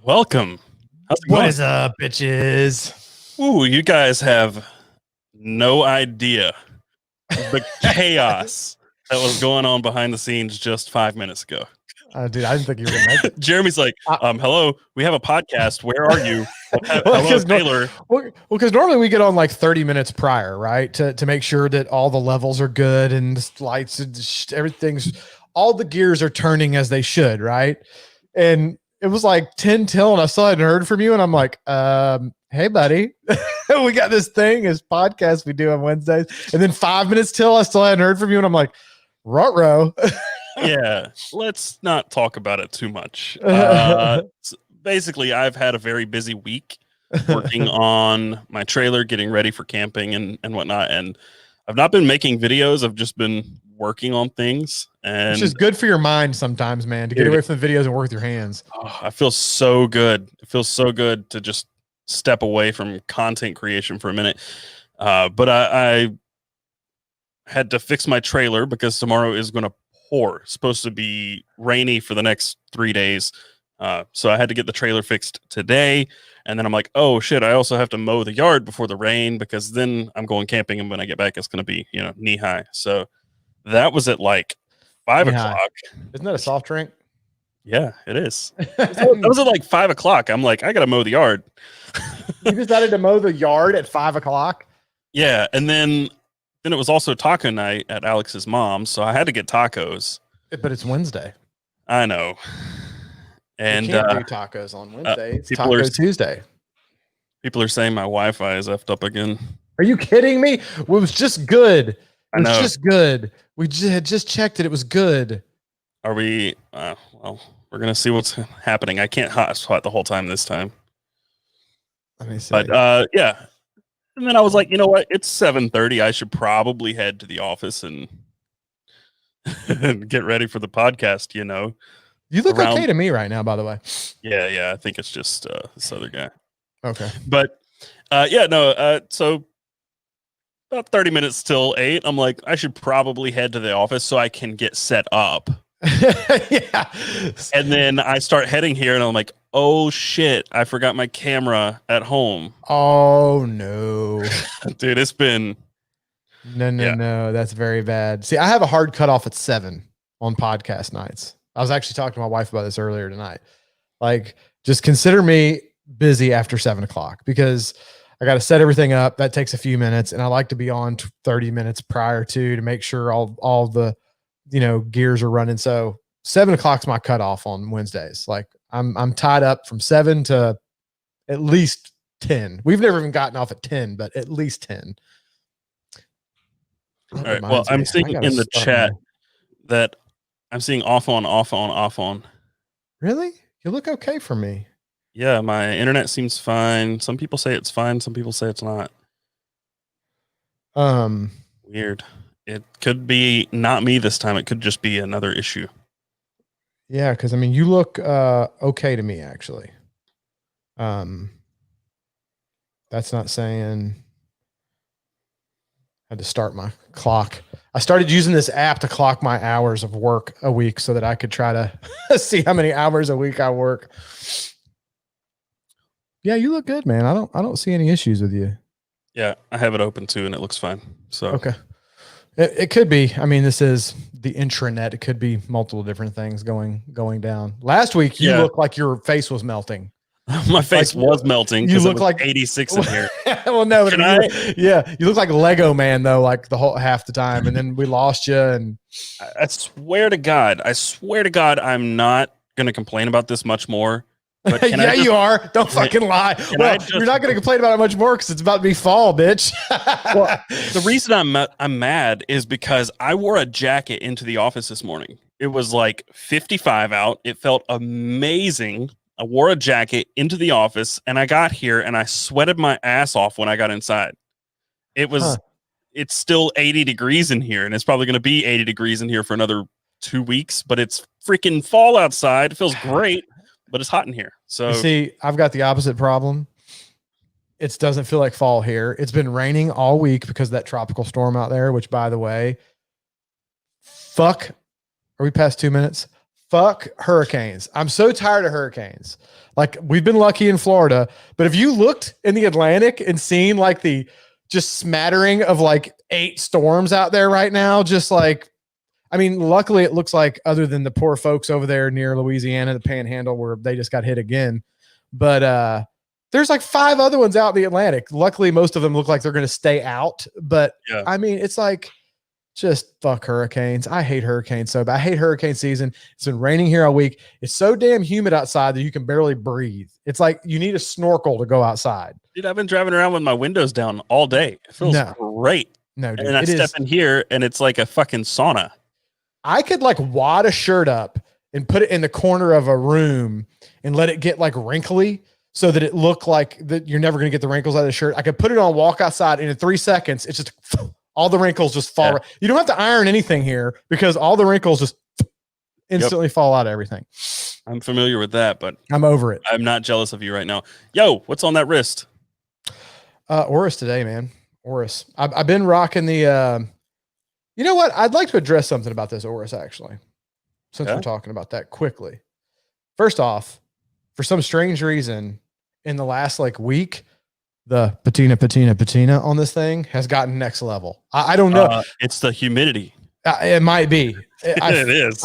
Welcome. How's it What going? is up, bitches? Ooh, you guys have no idea the chaos that was going on behind the scenes just 5 minutes ago. Dude, I didn't think you were gonna make it. Jeremy's like, hello, we have a podcast. Where are you? Well, Hello, Taylor. Because normally we get on like 30 minutes prior, right? To make sure that all the levels are good and the lights and everything's, all the gears are turning as they should, right? And it was like 10 till, and I still hadn't heard from you. And I'm like, hey, buddy, we got this thing, this podcast we do on Wednesdays. And then 5 minutes till, I still hadn't heard from you. And I'm like, ruh-roh. Yeah, let's not talk about it too much. Basically, I've had a very busy week working on my trailer, getting ready for camping and whatnot. And I've not been making videos. I've just been working on things. And it's just good for your mind sometimes, man, to get away from the videos and work with your hands. Oh, I feel so good. It feels so good to just step away from content creation for a minute. But I had to fix my trailer because tomorrow is going to pour. It's supposed to be rainy for the next 3 days. So I had to get the trailer fixed today. And then I'm like, oh shit, I also have to mow the yard before the rain because then I'm going camping. And when I get back, it's going to be, knee high. So that was at like 5 o'clock. Isn't that a soft drink? Yeah, it is. That was at like 5 o'clock. I'm like, I got to mow the yard. You decided to mow the yard at 5 o'clock? Yeah. And then it was also taco night at Alex's mom's. So I had to get tacos. But it's Wednesday. I know. And you can't do tacos on Wednesday. It's Taco Tuesday. People are saying my Wi-Fi is effed up again. Are you kidding me? It was just good. It was I know. just good. We had just checked it. It was good. Are we? Well, we're gonna see what's happening. I can't hotspot the whole time this time. Let me see. But yeah. And then I was like, you know what? It's 7:30. I should probably head to the office and get ready for the podcast. You look okay to me right now, by the way. Yeah. I think it's just this other guy. Okay. But so about 30 minutes till 8, I'm like, I should probably head to the office so I can get set up. Yeah. And then I start heading here and I'm like, oh shit, I forgot my camera at home. Oh no. Dude, it's been No, that's very bad. See, I have a hard cutoff at 7 on podcast nights. I was actually talking to my wife about this earlier tonight. Like, just consider me busy after 7 o'clock because I got to set everything up. That takes a few minutes, and I like to be on 30 minutes prior to make sure all the gears are running. So 7 o'clock's my cutoff on Wednesdays. Like, I'm tied up from 7 to at least 10. We've never even gotten off at 10, but at least 10. All right. Well, I'm seeing in the chat that I'm seeing off on. Really? You look okay for me. Yeah, my internet seems fine. Some people say it's fine. Some people say it's not. Weird. It could be not me this time. It could just be another issue. Yeah, because you look okay to me, actually. That's not saying. I had to start my clock. I started using this app to clock my hours of work a week so that I could try to see how many hours a week I work. Yeah, you look good, man. I don't see any issues with you. Yeah, I have it open too, and it looks fine. So okay, it could be. This is the intranet. It could be multiple different things going down. Last week, you looked like your face was melting. My face was melting. You look like 86 in here. Well, no, you look like Lego Man though, like half the time, and then we lost you. And I swear to God, I'm not gonna complain about this much more. But yeah, you are. Don't fucking lie. Well, you're not gonna complain about it much more because it's about to be fall, bitch. Well, the reason I'm mad is because I wore a jacket into the office this morning. It was like 55 out. It felt amazing. I wore a jacket into the office and I got here and I sweated my ass off when I got inside. It's still 80 degrees in here and it's probably going to be 80 degrees in here for another 2 weeks, but it's freaking fall outside. It feels great, but it's hot in here. So you see, I've got the opposite problem. It doesn't feel like fall here. It's been raining all week because of that tropical storm out there, which by the way, are we past 2 minutes? fuck hurricanes. I'm so tired of hurricanes. Like, we've been lucky in Florida, but if you looked in the Atlantic and seen like the just smattering of like 8 storms out there right now, just like, I mean, luckily it looks like, other than the poor folks over there near Louisiana, the Panhandle, where they just got hit again. But there's like 5 other ones out in the Atlantic. Luckily, most of them look like they're going to stay out. But Yeah. I mean, it's like, just fuck hurricanes. I hate hurricanes so bad. I hate hurricane season. It's been raining here all week. It's so damn humid outside that you can barely breathe. It's like you need a snorkel to go outside. Dude, I've been driving around with my windows down all day. It feels great. No, dude. And I step in here and it's like a fucking sauna. I could like wad a shirt up and put it in the corner of a room and let it get like wrinkly so that it looked like that you're never going to get the wrinkles out of the shirt. I could put it on, walk outside, and in 3 seconds, it's just all the wrinkles just fall. Yeah. You don't have to iron anything here because all the wrinkles just instantly fall out of everything. I'm familiar with that, but I'm over it. I'm not jealous of you right now. Yo, what's on that wrist? Oris today, man. Oris. I've been rocking the, you know what? I'd like to address something about this Oris, actually, since we're talking about that quickly. First off, for some strange reason, in the last like week, the patina on this thing has gotten next level. I don't know. It's the humidity. It might be. It is.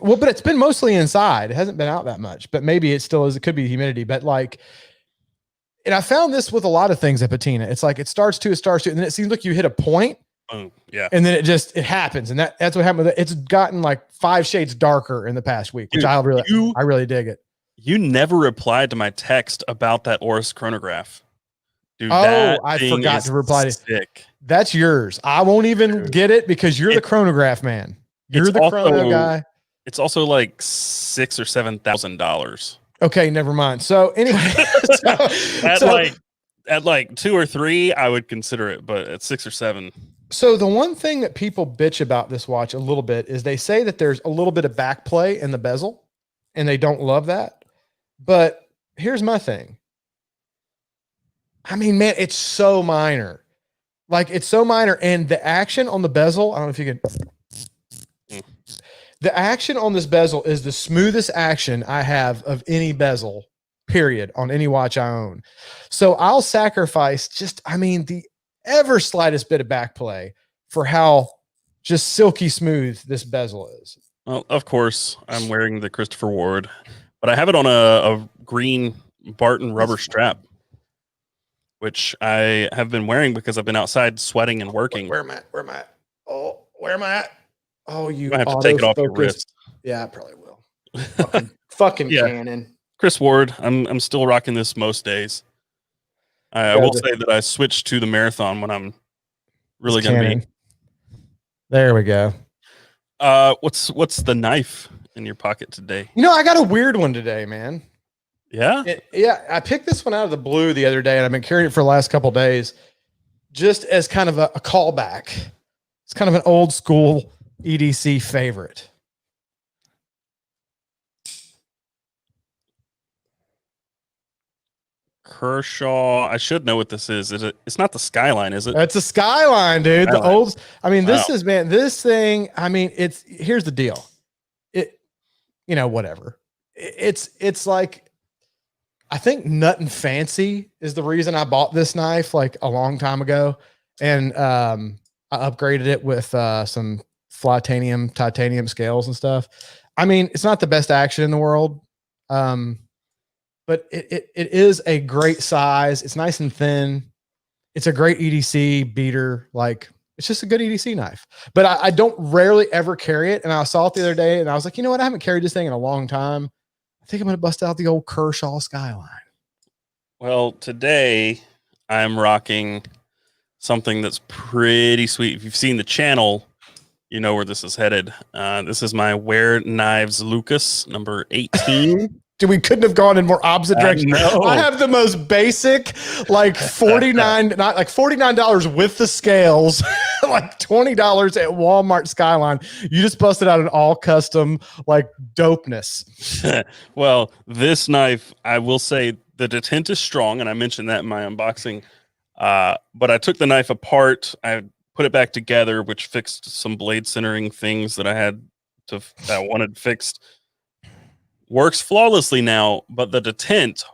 Well, but it's been mostly inside. It hasn't been out that much, but maybe it still is. It could be humidity, but like, and I found this with a lot of things at patina. It's like, it starts to, and then it seems like you hit a point. Yeah. And then it happens. And that's what happened. It's gotten like 5 shades darker in the past week, which I really dig it. You never replied to my text about that Oris chronograph. Dude, I forgot to reply to sick. That's yours. I won't even get it because you're the chronograph man. You're the chrono guy. It's also like $6,000 or $7,000. Okay, never mind. So anyway, at like 2 or 3, I would consider it, but at 6 or 7. So the one thing that people bitch about this watch a little bit is they say that there's a little bit of back play in the bezel, and they don't love that. But here's my thing. I mean, man, it's so minor. Like, it's so minor. And the action on the bezel, I don't know if you can. The action on this bezel is the smoothest action I have of any bezel, period, on any watch I own. So I'll sacrifice the ever slightest bit of back play for how just silky smooth this bezel is. Well, of course, I'm wearing the Christopher Ward, but I have it on a green Barton rubber strap, which I have been wearing because I've been outside sweating and working. Where am I? Oh, where am I at? Oh, you I have to take it off your wrist. Yeah, I probably will. Fucking yeah. Canon. Chris Ward, I'm still rocking this most days. I will say that I switched to the Marathon when I'm really going to be. There we go. What's the knife in your pocket today? You know, I got a weird one today, man. Yeah? I picked this one out of the blue the other day, and I've been carrying it for the last couple of days just as kind of a callback. It's kind of an old school EDC favorite. Kershaw. I should know what this is. It's not the Skyline, is it? It's a Skyline, dude. Skyline. The old. I mean, this thing. I mean, here's the deal. Whatever. It's like, I think Nut and Fancy is the reason I bought this knife like a long time ago, and I upgraded it with some titanium scales and stuff. I mean, it's not the best action in the world. But it is a great size. It's nice and thin. It's a great EDC beater. Like, it's just a good EDC knife. But I don't rarely ever carry it. And I saw it the other day, and I was like, you know what? I haven't carried this thing in a long time. I think I'm going to bust out the old Kershaw Skyline. Well, today I'm rocking something that's pretty sweet. If you've seen the channel, you know where this is headed. This is my Wear Knives Lucas number 18. We couldn't have gone in more opposite direction. I have the most basic, like $49 with the scales, like $20 at Walmart Skyline. You just busted out an all custom like dopeness. Well, this knife, I will say the detent is strong, and I mentioned that in my unboxing. But I took the knife apart, I put it back together, which fixed some blade centering things that I wanted fixed. works flawlessly now, but the detent,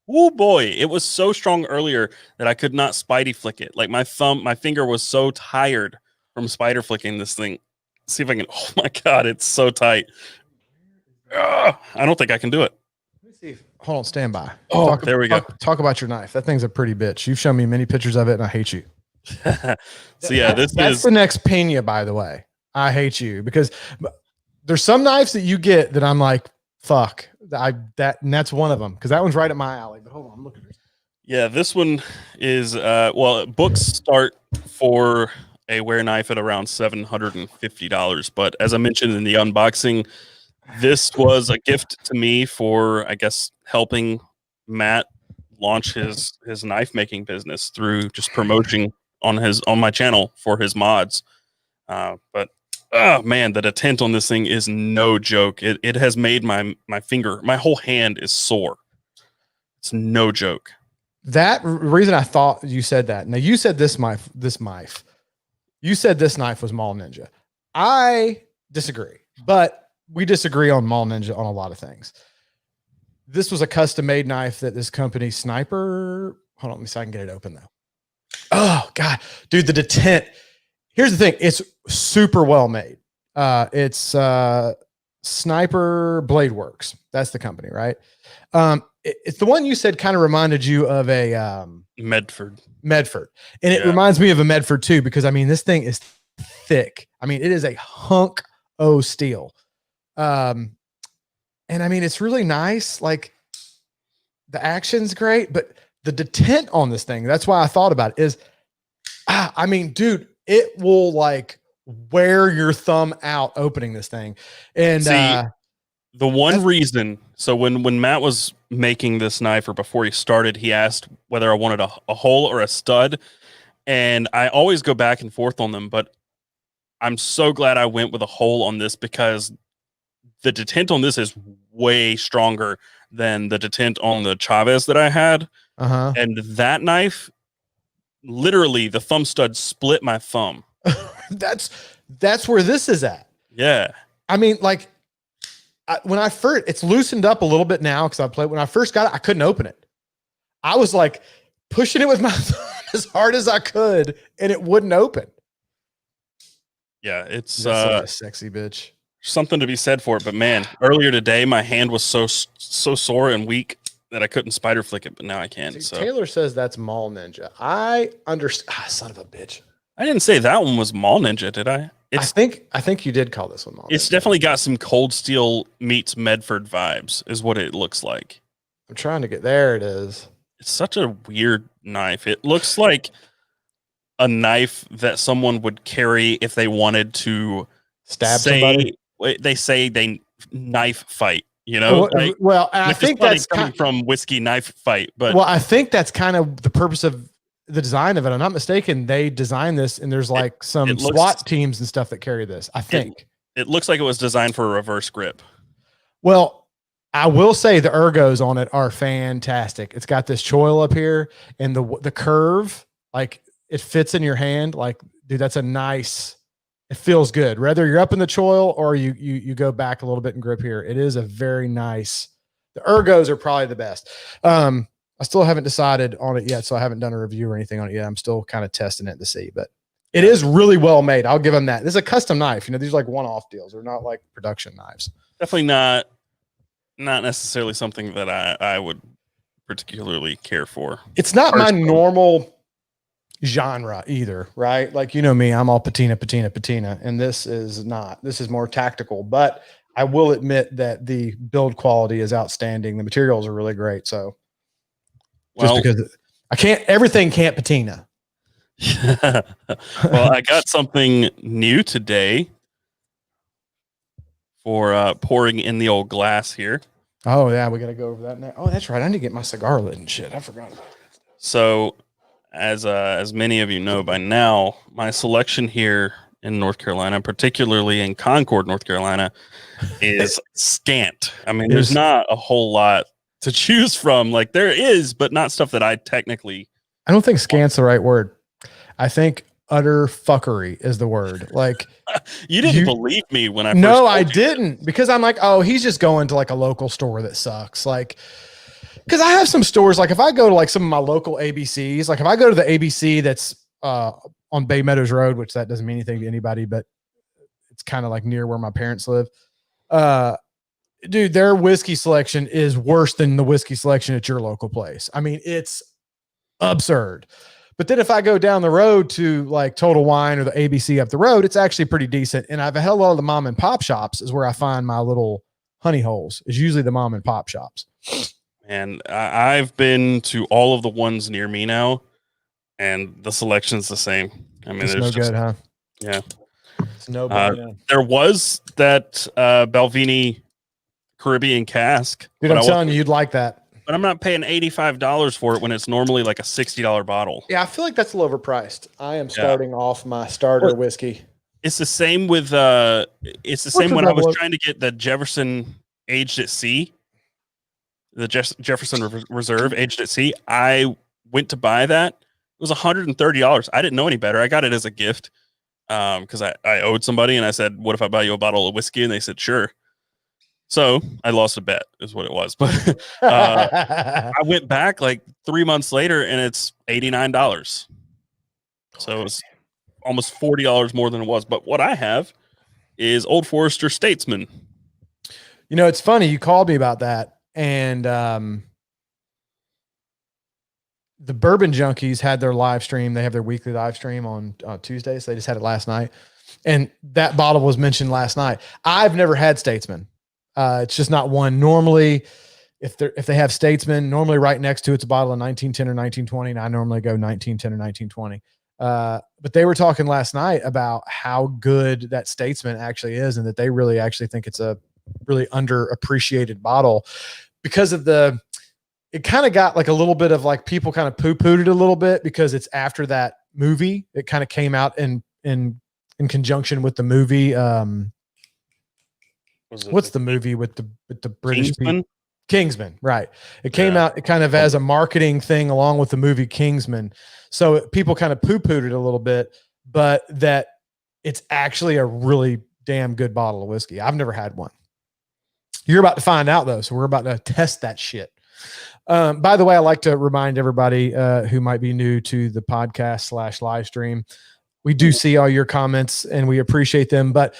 oh boy, it was so strong earlier that I could not spidey flick it. Like my finger was so tired from spider flicking this thing. See if I can. Oh my god, it's so tight. Ugh, I don't think I can do it. Let me see. Hold on, stand by. Oh, there we go. Talk about your knife. That thing's a pretty bitch. You've shown me many pictures of it, and I hate you. So yeah, that's the next Pena, by the way. I hate you because there's some knives that you get that I'm like, fuck. And that's one of them because that one's right at my alley. But hold on, I'm looking at this. Yeah, this one is books start for a wear knife at around $750, but as I mentioned in the unboxing, this was a gift to me for, I guess, helping Matt launch his knife making business through just promoting on my channel for his mods. But oh man, the detent on this thing is no joke. It has made my finger, my whole hand is sore. It's no joke. That reason I thought you said that. Now you said this knife. You said this knife was Mall Ninja. I disagree, but we disagree on Mall Ninja on a lot of things. This was a custom made knife that this company Sniper. Hold on, let me see if I can get it open though. Oh God, dude, the detent. Here's the thing. It's super well made. It's Sniper Blade Works. That's the company, right? It's the one you said kind of reminded you of a Medford. And it reminds me of a Medford too, because I mean, this thing is thick. I mean, it is a hunk of steel. And I mean, it's really nice. Like the action's great, but the detent on this thing, that's why I thought about it is, I mean, dude, it will like wear your thumb out opening this thing. And see, the one reason, so when Matt was making this knife or before he started, he asked whether I wanted a hole or a stud. And I always go back and forth on them, but I'm so glad I went with a hole on this because the detent on this is way stronger than the detent on the Chavez that I had. And that knife, literally the thumb stud split my thumb. That's where this is at. Yeah. I mean, like when I first, it's loosened up a little bit now because I played. When I first got it, I couldn't open it. I was like pushing it with my thumb as hard as I could, and it wouldn't open. Yeah, it's a sexy bitch. Something to be said for it. But man, earlier today, my hand was so sore and weak that I couldn't spider flick it, but now I can. So Taylor says that's Mall Ninja. I understand. Son of a bitch. I didn't say that one was Mall Ninja, did I? I think you did call this one Mall Ninja. It's definitely got some Cold Steel meets Medford vibes, is what it looks like. I'm trying to get there. It is. It's such a weird knife. It looks like a knife that someone would carry if they wanted to stab somebody. They say they knife fight. You know, well, I think that's coming from Whiskey Knife Fight, but I think that's kind of the purpose of the design of it. I'm not mistaken. They designed this, and there's like some SWAT teams and stuff that carry this. I think it looks like it was designed for a reverse grip. Well, I will say the ergos on it are fantastic. It's got this choil up here, and the curve, like it fits in your hand. Like, dude, that's a nice. It feels good. Whether you're up in the choil or you go back a little bit and grip here, it is a very nice. The ergos are probably the best. I still haven't decided on it yet, so I haven't done a review or anything on it yet. I'm still kind of testing it to see, but it is really well made. I'll give them that. This is a custom knife. You know, these are like one-off deals. They're not like production knives. Definitely not necessarily something that I would particularly care for. It's not my normal genre either, right? Like, you know me, I'm all patina, and this is not. This is more tactical, but I will admit that the build quality is outstanding. The materials are really great. So just because everything can't patina. Well, I got something new today for pouring in the old glass here. Oh yeah, we got to go over that now. Oh, that's right. I need to get my cigar lid and shit. I forgot about that. So as many of you know by now, my selection here in North Carolina, particularly in Concord, North Carolina, is scant. I mean, there's not a whole lot to choose from. Like there is, but not stuff that I don't think scant's the right word. I think utter fuckery is the word. Like, you didn't believe me when I first no, told I you didn't, because I'm like, oh, he's just going to like a local store that sucks. Like, because I have some stores, like if I go to like some of my local ABCs, like if I go to the ABC that's on Bay Meadows Road, which that doesn't mean anything to anybody, but it's kind of like near where my parents live. Dude, their whiskey selection is worse than the whiskey selection at your local place. I mean, it's absurd. But then if I go down the road to like Total Wine or the ABC up the road, it's actually pretty decent. And I've had a lot of the mom and pop shops is where I find my little honey holes, is usually the mom and pop shops. And I've been to all of the ones near me now, and the selection's the same. I mean, it's no good, huh? Yeah. It's no good. There was that Balvenie Caribbean cask. Dude, I'm telling you, you'd like that. But I'm not paying $85 for it when it's normally like a $60 bottle. Yeah, I feel like that's a little overpriced. I am starting off my starter whiskey. It's the same with it's the same when I was trying to get the Jefferson aged at sea. The Jefferson Reserve aged at sea. I went to buy that. It was $130. I didn't know any better. I got it as a gift because I owed somebody, and I said, "What if I buy you a bottle of whiskey?" And they said, "Sure." So I lost a bet, is what it was. But I went back like 3 months later, and it's $89. So it's almost $40 more than it was. But what I have is Old Forester Statesman. You know, it's funny. You called me about that, and the Bourbon Junkies had their live stream. They have their weekly live stream on Tuesdays. They just had it last night, and that bottle was mentioned last night. I've never had Statesman. It's just not one. Normally, if they have Statesman, normally right next to it's a bottle of 1910 or 1920, and I normally go 1910 or 1920. But they were talking last night about how good that Statesman actually is, and that they really actually think it's a really underappreciated bottle because of it kind of got like a little bit of like people kind of poo-pooed it a little bit because it's after that movie. It kind of came out in conjunction with the movie. What's the movie with the British people? Kingsman, right? It came out kind of as a marketing thing along with the movie Kingsman. So people kind of poo-pooed it a little bit, but that it's actually a really damn good bottle of whiskey. I've never had one. You're about to find out though, so we're about to test that shit. By the way, I like to remind everybody who might be new to the podcast / live stream. We do see all your comments and we appreciate them. But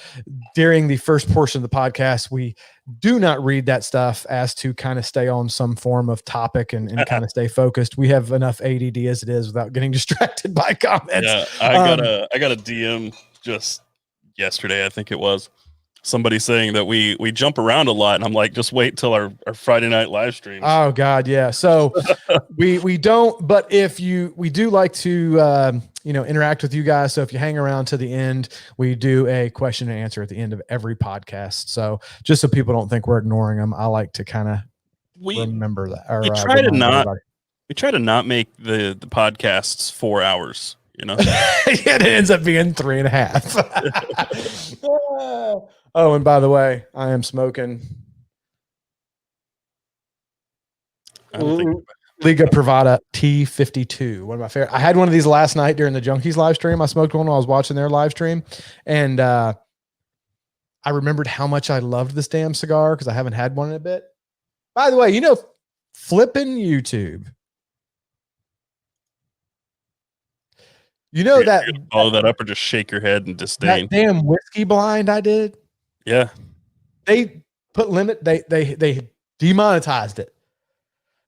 during the first portion of the podcast, we do not read that stuff as to kind of stay on some form of topic and kind of stay focused. We have enough ADD as it is without getting distracted by comments. Yeah, I got a DM just yesterday, I think it was. Somebody saying that we jump around a lot, and I'm like, just wait till our Friday night live streams. Oh God, yeah. So we don't, but we do like to interact with you guys. So if you hang around to the end, we do a question and answer at the end of every podcast. So just so people don't think we're ignoring them, I like to kind of remember that. Or, we try to not make the podcasts 4 hours. You know, it ends up being 3.5. Oh, and by the way, I am smoking Liga Privada T52. One of my favorite. I had one of these last night during the Junkies live stream. I smoked one while I was watching their live stream, and I remembered how much I loved this damn cigar because I haven't had one in a bit. By the way, flipping YouTube. That follow that up or just shake your head in disdain. That damn whiskey blind I did. Yeah. They put limit. They demonetized it.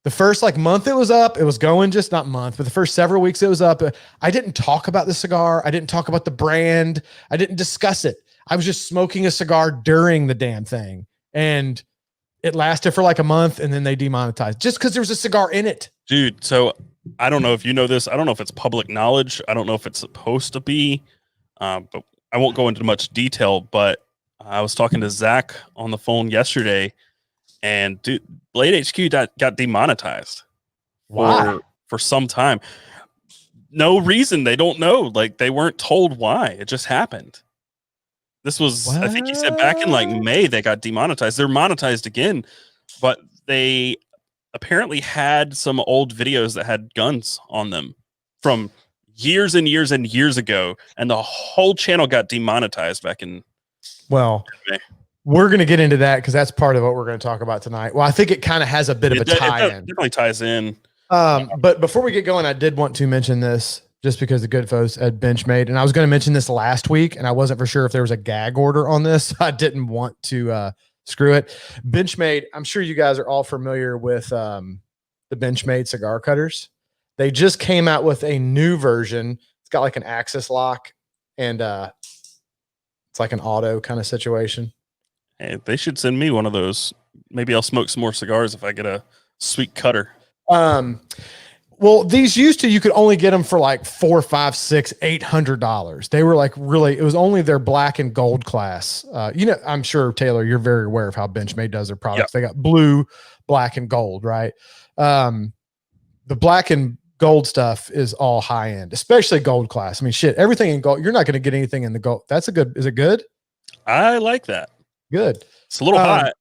The first month it was up, it was going, just not month, but the first several weeks it was up. I didn't talk about the cigar. I didn't talk about the brand. I didn't discuss it. I was just smoking a cigar during the damn thing. And it lasted for like a month and then they demonetized just because there was a cigar in it. Dude, so I don't know if you know this. I don't know if it's public knowledge. I don't know if it's supposed to be, but I won't go into much detail. But I was talking to Zach on the phone yesterday, and dude, Blade HQ got demonetized for some time. No reason. They don't know. Like, they weren't told why. It just happened. This was, I think he said back in like May, they got demonetized. They're monetized again, but they apparently had some old videos that had guns on them from years and years and years ago, and the whole channel got demonetized back in. Well, May. We're going to get into that because that's part of what we're going to talk about tonight. Well, I think it kind of has a bit of a tie-in. It definitely ties in. But before we get going, I did want to mention this just because the good folks at Benchmade, and I was going to mention this last week, and I wasn't for sure if there was a gag order on this. I didn't want to screw it. Benchmade, I'm sure you guys are all familiar with the Benchmade cigar cutters. They just came out with a new version. It's got like an axis lock, and it's like an auto kind of situation. Hey, they should send me one of those. Maybe I'll smoke some more cigars if I get a sweet cutter. Well, these used to, you could only get them for like $400, $500, $600, $800. They were like really, it was only their black and gold class. I'm sure Taylor, you're very aware of how Benchmade does their products. Yep. They got blue, black, and gold, right? The black and gold stuff is all high end, especially gold class. I mean, shit, everything in gold, you're not going to get anything in the gold. Is it good? I like that. Good. It's a little hot.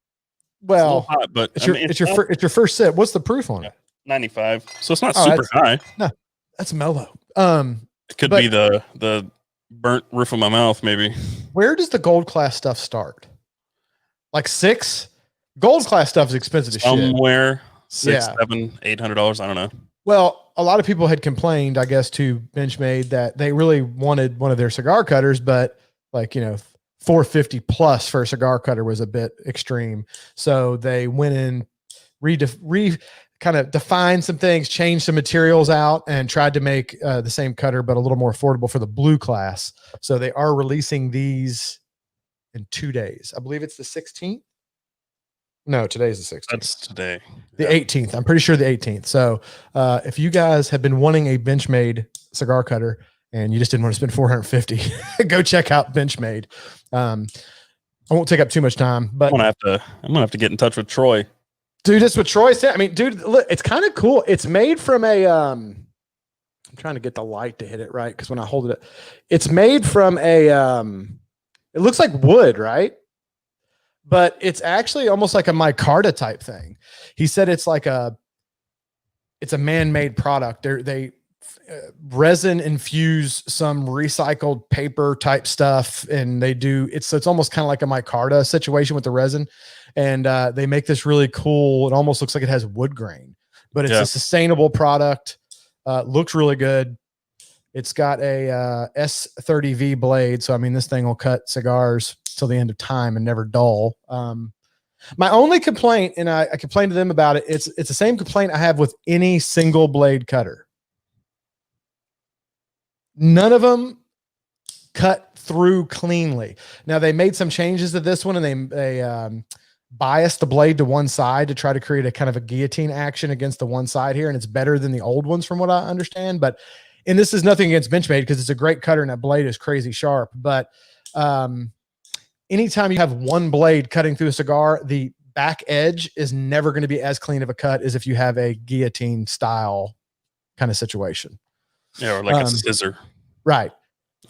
Well, hot, but it's your first sip. What's the proof on it? 95. So it's not super high. No, that's mellow. It could be the burnt roof of my mouth, maybe. Where does the gold class stuff start? Like $6? Gold class stuff is expensive as shit. Somewhere $600, $700, $800. I don't know. Well, a lot of people had complained, I guess, to Benchmade that they really wanted one of their cigar cutters, but like, $450 plus for a cigar cutter was a bit extreme. So they went in, kind of defined some things, changed some materials out, and tried to make the same cutter, but a little more affordable for the blue class. So they are releasing these in 2 days. I believe it's the 16th. No, today's the 16th. That's today. The 18th. I'm pretty sure the 18th. So if you guys have been wanting a Benchmade cigar cutter and you just didn't want to spend $450, go check out Benchmade. I won't take up too much time, but I'm gonna have to get in touch with Troy. Dude, that's what Troy said. I mean, dude, look, it's kind of cool. It's made from I'm trying to get the light to hit it right, because when I hold it, it's made from it looks like wood, right? But it's actually almost like a micarta type thing. He said it's a man-made product. They resin infuse some recycled paper type stuff, and it's almost kind of like a micarta situation with the resin. And they make this really cool. It almost looks like it has wood grain, but it's a sustainable product. Looks really good. It's got a S30V blade. So, I mean, this thing will cut cigars till the end of time and never dull. My only complaint, and I complained to them about it, it's the same complaint I have with any single blade cutter. None of them cut through cleanly. Now, they made some changes to this one, and they biased the blade to one side to try to create a kind of a guillotine action against the one side here, and it's better than the old ones from what I understand. And this is nothing against Benchmade, because it's a great cutter and that blade is crazy sharp. But anytime you have one blade cutting through a cigar, the back edge is never going to be as clean of a cut as if you have a guillotine style kind of situation. Yeah, or like a scissor. Right.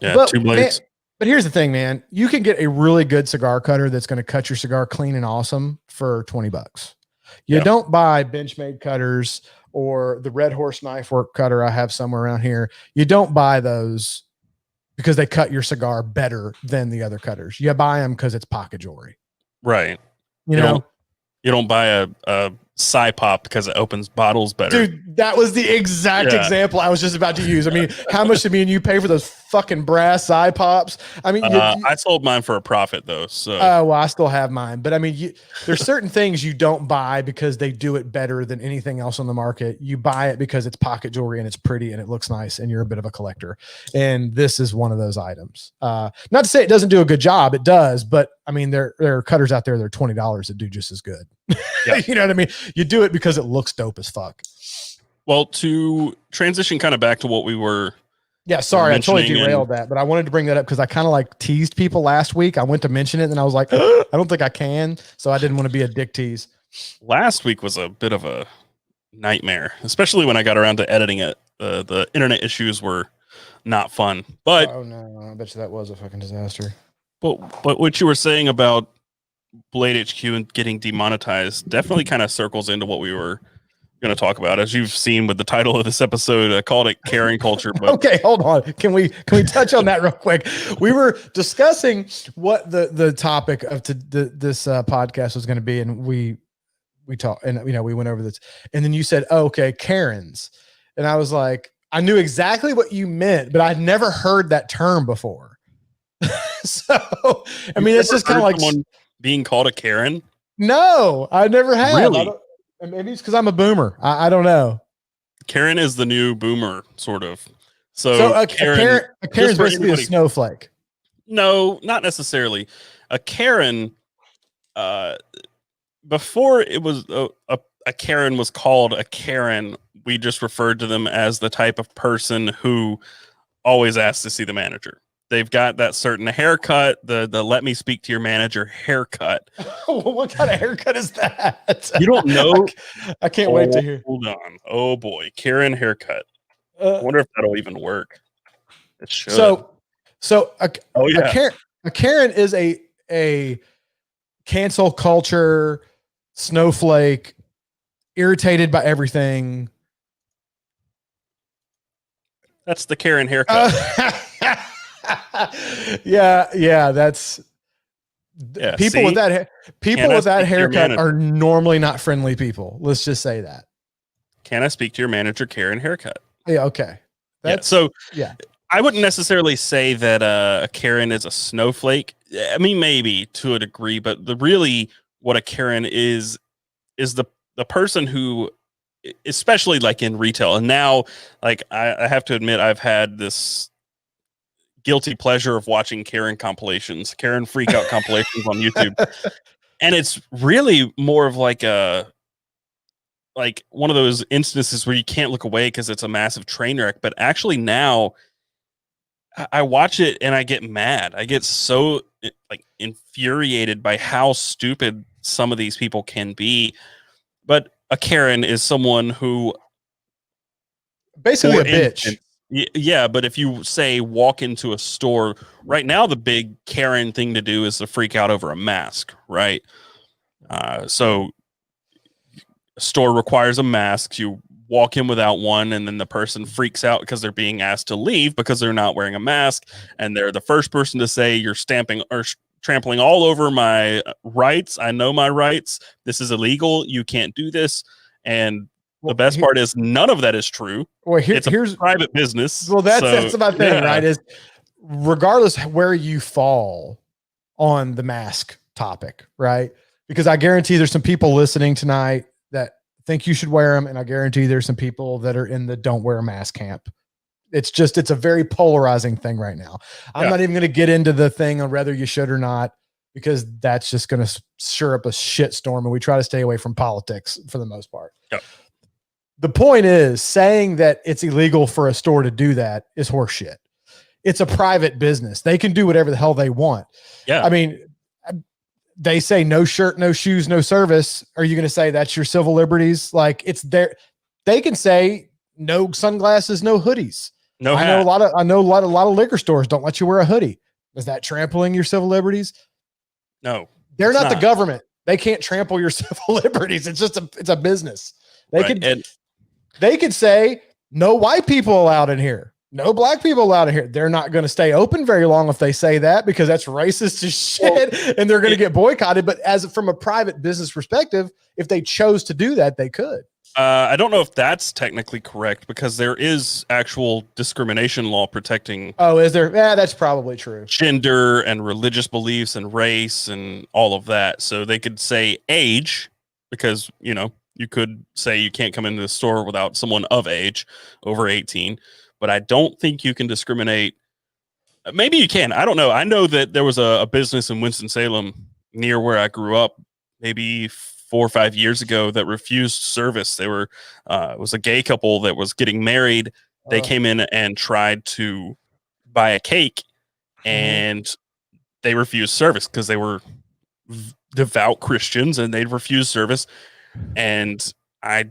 Yeah, but, 2 blades. But here's the thing, man. You can get a really good cigar cutter that's going to cut your cigar clean and awesome for $20. You don't buy Benchmade cutters or the Red Horse Knife Work cutter I have somewhere around here. You don't buy those because they cut your cigar better than the other cutters. You buy them because it's pocket jewelry. Right. You don't buy a Pop because it opens bottles better. Dude, that was the exact example I was just about to use. I mean, how much did me and you pay for those fucking brass Pops? I mean, I sold mine for a profit though. So, well, I still have mine, but I mean, there's certain things you don't buy because they do it better than anything else on the market. You buy it because it's pocket jewelry and it's pretty and it looks nice and you're a bit of a collector. And this is one of those items. Not to say it doesn't do a good job. It does, but I mean, there are cutters out there that are $20 that do just as good. Yeah. You know what I mean? You do it because it looks dope as fuck. Well, to transition kind of back to what we were. Yeah, sorry, I totally derailed that, but I wanted to bring that up because I kind of like teased people last week. I went to mention it and I was like, I don't think I can. So I didn't want to be a dick tease. Last week was a bit of a nightmare, especially when I got around to editing it. The internet issues were not fun. But oh no, I bet you that was a fucking disaster. But what you were saying about Blade HQ and getting demonetized definitely kind of circles into what we were going to talk about, as you've seen with the title of this episode. I called it Karen culture. But okay, hold on. Can we touch on that real quick? We were discussing what the topic of this podcast was going to be, and we talked, and we went over this, and then you said, oh, okay, Karens, and I was like, I knew exactly what you meant, but I'd never heard that term before. So, I mean, it's just kind of like someone being called a Karen. No, I never have. Really? Maybe it's because I'm a boomer. I don't know. Karen is the new boomer, sort of. So a Karen is basically a snowflake. No, not necessarily. A Karen, before it was a Karen was called a Karen, we just referred to them as the type of person who always asks to see the manager. They've got that certain haircut, the let me speak to your manager haircut. What kind of haircut is that? You don't know? I can't wait to hear. Hold on. Oh boy, Karen haircut. I wonder if that'll even work. It should. So a Karen is a cancel culture snowflake, irritated by everything. That's the Karen haircut. Yeah, that's people with that haircut are normally not friendly people. Let's just say that. Can I speak to your manager, Karen haircut? Yeah, okay. I wouldn't necessarily say that a Karen is a snowflake. I mean, maybe to a degree, but what a Karen is the person who, especially like in retail, and now like I have to admit, I've had this guilty pleasure of watching Karen freak out compilations on YouTube. And it's really more of like one of those instances where you can't look away because it's a massive train wreck. But actually now I watch it and I get mad. I get so like infuriated by how stupid some of these people can be. But a Karen is someone who basically a bitch. Yeah, but if you say walk into a store right now, the big Karen thing to do is to freak out over a mask, right? So a store requires a mask. You walk in without one, and then the person freaks out because they're being asked to leave because they're not wearing a mask, and they're the first person to say you're stamping or trampling all over my rights. I know my rights. This is illegal. You can't do this. And the best part is none of that is true. Well, here's a private business. Well, that's my thing, right? Is regardless where you fall on the mask topic, right? Because I guarantee there's some people listening tonight that think you should wear them, and I guarantee there's some people that are in the don't wear a mask camp. It's a very polarizing thing right now. I'm not even going to get into the thing on whether you should or not, because that's just going to stir up a shit storm, and we try to stay away from politics for the most part. Yep. The point is, saying that it's illegal for a store to do that is horseshit. It's a private business. They can do whatever the hell they want. Yeah. I mean, they say no shirt, no shoes, no service. Are you going to say that's your civil liberties? Like, it's there. They can say no sunglasses, no hoodies. No hat. I know a lot of liquor stores don't let you wear a hoodie. Is that trampling your civil liberties? No. They're not the government. They can't trample your civil liberties. It's a business. They could say no white people allowed in here, no black people allowed in here. They're not going to stay open very long if they say that, because that's racist as shit, and they're going to get boycotted. But from a private business perspective, if they chose to do that, they could. I don't know if that's technically correct, because there is actual discrimination law protecting. Oh, is there? Yeah, that's probably true. Gender and religious beliefs and race and all of that. So they could say age, because, you could say you can't come into the store without someone of age, over 18. But I don't think you can discriminate. Maybe you can. I don't know. I know that there was a business in Winston-Salem near where I grew up, maybe 4 or 5 years ago, that refused service. They were, it was a gay couple that was getting married. They came in and tried to buy a cake, and they refused service because they were devout Christians, and they refused service. And I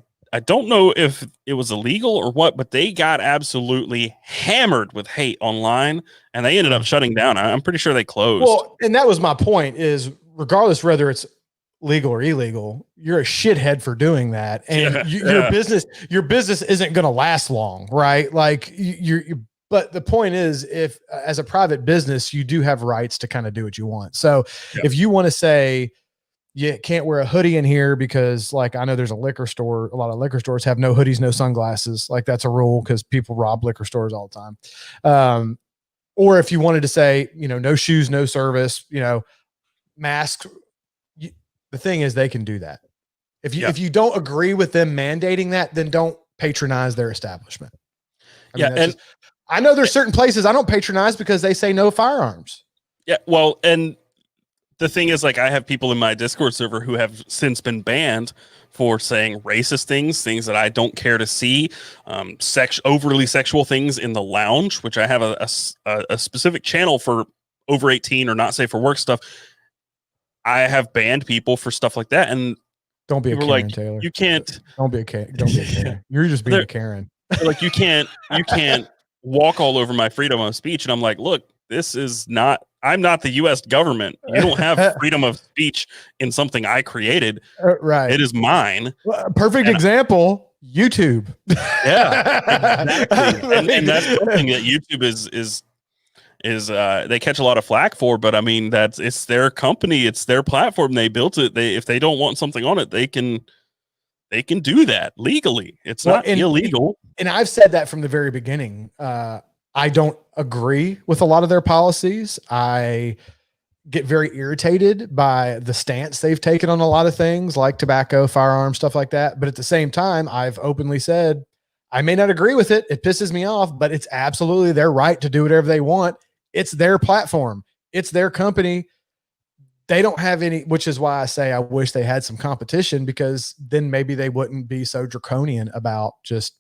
don't know if it was illegal or what, but they got absolutely hammered with hate online, and they ended up shutting down. I'm pretty sure they closed. Well, and that was my point, is regardless whether it's legal or illegal, you're a shithead for doing that. And Yeah, your business isn't going to last long. Right. Like but the point is, if as a private business, you do have rights to kind of do what you want. So if you want to say, you can't wear a hoodie in here because, like, I know there's a liquor store, a lot of liquor stores have no hoodies, no sunglasses. Like, that's a rule because people rob liquor stores all the time. Or if you wanted to say, no shoes, no service, masks, the thing is they can do that. If you don't agree with them mandating that, then don't patronize their establishment. I know there's certain places I don't patronize because they say no firearms. Yeah. Well, and the thing is, like, I have people in my Discord server who have since been banned for saying racist things that I don't care to see, overly sexual things in the lounge, which I have a specific channel for over 18 or not safe for work stuff. I have banned people for stuff like that. And don't be a Karen, Taylor. You can't. Don't be a Karen. Don't be a Karen. You're just being a Karen. Like, you can't walk all over my freedom of speech. And I'm like, look, I'm not the U.S. government. You don't have freedom of speech in something I created. Right. It is mine. Perfect example, YouTube. Yeah, exactly. and that's something that YouTube is they catch a lot of flack for, but I mean, it's their company, it's their platform. They built it. If they don't want something on it, they can do that legally. It's not illegal. And I've said that from the very beginning. I don't agree with a lot of their policies. I get very irritated by the stance they've taken on a lot of things like tobacco, firearms, stuff like that. But at the same time, I've openly said, I may not agree with it. It pisses me off, but it's absolutely their right to do whatever they want. It's their platform. It's their company. They don't have any, which is why I say I wish they had some competition, because then maybe they wouldn't be so draconian about just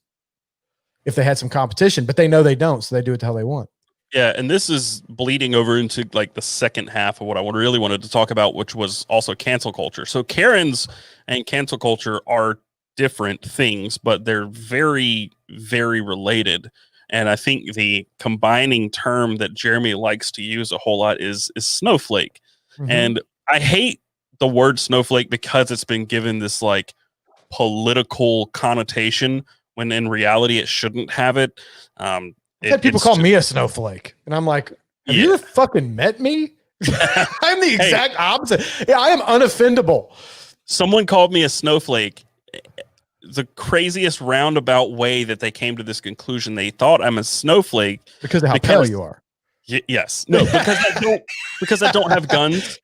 if they had some competition, but they know they don't. So they do it the hell they want. Yeah. And this is bleeding over into like the second half of what I really wanted to talk about, which was also cancel culture. So Karens and cancel culture are different things, but they're very, very related. And I think the combining term that Jeremy likes to use a whole lot is snowflake. Mm-hmm. And I hate the word snowflake because it's been given this like political connotation when in reality it shouldn't have it. I've had people call me a snowflake, and I'm like, have you ever fucking met me? I'm the exact opposite. Yeah, I am unoffendable. Someone called me a snowflake. The craziest roundabout way that they came to this conclusion. They thought I'm a snowflake because of how pale you are. Yes. No, because I don't have guns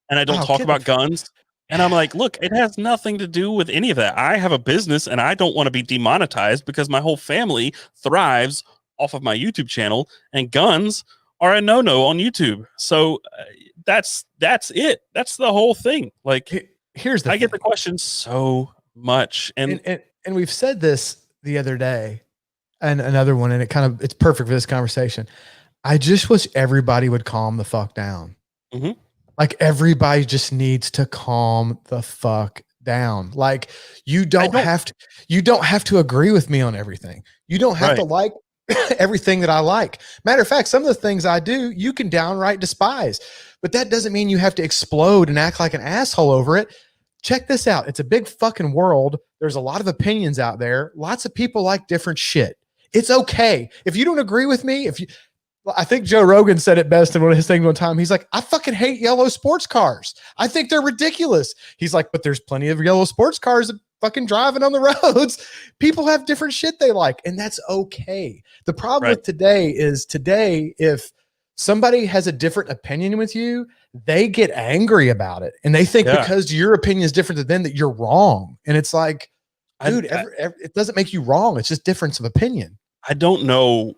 and I don't talk about guns. And I'm like, look, it has nothing to do with any of that. I have a business and I don't want to be demonetized because my whole family thrives off of my YouTube channel, and guns are a no-no on YouTube. So that's it. That's the whole thing. Like, here's the I get the question so much. And we've said this the other day and another one, and it's perfect for this conversation. I just wish everybody would calm the fuck down. Mm-hmm. Like, everybody just needs to calm the fuck down. Like, you don't have to agree with me on everything. You don't have to like everything that I like. Matter of fact, some of the things I do, you can downright despise, but that doesn't mean you have to explode and act like an asshole over it. Check this out. It's a big fucking world. There's a lot of opinions out there. Lots of people like different shit. It's okay. If you don't agree with me, I think Joe Rogan said it best in one of his things one time. He's like, I fucking hate yellow sports cars. I think they're ridiculous. He's like, but there's plenty of yellow sports cars fucking driving on the roads. People have different shit they like, and that's okay. The problem with today, if somebody has a different opinion with you, they get angry about it. And they think because your opinion is different than them that you're wrong. And it's like, dude, it doesn't make you wrong. It's just difference of opinion. I don't know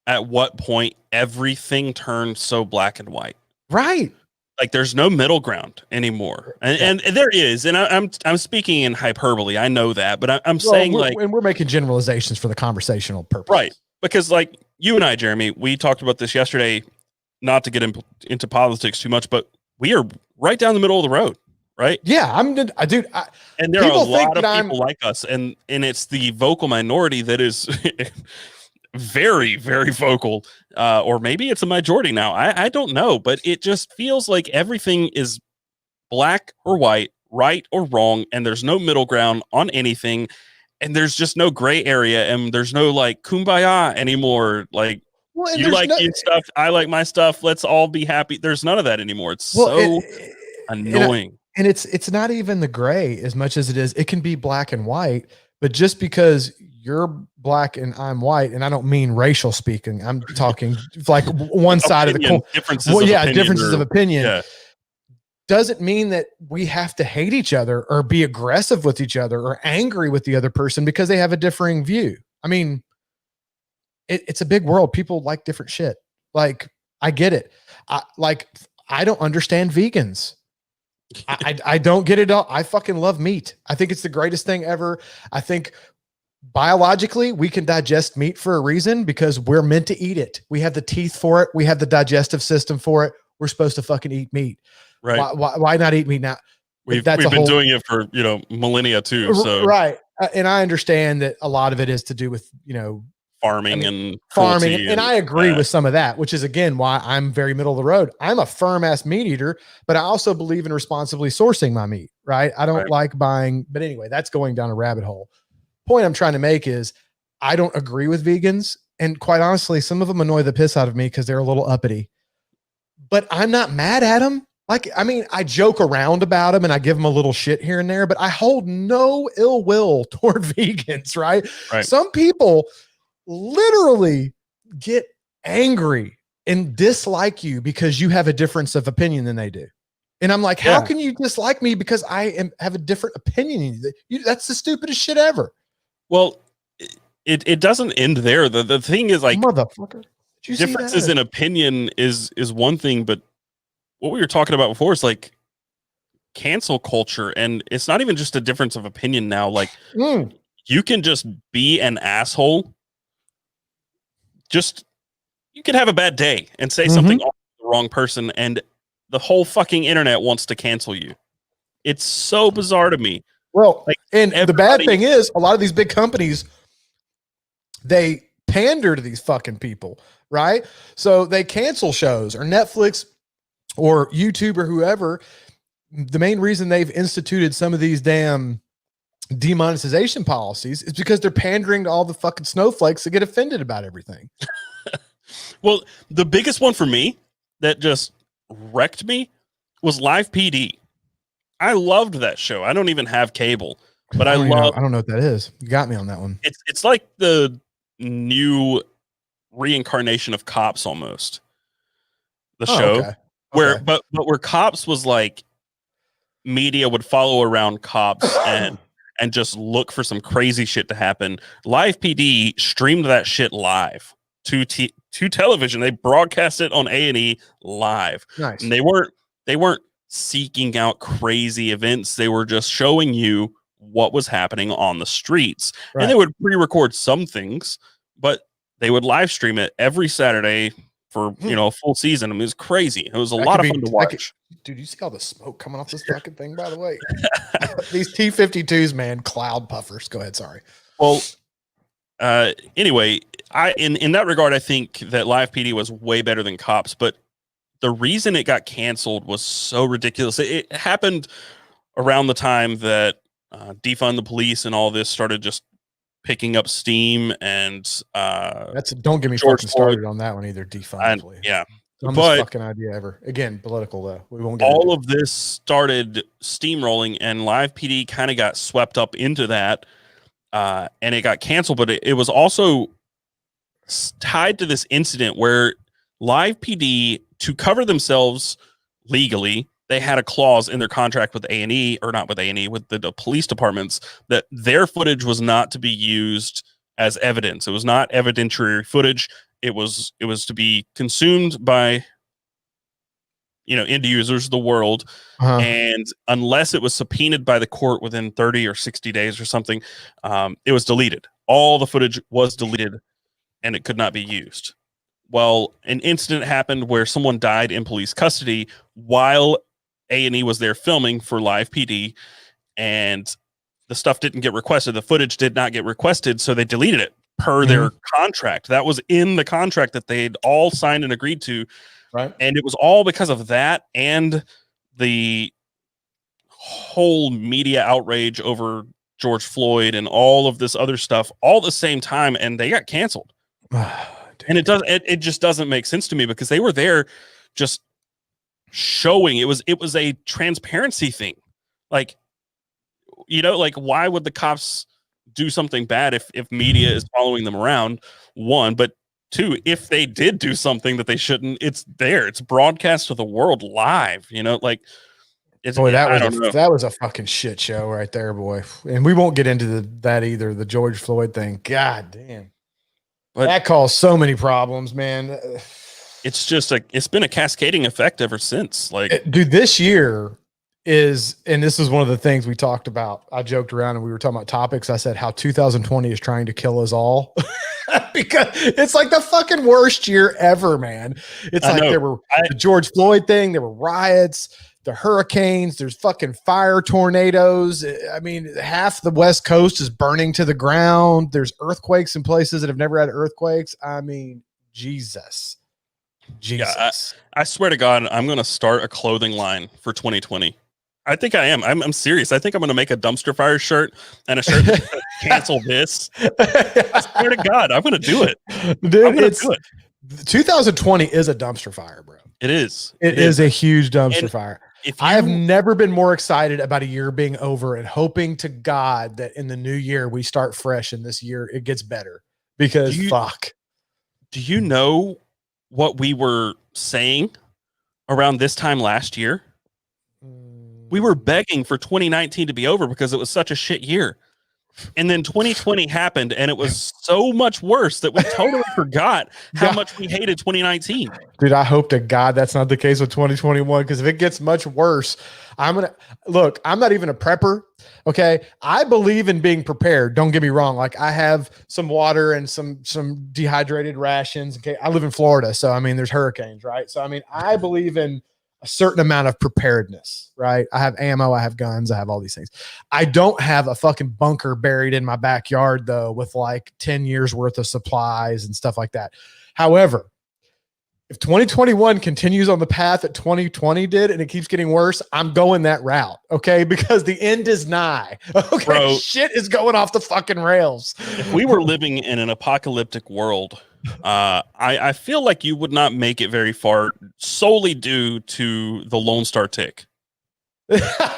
at what point everything turned so black and white. Right. Like, there's no middle ground anymore. And there is. And I'm speaking in hyperbole. I know that, but I'm saying and we're making generalizations for the conversational purpose. Right. Because like you and I, Jeremy, we talked about this yesterday, not to get into politics too much, but we are right down the middle of the road. Right. Yeah. And there are a lot of people like us, and it's the vocal minority that is very, very vocal, or maybe it's a majority now. I don't know, but it just feels like everything is black or white, right or wrong, and there's no middle ground on anything, and there's just no gray area, and there's no like kumbaya anymore. Like, well, you like your stuff, I like my stuff. Let's all be happy. There's none of that anymore. It's so annoying. And it's not even the gray as much as it is. It can be black and white, but just because you're black and I'm white, and I don't mean racial speaking, I'm talking like one side of the coin. Differences of opinion. Doesn't mean that we have to hate each other or be aggressive with each other or angry with the other person because they have a differing view. I mean, it's a big world. People like different shit. Like, I get it. I don't understand vegans. I don't get it all. I fucking love meat. I think it's the greatest thing ever. I think biologically we can digest meat for a reason because we're meant to eat it. We have the teeth for it. We have the digestive system for it. We're supposed to fucking eat meat. Right. Why not eat meat now? We've been doing it for, millennia too. So right. And I understand that a lot of it is to do with, farming and I agree with some of that, which is again why I'm very middle of the road. I'm a firm ass meat eater, but I also believe in responsibly sourcing my meat. Right. I don't like buying, but anyway, that's going down a rabbit hole. Point I'm trying to make is I don't agree with vegans. And quite honestly, some of them annoy the piss out of me because they're a little uppity, but I'm not mad at them. Like, I mean, I joke around about them and I give them a little shit here and there, but I hold no ill will toward vegans. Right. Some people literally get angry and dislike you because you have a difference of opinion than they do. And I'm like, how can you dislike me because I have a different opinion than you? That's the stupidest shit ever. Well, it doesn't end there. The thing is, like, motherfucker, differences in opinion is one thing, but what we were talking about before is like cancel culture, and it's not even just a difference of opinion now. Like, you can just be an asshole. You could have a bad day and say something to the wrong person, and the whole fucking internet wants to cancel you. It's so bizarre to me. Well, like, and the bad thing is a lot of these big companies, they pander to these fucking people, right? So they cancel shows, or Netflix or YouTube or whoever. The main reason they've instituted some of these damn demonetization policies is because they're pandering to all the fucking snowflakes that get offended about everything. Well, the biggest one for me that just wrecked me was Live PD. I loved that show. I don't even have cable, but I don't know what that is. You got me on that one. It's like the new reincarnation of Cops almost. The show where Cops was like media would follow around cops and just look for some crazy shit to happen. Live PD streamed that shit live to television. They broadcast it on A&E live. Nice. And they weren't seeking out crazy events. They were just showing you what was happening on the streets. Right. And they would pre-record some things, but they would live stream it every Saturday for a full season. I mean, it was crazy. It was a lot of fun to watch. Dude, you see all the smoke coming off this fucking thing, by the way? These T-52s, man, cloud puffers. Go ahead, sorry. Well, anyway, in that regard, I think that Live PD was way better than Cops, but the reason it got canceled was so ridiculous. It happened around the time that Defund the Police and all this started just picking up steam, and don't get me fucking started on that one either. Defund the Police. Yeah. Dumbest fucking idea ever. Again, political though. We won't get all of this started steamrolling, and Live PD kind of got swept up into that, and it got canceled. But it was also tied to this incident where Live PD, to cover themselves legally, they had a clause in their contract with A&E, or not with A&E, with the police departments, that their footage was not to be used as evidence. It was not evidentiary footage. It was to be consumed by, end users of the world. And unless it was subpoenaed by the court within 30 or 60 days or something, it was deleted. All the footage was deleted and it could not be used. Well, an incident happened where someone died in police custody while A&E was there filming for Live PD, and the stuff didn't get requested. The footage did not get requested, so they deleted it per their contract. That was in the contract that they'd all signed and agreed to. Right. And it was all because of that and the whole media outrage over George Floyd and all of this other stuff all at the same time, and they got canceled. And it just doesn't make sense to me, because they were there just showing it was a transparency thing. Like, like, why would the cops do something bad if media is following them around? One, but two, if they did do something that they shouldn't, it's broadcast to the world live, like, boy, that was a fucking shit show right there, boy. And we won't get into that either, the George Floyd thing. God damn. But that caused so many problems, man. It's just it's been a cascading effect ever since. Like, dude, this year and this is one of the things we talked about. I joked around and we were talking about topics. I said how 2020 is trying to kill us all because it's like the fucking worst year ever, man. It's like there were the George Floyd thing, there were riots, the hurricanes, there's fucking fire tornadoes. I mean, half the West Coast is burning to the ground. There's earthquakes in places that have never had earthquakes. I mean, Jesus. Yeah, I swear to God, I'm going to start a clothing line for 2020. I think I am. I'm serious. I think I'm going to make a dumpster fire shirt and a shirt that cancel this. I swear to God, I'm going to do it. Dude, I'm going to do it. 2020 is a dumpster fire, bro. It is. It is a huge dumpster fire. I have never been more excited about a year being over and hoping to God that in the new year we start fresh and this year it gets better, because fuck. Do you know what we were saying around this time last year? We were begging for 2019 to be over because it was such a shit year. And then 2020 happened, and it was so much worse that we totally forgot how much we hated 2019. Dude, I hope to God that's not the case with 2021, because if it gets much worse, I'm not even a prepper. Okay. I believe in being prepared. Don't get me wrong. Like, I have some water and some dehydrated rations. Okay. I live in Florida. So, I mean, there's hurricanes, right? So, I mean, I believe in a certain amount of preparedness, right? I have ammo, I have guns, I have all these things. I don't have a fucking bunker buried in my backyard, though, with like 10 years worth of supplies and stuff like that. However, if 2021 continues on the path that 2020 did and it keeps getting worse, I'm going that route, okay? Because the end is nigh. Okay, bro, shit is going off the fucking rails. If we were living in an apocalyptic world, I feel like you would not make it very far solely due to the Lone Star tick.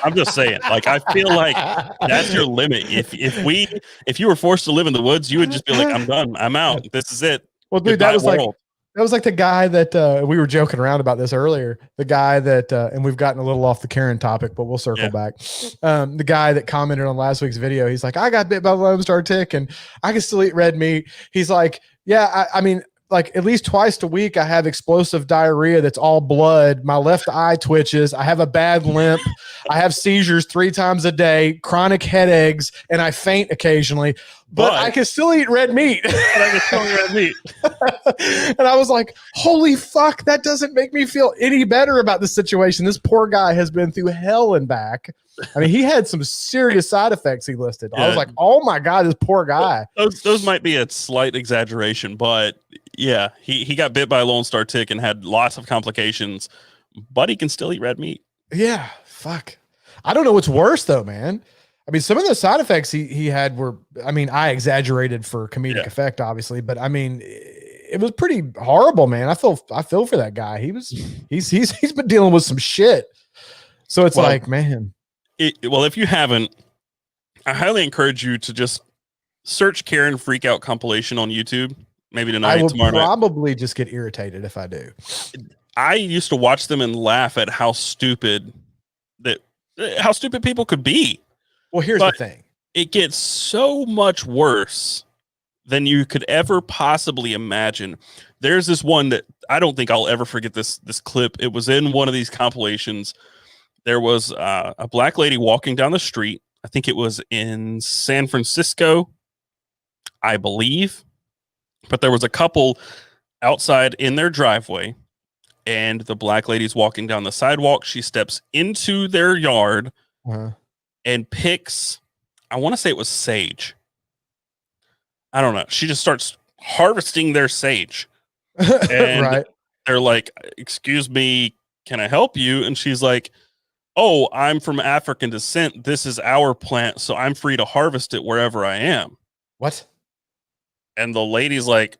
I'm just saying, like, I feel like that's your limit. If you were forced to live in the woods, you would just be like, I'm done, I'm out, this is it. Well, dude, that was like the guy that we were joking around about this earlier. The guy that, and we've gotten a little off the Karen topic, but we'll circle back. The guy that commented on last week's video, he's like, I got bit by the Lone Star tick and I can still eat red meat. He's like, yeah, I mean, like at least twice a week, I have explosive diarrhea that's all blood. My left eye twitches. I have a bad limp. I have seizures 3 times a day, chronic headaches, and I faint occasionally. But I can still eat red meat. And I was like, holy fuck, that doesn't make me feel any better about the situation. This poor guy has been through hell and back. I mean, he had some serious side effects he listed. I was like, oh my God, this poor guy. Those might be a slight exaggeration, but yeah, he got bit by a Lone Star tick and had lots of complications, but he can still eat red meat. Yeah, fuck. I don't know what's worse though, man. I mean, some of the side effects he had were, I mean, I exaggerated for comedic effect, obviously, but I mean, it was pretty horrible, man. I feel for that guy. He's been dealing with some shit. So it's like, man. If you haven't, I highly encourage you to just search Karen Freak Out compilation on YouTube. Maybe tonight, tomorrow night. I will probably just get irritated if I do. I used to watch them and laugh at how stupid people could be. Well, here's the thing. It gets so much worse than you could ever possibly imagine. There's this one that I don't think I'll ever forget this clip. It was in one of these compilations. There was a black lady walking down the street. I think it was in San Francisco, I believe. But there was a couple outside in their driveway, and the black lady's walking down the sidewalk. She steps into their yard and picks, I want to say it was sage. I don't know. She just starts harvesting their sage. And they're like, excuse me, can I help you? And she's like, oh, I'm from African descent. This is our plant, so I'm free to harvest it wherever I am. What? And the lady's like,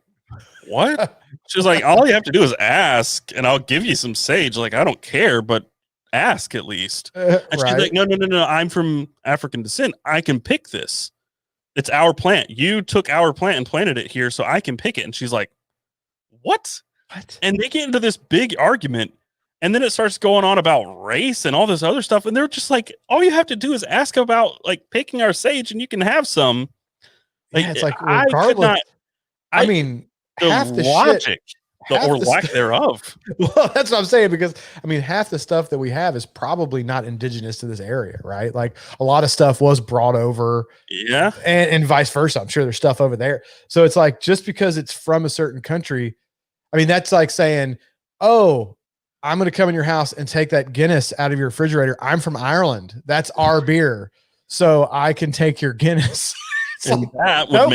what? She's like, all you have to do is ask, and I'll give you some sage. Like, I don't care, but ask at least. And she's like, no. I'm from African descent. I can pick this. It's our plant. You took our plant and planted it here, so I can pick it. And she's like, what? And they get into this big argument. And then it starts going on about race and all this other stuff. And they're just like, all you have to do is ask about like picking our sage and you can have some. Like, yeah, it's like, regardless. I mean, half the logic shit, or lack thereof. Well, that's what I'm saying, because I mean, half the stuff that we have is probably not indigenous to this area, right? Like a lot of stuff was brought over, yeah, and vice versa. I'm sure there's stuff over there. So it's like, just because it's from a certain country, I mean, that's like saying, oh, I'm going to come in your house and take that Guinness out of your refrigerator. I'm from Ireland. That's our beer. So I can take your Guinness. And that would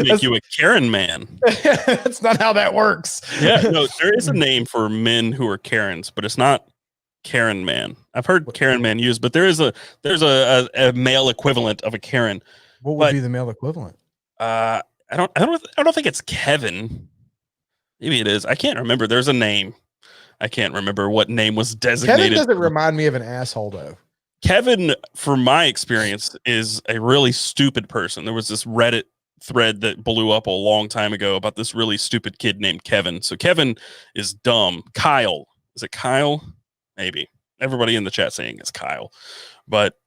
make you a Karen man. That's not how that works. Yeah, no, there is a name for men who are Karens, but it's not Karen man. I've heard Karen man used, but there's a male equivalent of a Karen. What would be the male equivalent? I don't think it's Kevin. Maybe it is. I can't remember. There's a name. I can't remember what name was designated. Kevin doesn't remind me of an asshole though. Kevin, from my experience, is a really stupid person. There was this Reddit thread that blew up a long time ago about this really stupid kid named Kevin. So Kevin is dumb. Kyle. Is it Kyle? Maybe. Everybody in the chat saying it's Kyle. But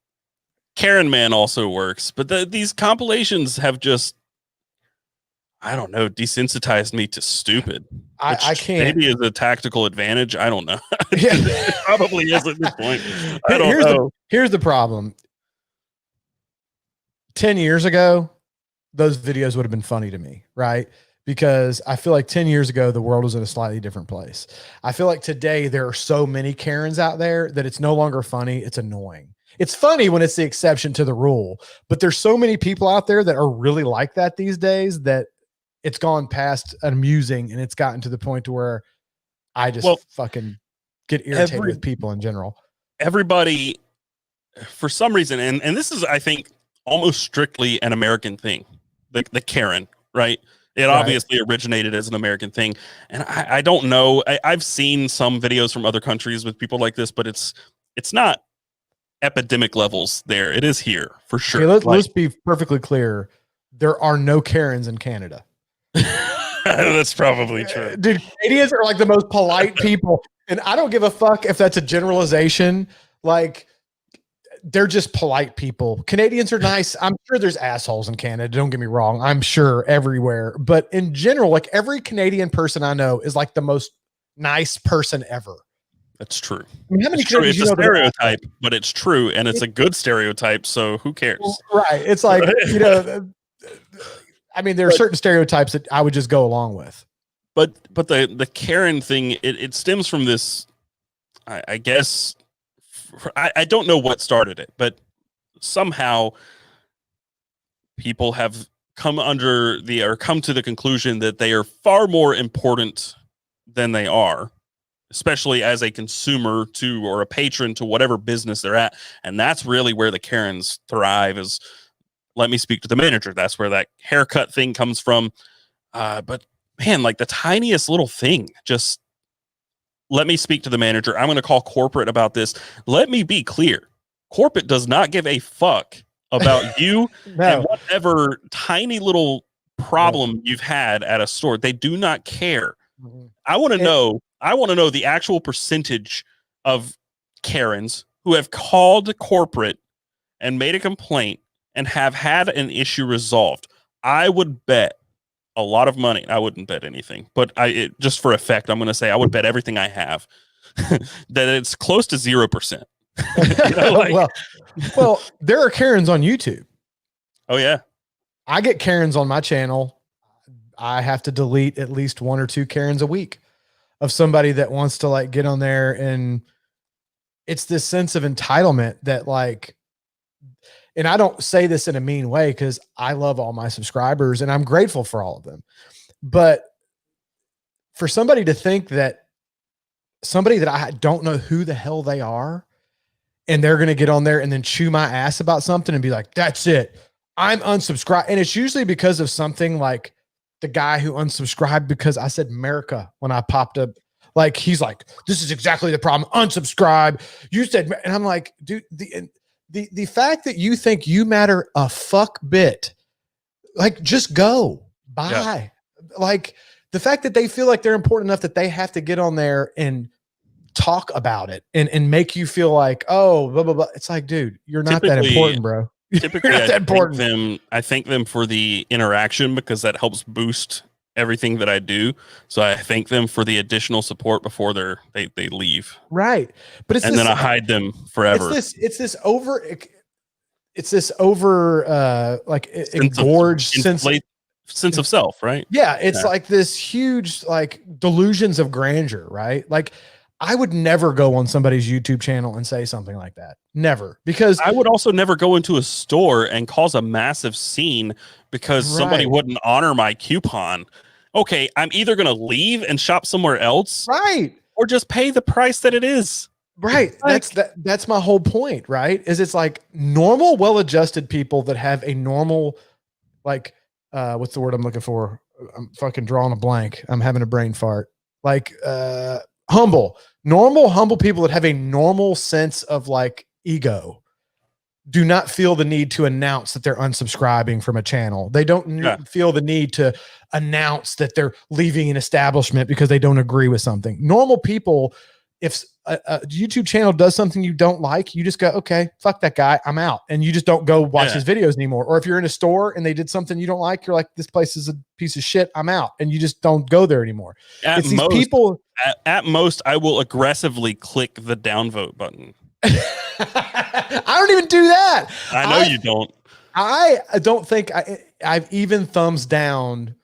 Karen Man also works. But these compilations have just, I don't know, desensitized me to stupid. I can't. Maybe is a tactical advantage. I don't know. It probably is at this point. I don't know. Here's the problem. 10 years ago, those videos would have been funny to me, right? Because I feel like 10 years ago, the world was in a slightly different place. I feel like today there are so many Karens out there that it's no longer funny. It's annoying. It's funny when it's the exception to the rule, but there's so many people out there that are really like that these days that it's gone past amusing, and it's gotten to the point to where I just fucking get irritated with people in general. Everybody, for some reason, and this is, I think, almost strictly an American thing, the Karen, right? It obviously originated as an American thing. And I don't know. I've seen some videos from other countries with people like this, but it's not epidemic levels there. It is here for sure. Okay, let's be perfectly clear. There are no Karens in Canada. That's probably true. Dude, Canadians are like the most polite people. And I don't give a fuck if that's a generalization. Like, they're just polite people. Canadians are nice. I'm sure there's assholes in Canada. Don't get me wrong. I'm sure everywhere. But in general, like every Canadian person I know is like the most nice person ever. That's true. I mean, how many Canadians it's a stereotype, but it's true. And it's a good stereotype. So who cares? Right. It's like, you know, I mean, there are certain stereotypes that I would just go along with. But the Karen thing, it stems from this, I guess, I don't know what started it, but somehow people have come to the conclusion that they are far more important than they are, especially as a consumer to, or a patron to whatever business they're at. And that's really where the Karens thrive, is let me speak to the manager. That's where that haircut thing comes from. But man, like the tiniest little thing, just let me speak to the manager. I'm going to call corporate about this. Let me be clear. Corporate does not give a fuck about you and whatever tiny little problem you've had at a store. They do not care. Mm-hmm. I want to know the actual percentage of Karens who have called corporate and made a complaint and have had an issue resolved. I would bet a lot of money. I wouldn't bet anything, but just for effect, I'm going to say I would bet everything I have that it's close to 0%. You know, well, there are Karens on YouTube. Oh yeah. I get Karens on my channel. I have to delete at least 1 or 2 Karens a week of somebody that wants to like get on there. And it's this sense of entitlement that like, and I don't say this in a mean way because I love all my subscribers and I'm grateful for all of them. But for somebody to think that somebody that I don't know who the hell they are and they're going to get on there and then chew my ass about something and be like, that's it, I'm unsubscribed. And it's usually because of something like the guy who unsubscribed because I said America when I popped up. Like, he's like, this is exactly the problem. Unsubscribe. You said, and I'm like, dude, the fact that you think you matter a fuck bit, like, just go. Bye. Yeah. Like, the fact that they feel like they're important enough that they have to get on there and talk about it and make you feel like, oh, blah, blah, blah. It's like, dude, you're not that important, bro. Typically, I thank them for the interaction because that helps boost everything that I do. So I thank them for the additional support before they leave. Right. But it's then I hide them forever. It's this over like engorged sense of self, right? Yeah. It's like this huge, like, delusions of grandeur, right? Like, I would never go on somebody's YouTube channel and say something like that. Never. Because I would also never go into a store and cause a massive scene because somebody wouldn't honor my coupon. Okay, I'm either going to leave and shop somewhere else, right, or just pay the price that it is. Right. Like, that's my whole point, right? Is it's like normal, well-adjusted people that have a normal, like, what's the word I'm looking for? I'm fucking drawing a blank. I'm having a brain fart. Like, humble people that have a normal sense of, like, ego do not feel the need to announce that they're unsubscribing from a channel. They don't feel the need to announce that they're leaving an establishment because they don't agree with something. Normal people, if a YouTube channel does something you don't like, you just go, okay, fuck that guy, I'm out. And you just don't go watch his videos anymore. Or if you're in a store and they did something you don't like, you're like, this place is a piece of shit, I'm out. And you just don't go there anymore. It's these people. At most, I will aggressively click the downvote button. I don't even do that. I know you don't. I don't think I've even thumbs down.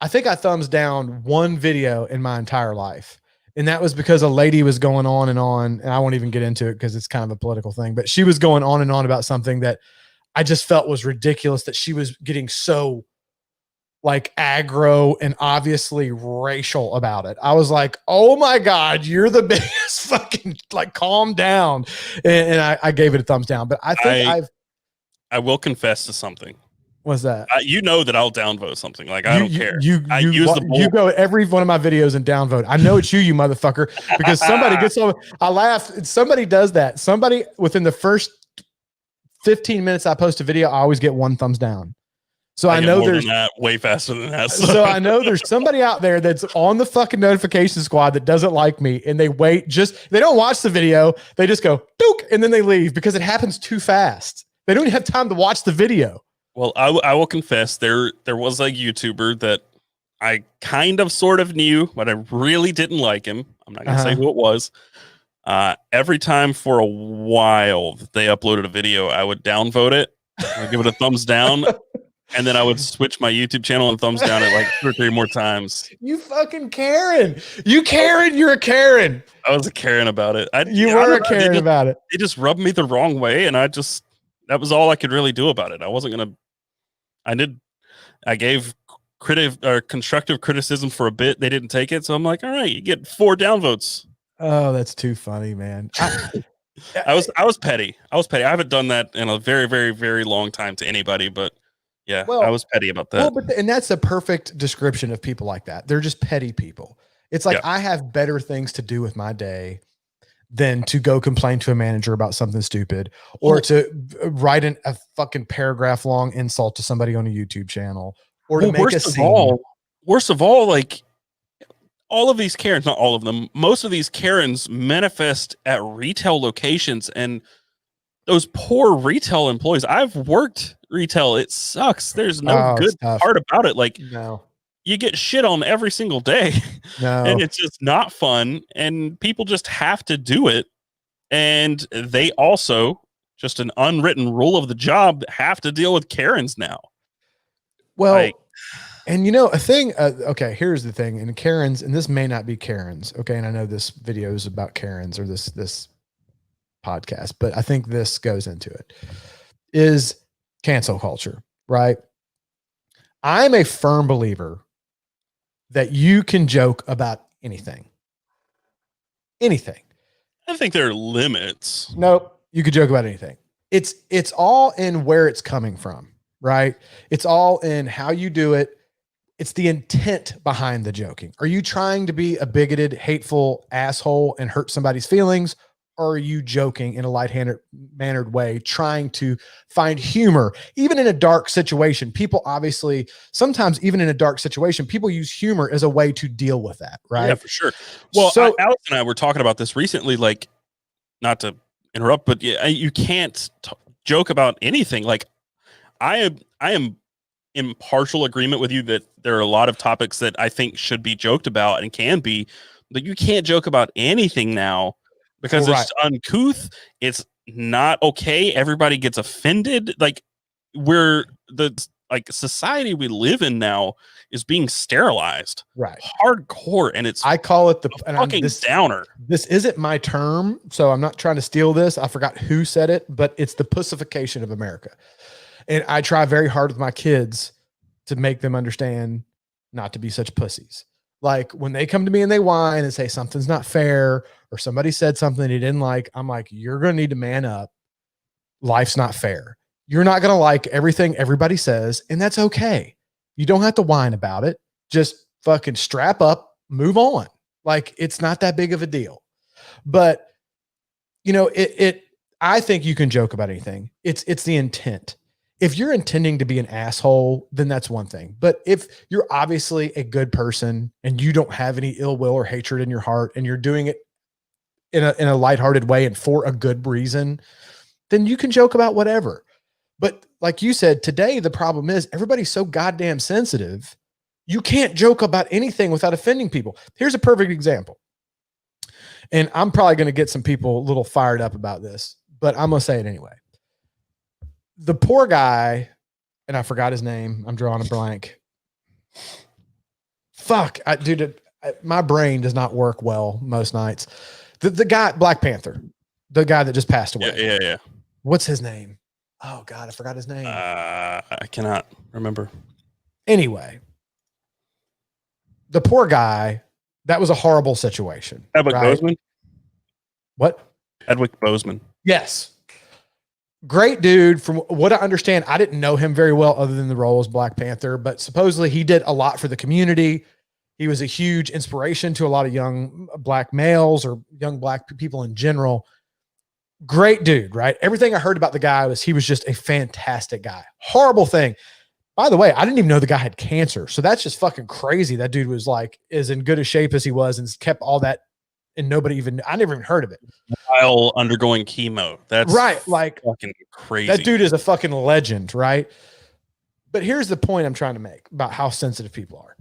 I think I thumbs down one video in my entire life. And that was because a lady was going on, and I won't even get into it because it's kind of a political thing, but she was going on and on about something that I just felt was ridiculous, that she was getting so, like, aggro and obviously racial about it. I was like, oh my God, you're the biggest fucking, like, calm down. And I gave it a thumbs down, but I think I will confess to something. What's that? You know that I'll downvote something. Like, I don't care. You go every one of my videos and downvote. I know it's you motherfucker, because somebody gets on. I laugh. Somebody does that. Somebody within the first 15 minutes I post a video, I always get one thumbs down. So I know there's way faster than that. So I know there's somebody out there that's on the fucking notification squad that doesn't like me, and they they don't watch the video. They just go dook, and then they leave because it happens too fast. They don't even have time to watch the video. Well, I will confess there was a YouTuber that I kind of sort of knew, but I really didn't like him. I'm not going to say who it was. Every time for a while that they uploaded a video, I would downvote it. I'd give it a thumbs down. And then I would switch my YouTube channel and thumbs down it like 2 or 3 more times. You fucking Karen. You Karen, you're a Karen. I was a Karen about it. You were a Karen about it. It just rubbed me the wrong way, and that was all I could really do about it. I wasn't going to. I gave constructive criticism for a bit. They didn't take it. So I'm like, all right, you get 4 downvotes. Oh, that's too funny, man. I was petty. I haven't done that in a very, very, very long time to anybody, but yeah, I was petty about that. Well, and that's a perfect description of people like that. They're just petty people. It's like, I have better things to do with my day than to go complain to a manager about something stupid, or to write a fucking paragraph long insult to somebody on a YouTube channel, or to make a scene. Worst of all, like, all of these Karens, not all of them, most of these Karens manifest at retail locations, and those poor retail employees. I've worked retail. It sucks. There's no good part about it. Like, you get shit on every single day, and it's just not fun, and people just have to do it. And they also, just an unwritten rule of the job, have to deal with Karens now. Well, and a thing, okay, here's the thing. And Karens, and this may not be Karens, okay, and I know this video is about Karens, or this podcast, but I think this goes into it, is cancel culture, right? I'm a firm believer that you can joke about anything. I think there are limits. Nope. You could joke about anything. It's all in where it's coming from, right? It's all in how you do it. It's the intent behind the joking. Are you trying to be a bigoted, hateful asshole and hurt somebody's feelings? Or are you joking in a light-handed mannered way, trying to find humor, even in a dark situation? People obviously, sometimes even in a dark situation, people use humor as a way to deal with that, right? Yeah, for sure. Well, So Alex and I were talking about this recently, like, not to interrupt, but yeah, you can't joke about anything. Like, I am in partial agreement with you that there are a lot of topics that I think should be joked about and can be, but you can't joke about anything now because Well, it's uncouth. It's not okay. Everybody gets offended. Like, we're the society we live in now is being sterilized, right, hardcore, and it's I call it the fucking downer. This isn't my term, so I'm not trying to steal this. I forgot who said it, but it's the pussification of America. And I try very hard with my kids to make them understand not to be such pussies. Like when they come to me and they whine and say something's not fair or somebody said something they didn't like, I'm like, you're going to need to man up. Life's not fair. You're not going to like everything everybody says, and that's okay. You don't have to whine about it. Just fucking strap up, move on. Like it's not that big of a deal. But you know, I think you can joke about anything. It's the intent. If you're intending to be an asshole, then that's one thing. But if you're obviously a good person and you don't have any ill will or hatred in your heart and you're doing it in a lighthearted way and for a good reason, then you can joke about whatever. But like you said, today, the problem is everybody's so goddamn sensitive. You can't joke about anything without offending people. Here's a perfect example. And I'm probably going to get some people a little fired up about this, but I'm going to say it anyway. The poor guy, and I forgot his name. I'm drawing a blank. Fuck, dude, my brain does not work well most nights. The guy, Black Panther, the guy that just passed away. Yeah. What's his name? Oh God, I forgot his name. I cannot remember. Anyway, the poor guy, that was a horrible situation. Chadwick Boseman? What? Chadwick Boseman. Yes. Great dude. From what I understand, I didn't know him very well other than the role as Black Panther, but supposedly he did a lot for the community. He was a huge inspiration to a lot of young black males or young black people in general. Great dude, right? Everything I heard about the guy was he was just a fantastic guy. Horrible thing. By the way, I didn't even know the guy had cancer. So that's just fucking crazy. That dude was like as in good a shape as he was and kept all that. And nobody even, I never even heard of it. While undergoing chemo. That's right. Like fucking crazy. That dude is a fucking legend, right? But here's the point I'm trying to make about how sensitive people are.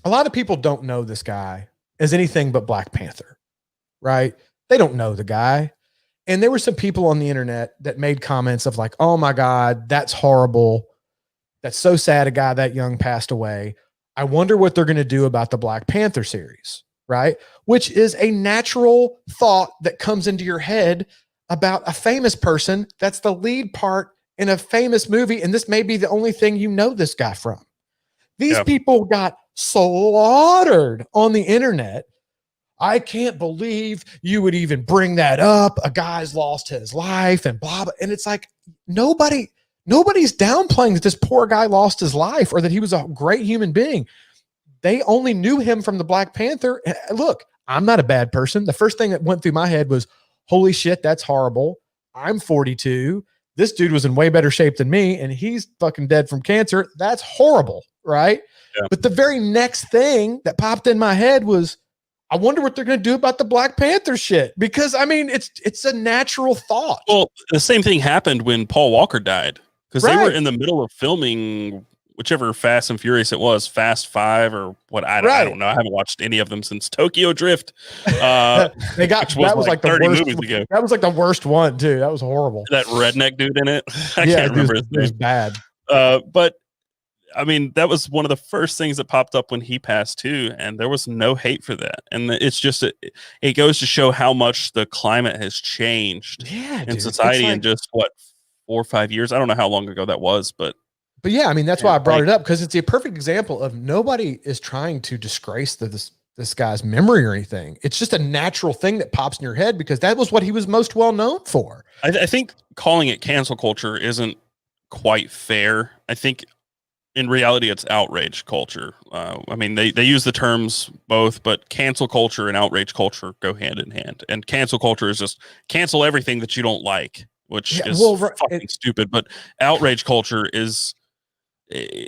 A lot of people don't know this guy as anything but Black Panther, right? They don't know the guy. And there were some people on the internet that made comments of like, oh my God, that's horrible. That's so sad a guy that young passed away. I wonder what they're going to do about the Black Panther series. Right? Which is a natural thought that comes into your head about a famous person that's the lead part in a famous movie. And this may be the only thing you know this guy from. These people got slaughtered on the internet. I can't believe you would even bring that up. A guy's lost his life and blah, blah. And it's like, nobody's downplaying that this poor guy lost his life or that he was a great human being. They only knew him from the Black Panther. Look, I'm not a bad person. The first thing that went through my head was, holy shit, that's horrible. I'm 42. This dude was in way better shape than me, and he's fucking dead from cancer. That's horrible, right? Yeah. But the very next thing that popped in my head was, I wonder what they're going to do about the Black Panther shit. Because, I mean, it's a natural thought. Well, the same thing happened when Paul Walker died. Because they were in the middle of filming whichever Fast and Furious it was, Fast 5 or what, I don't know. I haven't watched any of them since Tokyo Drift. That was like 30 the worst movies ago. That was like the worst one too. That was horrible. That redneck dude in it. I can't remember his name. It was bad. But I mean, that was one of the first things that popped up when he passed too, and there was no hate for that. And it's just it goes to show how much the climate has changed in society in just 4 or 5 years. I don't know how long ago that was, but yeah, I mean, that's why I brought it up, because it's a perfect example of nobody is trying to disgrace this this guy's memory or anything. It's just a natural thing that pops in your head because that was what he was most well known for. I think calling it cancel culture isn't quite fair. I think in reality, it's outrage culture. I mean, they use the terms both, but cancel culture and outrage culture go hand in hand. And cancel culture is just cancel everything that you don't like, which is fucking stupid. But outrage culture is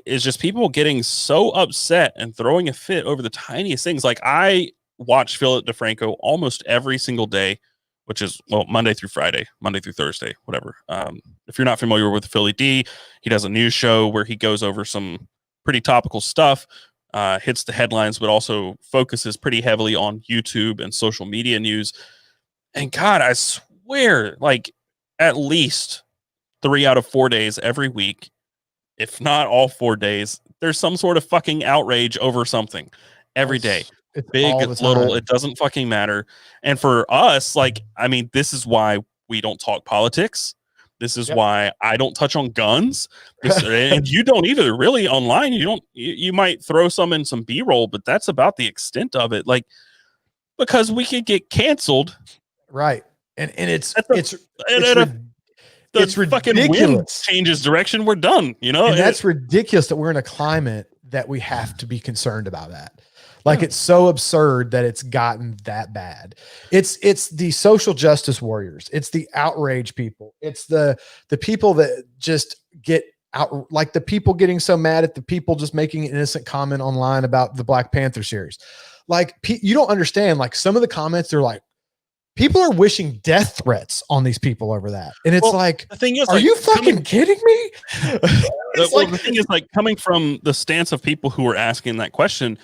just people getting so upset and throwing a fit over the tiniest things. Like I watch Philip DeFranco almost every single day, which is Monday through Friday, Monday through Thursday, whatever. If you're not familiar with Philly D, he does a news show where he goes over some pretty topical stuff, hits the headlines, but also focuses pretty heavily on YouTube and social media news. And God, I swear, like at least 3 out of 4 days every week, if not all 4 days, there's some sort of fucking outrage over something every day. It's big, little, it doesn't fucking matter. And for us, like, I mean, this is why we don't talk politics. This is why I don't touch on guns. And you don't either, really. Online, you might throw some in some B-roll, but that's about the extent of it. Like, because we could get canceled. Right. And it's fucking wind changes direction, we're done, you know. And that's ridiculous that we're in a climate that we have to be concerned about that. Like it's so absurd that it's gotten that bad. It's the social justice warriors. It's the outrage people. It's the people that just get out, like the people getting so mad at the people just making an innocent comment online about the Black Panther series. Like you don't understand. Like some of the comments, they're like, people are wishing death threats on these people over that. And it's like, the thing is, are you fucking kidding me? The thing is, like, coming from the stance of people who were asking that question,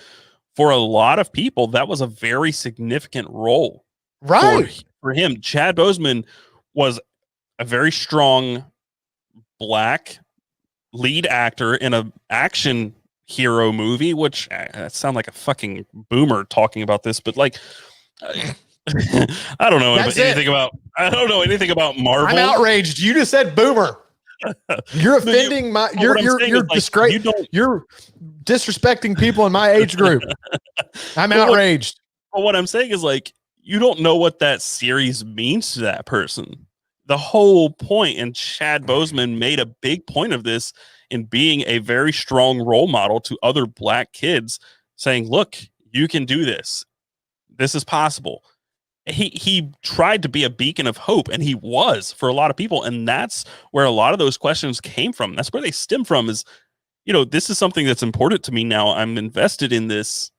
for a lot of people, that was a very significant role. Right. For him. Chad Boseman was a very strong Black lead actor in an action hero movie, which I sound like a fucking boomer talking about this, but like, I don't know anything about Marvel. I'm outraged. You just said boomer. You're offending you're disrespecting people in my age group. I'm outraged. What I'm saying is, like, you don't know what that series means to that person. The whole point, and Chad Boseman made a big point of this in being a very strong role model to other Black kids, saying, look, you can do this. This is possible. He tried to be a beacon of hope, and he was for a lot of people. And that's where a lot of those questions came from. That's where they stem from is, you know, this is something that's important to me now. I'm invested in this,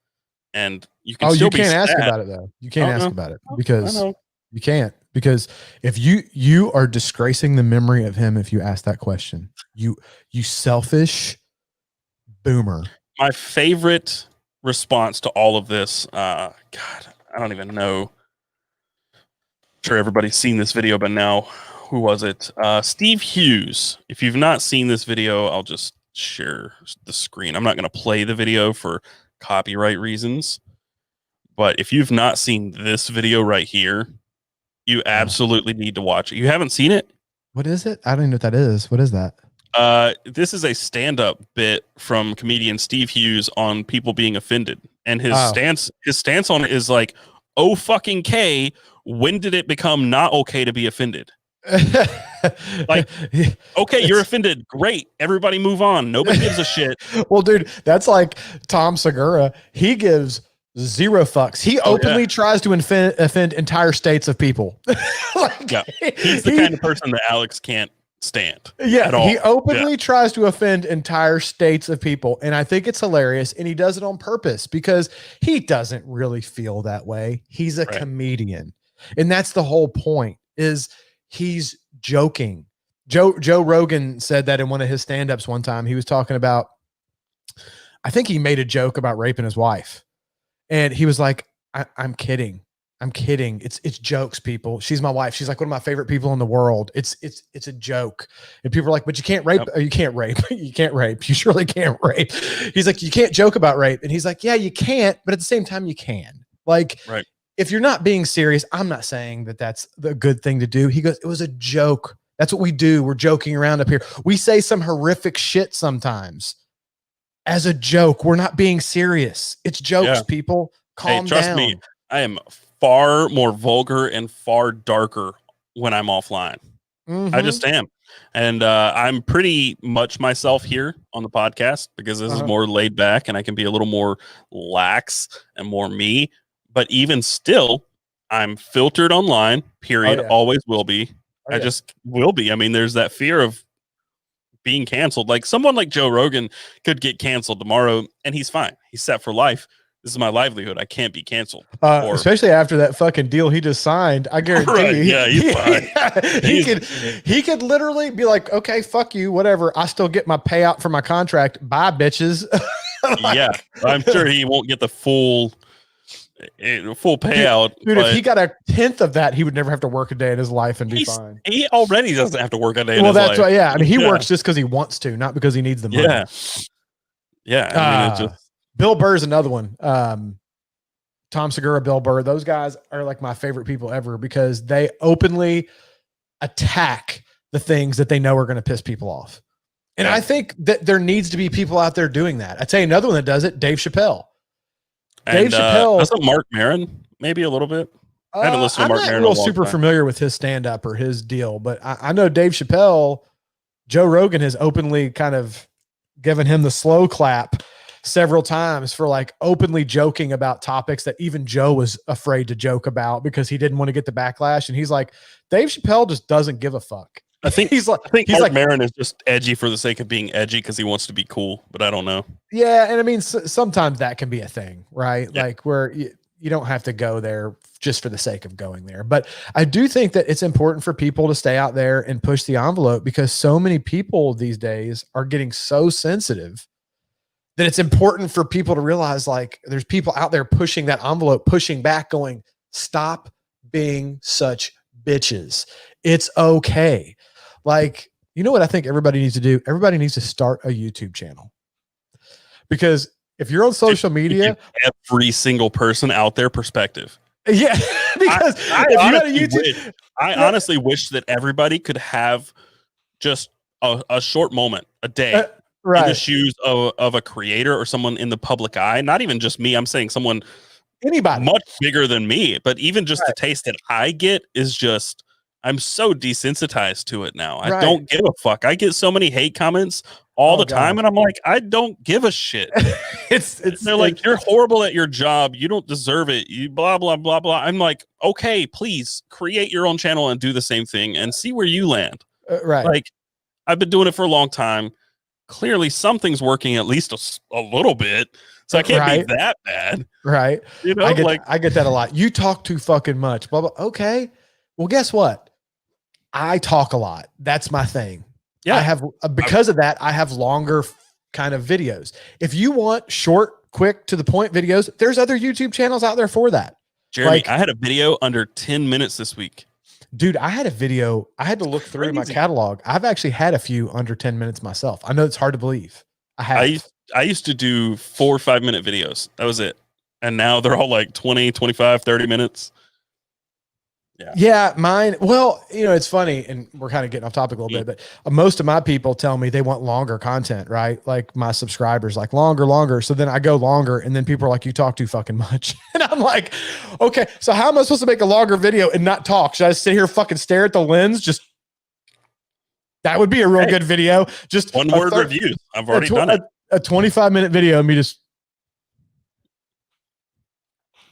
and you can still can't ask about it though. You can't ask about it because you can't, because if you are disgracing the memory of him, if you ask that question, you selfish boomer. My favorite response to all of this, God, I don't even know. Sure everybody's seen this video, but now who was it? Steve Hughes. If you've not seen this video, I'll just share the screen. I'm not going to play the video for copyright reasons, but if you've not seen this video right here, you absolutely need to watch it. You haven't seen it? What is it? I don't even know what that is. What is that? This is a stand-up bit from comedian Steve Hughes on people being offended, and his stance on it is like, oh fucking K, when did it become not okay to be offended? Like, okay, you're offended. Great. Everybody move on. Nobody gives a shit. Well, dude, that's like Tom Segura. He gives zero fucks. He openly tries to offend entire states of people. He's the kind of person that Alex can't stand. Yeah, he openly tries to offend entire states of people, and I think it's hilarious, and he does it on purpose because he doesn't really feel that way. He's a comedian, and that's the whole point, is he's joking. Joe Rogan said that in one of his stand-ups one time. He was talking about, I think he made a joke about raping his wife, and he was like, I'm kidding. I'm kidding. It's jokes, people. She's my wife. She's like one of my favorite people in the world. It's a joke. And people are like, but you can't rape. You can't rape. You can't rape. You surely can't rape. He's like, you can't joke about rape. And he's like, yeah, you can't, but at the same time you can. Like, if you're not being serious, I'm not saying that that's the good thing to do. He goes, it was a joke. That's what we do. We're joking around up here. We say some horrific shit sometimes as a joke. We're not being serious. It's jokes, people. Calm trust down. me, I am far more vulgar and far darker when I'm offline. I just am. And I'm pretty much myself here on the podcast because this is more laid back and I can be a little more lax and more me. But even still, I'm filtered online, period. Always will be. I just will be. I mean, there's that fear of being canceled. Like someone like Joe Rogan could get canceled tomorrow and he's fine. He's set for life. This is my livelihood. I can't be canceled. Especially after that fucking deal he just signed. I guarantee you. Yeah, he's fine. He could literally be like, okay, fuck you, whatever. I still get my payout for my contract. Bye, bitches. Yeah, I'm sure he won't get the full payout. Dude, if he got a tenth of that, he would never have to work a day in his life and be fine. He already doesn't have to work a day in his life. Well, that's why, I mean, he works just because he wants to, not because he needs the money. Yeah. I mean, it's just Bill Burr's another one. Tom Segura, Bill Burr, those guys are like my favorite people ever because they openly attack the things that they know are going to piss people off. And I think that there needs to be people out there doing that. I'd say another one that does it, Dave Chappelle. Dave Chappelle. Also Mark Maron, maybe a little bit. I haven't listened to Mark Maron. I'm not super familiar with his stand-up or his deal, but I know Dave Chappelle, Joe Rogan has openly kind of given him the slow clap several times for like openly joking about topics that even Joe was afraid to joke about because he didn't want to get the backlash. And he's like, Dave Chappelle just doesn't give a fuck. I think Mark Maron is just edgy for the sake of being edgy because he wants to be cool, but I don't know. Yeah, and I mean, sometimes that can be a thing, right? Yeah. Like where you don't have to go there just for the sake of going there. But I do think that it's important for people to stay out there and push the envelope because so many people these days are getting so sensitive that it's important for people to realize like there's people out there pushing that envelope, pushing back, going, stop being such bitches. It's okay. Like, you know what I think everybody needs to do? Everybody needs to start a YouTube channel. Because if you're on social media, every single person out there perspective. Yeah. Because I honestly wish that everybody could have just a short moment a day in the shoes of a creator or someone in the public eye. Not even just me. I'm saying anybody much bigger than me, but even just the taste that I get is just, I'm so desensitized to it now. I don't give a fuck. I get so many hate comments all the time, and I'm like, I don't give a shit. They're like, you're horrible at your job. You don't deserve it. You blah blah blah blah. I'm like, okay, please create your own channel and do the same thing and see where you land. Like, I've been doing it for a long time. Clearly, something's working at least a little bit. So I can't be that bad. Right. You know, I get that a lot. You talk too fucking much. Blah blah. Okay. Well, guess what? I talk a lot. That's my thing. Yeah. I have, because of that, I have longer kind of videos. If you want short, quick, to the point videos, there's other YouTube channels out there for that. Jeremy, I had a video under 10 minutes this week. Dude, I had a video. I had to look through my catalog. I've actually had a few under 10 minutes myself. I know it's hard to believe. I used to do 4 or 5 minute videos. That was it. And now they're all like 20, 25, 30 minutes. Yeah, mine. Well, you know, it's funny, and we're kind of getting off topic a little bit, but most of my people tell me they want longer content, right? Like my subscribers, like longer. So then I go longer, and then people are like, "You talk too fucking much," and I'm like, "Okay, so how am I supposed to make a longer video and not talk? Should I sit here fucking stare at the lens? That would be a real good video. Just one word reviews. I've already done it. A 25-minute video of me just.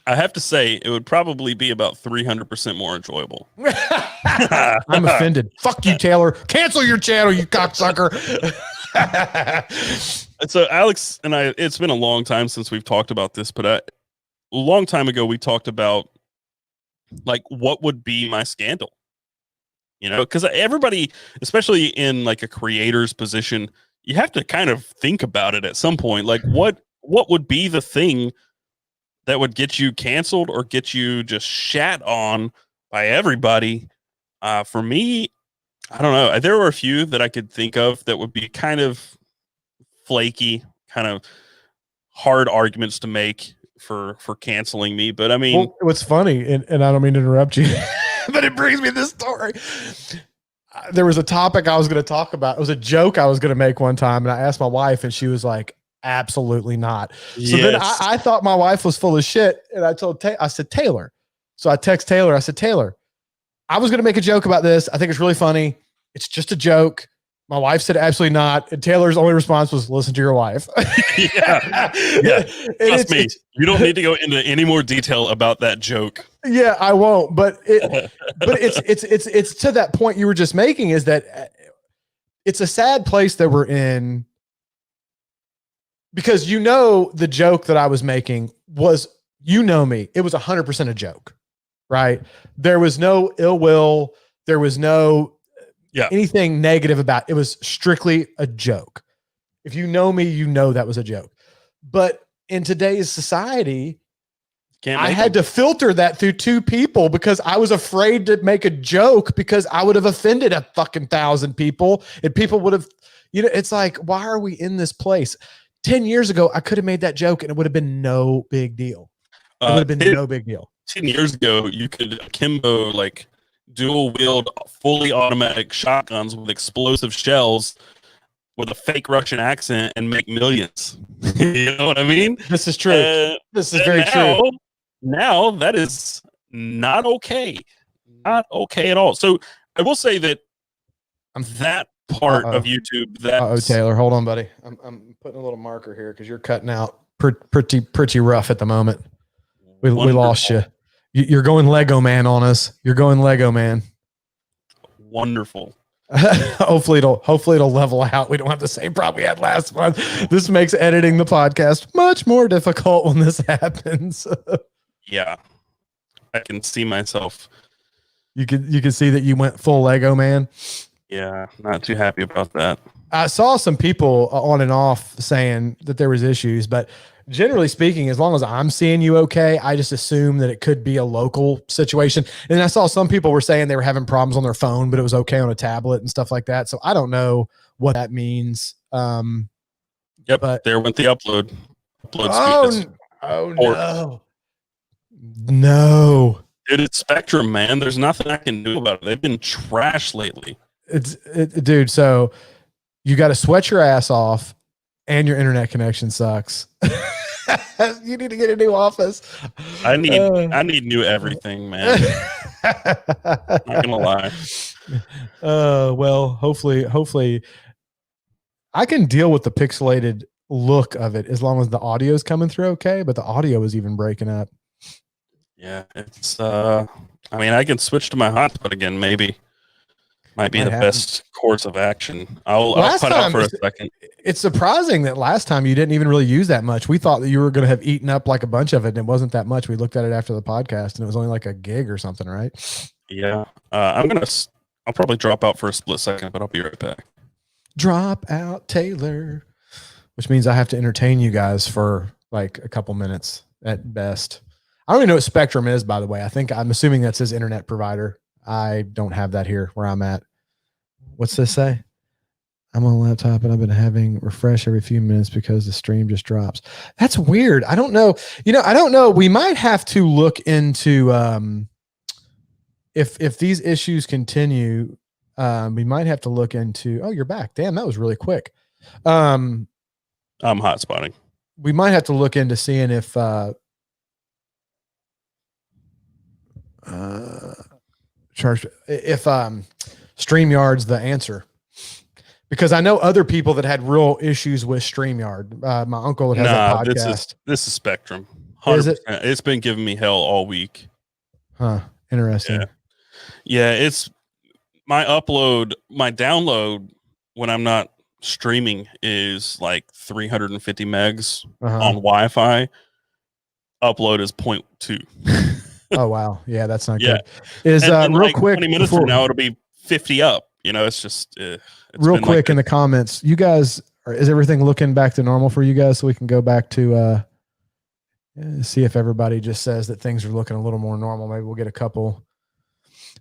I have to say, it would probably be about 300% more enjoyable. I'm offended. Fuck you, Taylor. Cancel your channel, you cocksucker. And so Alex and I, it's been a long time since we've talked about this, but a long time ago, we talked about like, what would be my scandal? You know, because everybody, especially in like a creator's position, you have to kind of think about it at some point. Like, what would be the thing that would get you canceled or get you just shat on by everybody? For me, I don't know. There were a few that I could think of that would be kind of flaky, kind of hard arguments to make for canceling me. But I mean, what's funny, and I don't mean to interrupt you, but it brings me this story. There was a topic I was going to talk about. It was a joke I was going to make one time, and I asked my wife, and she was like, Absolutely not. So then I thought my wife was full of shit. And I said, Taylor. So I text Taylor. I said, Taylor, I was going to make a joke about this. I think it's really funny. It's just a joke. My wife said, absolutely not. And Taylor's only response was, listen to your wife. Yeah. Trust me. You don't need to go into any more detail about that joke. Yeah, I won't. But it's to that point you were just making, is that it's a sad place that we're in, because the joke that I was making was, me, it was 100% a joke, right? There was no ill will. There was no anything negative about it. It was strictly a joke. If you know me, that was a joke. But in today's society, I had to filter that through two people because I was afraid to make a joke because I would have offended a fucking 1,000 people, and people would have, it's like, why are we in this place? 10 years ago, I could have made that joke and it would have been no big deal. It would have been no big deal. 10 years ago, you could akimbo like dual wield fully automatic shotguns with explosive shells with a fake Russian accent and make millions. You know what I mean? This is true. This is very true. Now that is not okay. Not okay at all. So I will say that that part of YouTube, Taylor, hold on, buddy. I'm putting a little marker here because you're cutting out pretty rough at the moment. We lost you. You're going Lego man on us. You're going Lego man. Wonderful. Hopefully it'll level out. We don't have the same problem we had last month. This makes editing the podcast much more difficult when this happens. Yeah, I can see myself. You can see that you went full Lego man. Yeah, not too happy about that. I saw some people on and off saying that there was issues, but generally speaking, as long as I'm seeing you okay, I just assume that it could be a local situation. And I saw some people were saying they were having problems on their phone, but it was okay on a tablet and stuff like that. So I don't know what that means. Yep, but there went the upload. No. Dude, it's Spectrum, man. There's nothing I can do about it. They've been trash lately. Dude, so you got to sweat your ass off and your internet connection sucks. You need to get a new office. I need new everything, man. Not gonna lie. Well, hopefully I can deal with the pixelated look of it as long as the audio is coming through okay, but the audio is even breaking up. Yeah, it's I mean, I can switch to my hotspot again, maybe. Might be the best course of action. I'll put out for a second. It's surprising that last time you didn't even really use that much. We thought that you were going to have eaten up like a bunch of it, and it wasn't that much. We looked at it after the podcast, and it was only like a gig or something, right? Yeah. I'll probably drop out for a split second, but I'll be right back. Drop out, Taylor. Which means I have to entertain you guys for like a couple minutes at best. I don't even know what Spectrum is, by the way. I'm assuming that's his internet provider. I don't have that here where I'm at. What's this say? I'm on a laptop and I've been having refresh every few minutes because the stream just drops. That's weird. I don't know. I don't know. We might have to look into if these issues continue. We might have to look into. Oh, you're back. Damn, that was really quick. I'm hotspotting. We might have to look into seeing if StreamYard's the answer, because I know other people that had real issues with StreamYard. My uncle that has a podcast. This is Spectrum. 100%. Is it? It's been giving me hell all week. Huh. Interesting. Yeah, it's my download when I'm not streaming is like 350 megs on Wi-Fi. Upload is 0.2. Oh wow, yeah, that's not good. Is real like quick? 20 minutes from now, it'll be 50 up. It's just real quick in the comments. You guys, is everything looking back to normal for you guys? So we can go back to see if everybody just says that things are looking a little more normal. Maybe we'll get a couple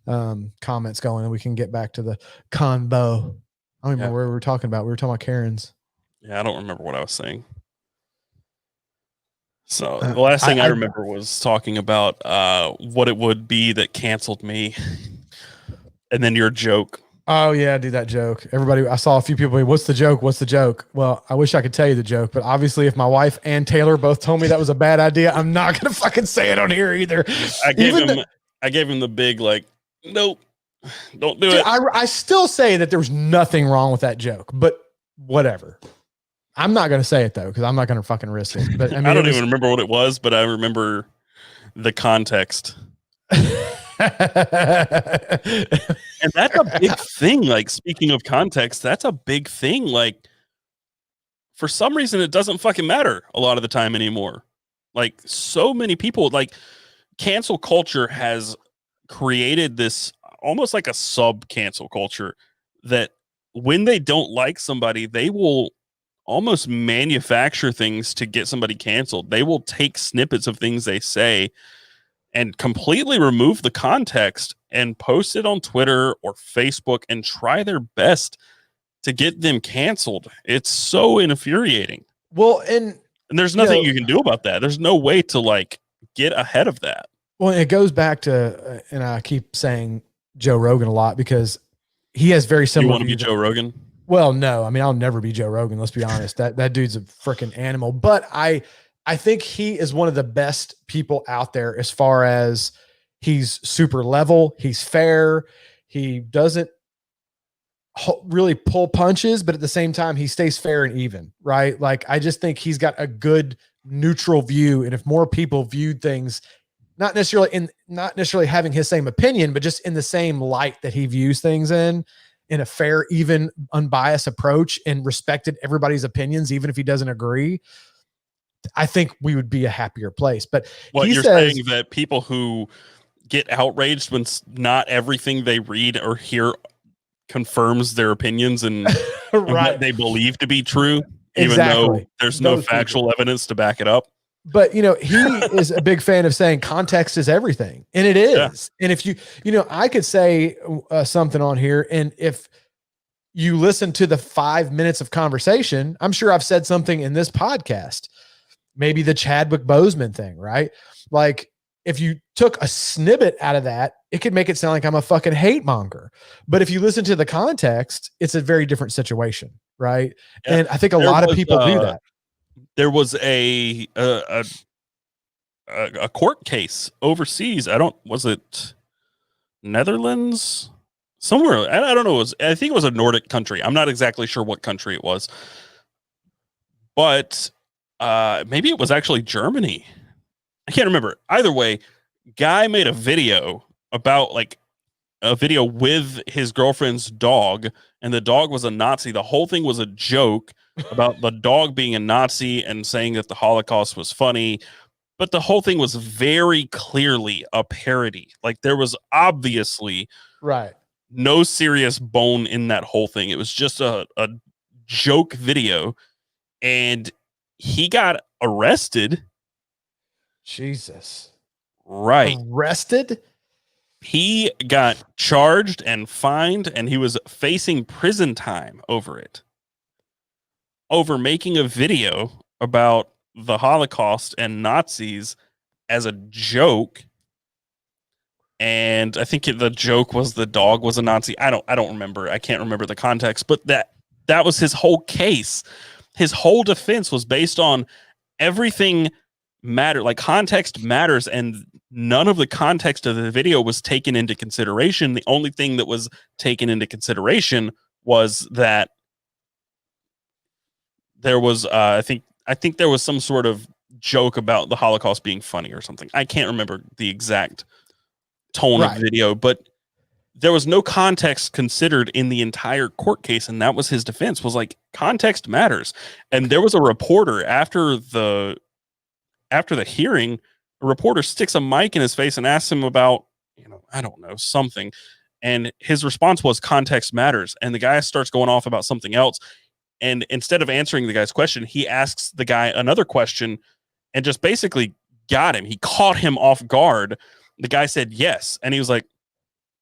comments going, and we can get back to the convo. I don't remember where we were talking about. We were talking about Karen's. Yeah, I don't remember what I was saying. So the last thing I remember was talking about what it would be that canceled me, and then your joke. Oh yeah, do that joke. Everybody, I saw a few people. What's the joke? What's the joke? Well, I wish I could tell you the joke, but obviously, if my wife and Taylor both told me that was a bad idea, I'm not gonna fucking say it on here either. I gave him the big like, nope, don't do it. I still say that there's nothing wrong with that joke, but whatever. I'm not gonna say it though because I'm not gonna fucking risk it. But I mean, I don't even remember what it was, but I remember the context. And that's a big thing. Like, speaking of context, that's a big thing. Like, for some reason, it doesn't fucking matter a lot of the time anymore. Like, so many people, like, cancel culture has created this almost like a sub cancel culture that when they don't like somebody, they will almost manufacture things to get somebody canceled. They will take snippets of things they say and completely remove the context and post it on Twitter or Facebook and try their best to get them canceled. It's so infuriating. Well, and there's nothing you can do about that. There's no way to like get ahead of that. Well, it goes back to, and I keep saying Joe Rogan a lot because he has very similar. You want to be Joe Rogan? Well, no, I mean, I'll never be Joe Rogan. Let's be honest. That dude's a freaking animal, but I think he is one of the best people out there as far as he's super level. He's fair. He doesn't really pull punches, but at the same time, he stays fair and even, right? Like, I just think he's got a good neutral view. And if more people viewed things, not necessarily having his same opinion, but just in the same light that he views things in a fair, even, unbiased approach and respected everybody's opinions, even if he doesn't agree, I think we would be a happier place. But you're saying that people who get outraged when not everything they read or hear confirms their opinions and, right. and what they believe to be true, even though there's no factual evidence to back it up. But, he is a big fan of saying context is everything. And it is. Yeah. And if I could say something on here, and if you listen to the 5 minutes of conversation, I'm sure I've said something in this podcast, maybe the Chadwick Boseman thing, right? Like, if you took a snippet out of that, it could make it sound like I'm a fucking hate monger. But if you listen to the context, it's a very different situation, right? Yeah. And I think a lot of people do that. There was a court case overseas. Was it Netherlands? Somewhere. I don't know. I think it was a Nordic country. I'm not exactly sure what country it was. But maybe it was actually Germany. I can't remember. Either way, guy made a video about a video with his girlfriend's dog, and the dog was a Nazi. The whole thing was a joke about the dog being a Nazi and saying that the Holocaust was funny. But the whole thing was very clearly a parody. Like, there was obviously no serious bone in that whole thing. It was just a joke video, and he got arrested. Jesus. Right. Arrested? He got charged and fined, and he was facing prison time over it. Over making a video about the Holocaust and Nazis as a joke. And I think the joke was the dog was a Nazi. I don't remember. I can't remember the context, but that was his whole case. His whole defense was based on everything matter, like context matters, and none of the context of the video was taken into consideration. The only thing that was taken into consideration was that there was I think there was some sort of joke about the Holocaust being funny or something. I can't remember the exact tone of the video, but there was no context considered in the entire court case, and that was his defense, was like, context matters. And there was a reporter after the hearing, a reporter sticks a mic in his face and asks him about, I don't know, something. And his response was, context matters. And the guy starts going off about something else. And instead of answering the guy's question, he asks the guy another question and just basically got him. He caught him off guard. The guy said yes. And he was like,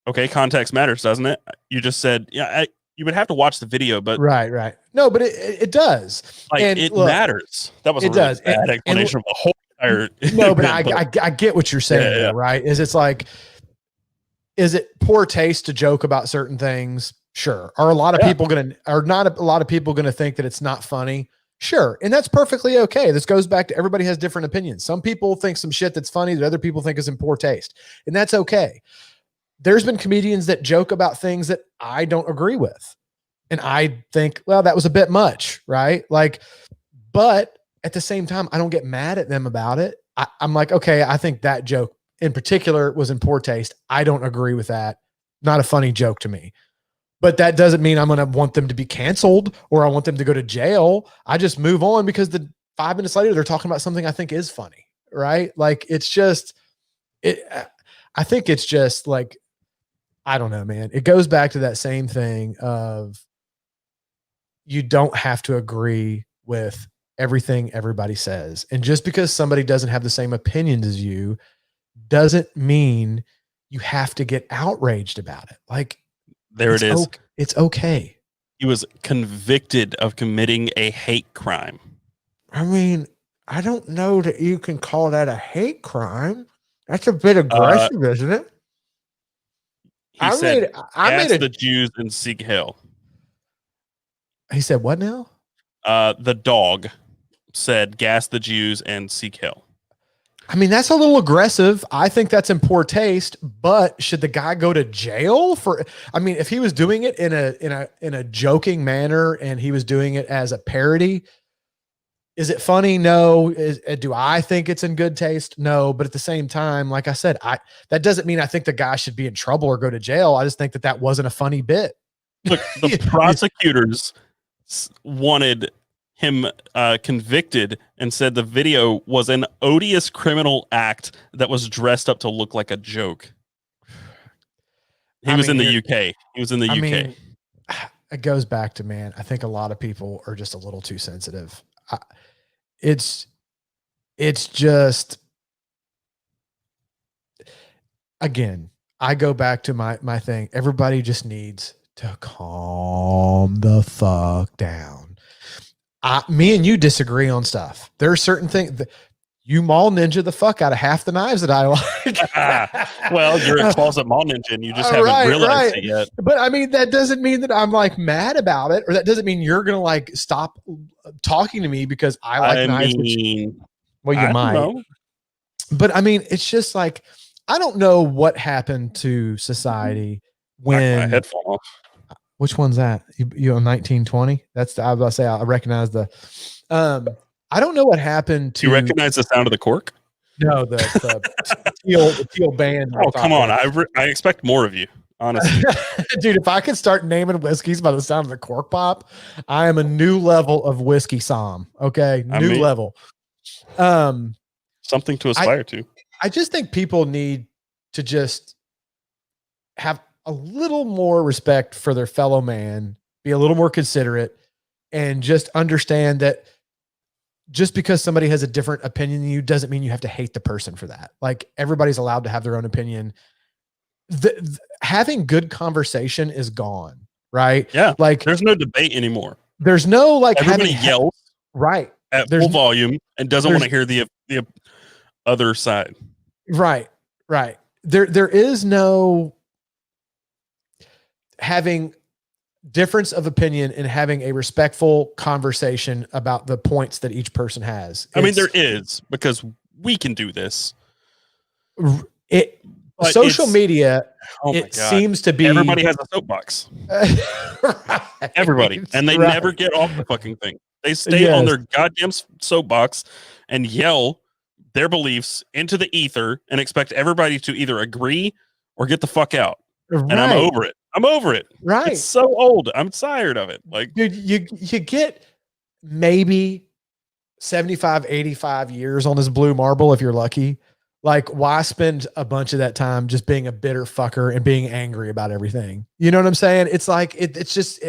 okay, context matters, doesn't it? You just said, yeah, you would have to watch the video, but right. No, but it does. Like, and it matters. That was a really bad explanation of the whole entire. No, but I get what you're saying, though, right? Is it poor taste to joke about certain things? Sure. Are not a lot of people going to think that it's not funny? Sure. And that's perfectly okay. This goes back to everybody has different opinions. Some people think some shit that's funny that other people think is in poor taste. And that's okay. There's been comedians that joke about things that I don't agree with. And I think, well, that was a bit much, right? Like, but at the same time, I don't get mad at them about it. I'm like, okay, I think that joke in particular was in poor taste. I don't agree with that. Not a funny joke to me. But that doesn't mean I'm going to want them to be canceled or I want them to go to jail. I just move on because the 5 minutes later, they're talking about something I think is funny, right? Like, it's just, I think it's just like, I don't know, man. It goes back to that same thing of you don't have to agree with everything everybody says. And just because somebody doesn't have the same opinions as you doesn't mean you have to get outraged about it. Like, there it is. It's okay. He was convicted of committing a hate crime. I mean, I don't know that you can call that a hate crime. That's a bit aggressive, isn't it? He said, "Gas the Jews and seek hell." He said, "What now?" The dog said, "Gas the Jews and seek hell." I mean, that's a little aggressive. I think that's in poor taste, but should the guy go to jail for, I mean, if he was doing it in a joking manner and he was doing it as a parody, is it funny? No. Do I think it's in good taste? No. But at the same time, like I said, that doesn't mean I think the guy should be in trouble or go to jail. I just think that wasn't a funny bit. Look, the prosecutors wanted him convicted and said the video was an odious criminal act that was dressed up to look like a joke. He was in the UK. He was in the UK. Mean, it goes back to, man, I think a lot of people are just a little too sensitive. It's just, again, I go back to my thing. Everybody just needs to calm the fuck down. Me and you disagree on stuff. There are certain things that you mall ninja the fuck out of half the knives that I like. Well, you're a closet mall ninja and you just haven't realized it yet. But I mean, that doesn't mean that I'm like mad about it, or that doesn't mean you're going to like stop talking to me because I like knives. Well, you might. Know. But I mean, it's just like, I don't know what happened to society when my head fall off. Which one's that? You on 1920? That's I was about to say, I recognize the, I don't know what happened to. You recognize the sound of the cork? No, the teal band. Oh, come on. I expect more of you, honestly. Dude, if I could start naming whiskeys by the sound of the cork pop, I am a new level of whiskey som. Okay. New level. Something to aspire to. I just think people need to just have a little more respect for their fellow man, be a little more considerate, and just understand that just because somebody has a different opinion than you doesn't mean you have to hate the person for that. Like, everybody's allowed to have their own opinion. Having good conversation is gone, right? Yeah. Like, there's no debate anymore. There's no like everybody yells right at full volume and doesn't want to hear the other side. Right. There is no having difference of opinion and having a respectful conversation about the points that each person has. I mean, there is, because we can do this. Social media, seems to be, everybody has a soapbox. Right. Everybody. And they never get off the fucking thing. They stay on their goddamn soapbox and yell their beliefs into the ether and expect everybody to either agree or get the fuck out. Right. And I'm over it. Right. It's so old. I'm tired of it. Like, dude, you get maybe 75, 85 years on this blue marble if you're lucky. Like, why spend a bunch of that time just being a bitter fucker and being angry about everything? You know what I'm saying? It's like, it's just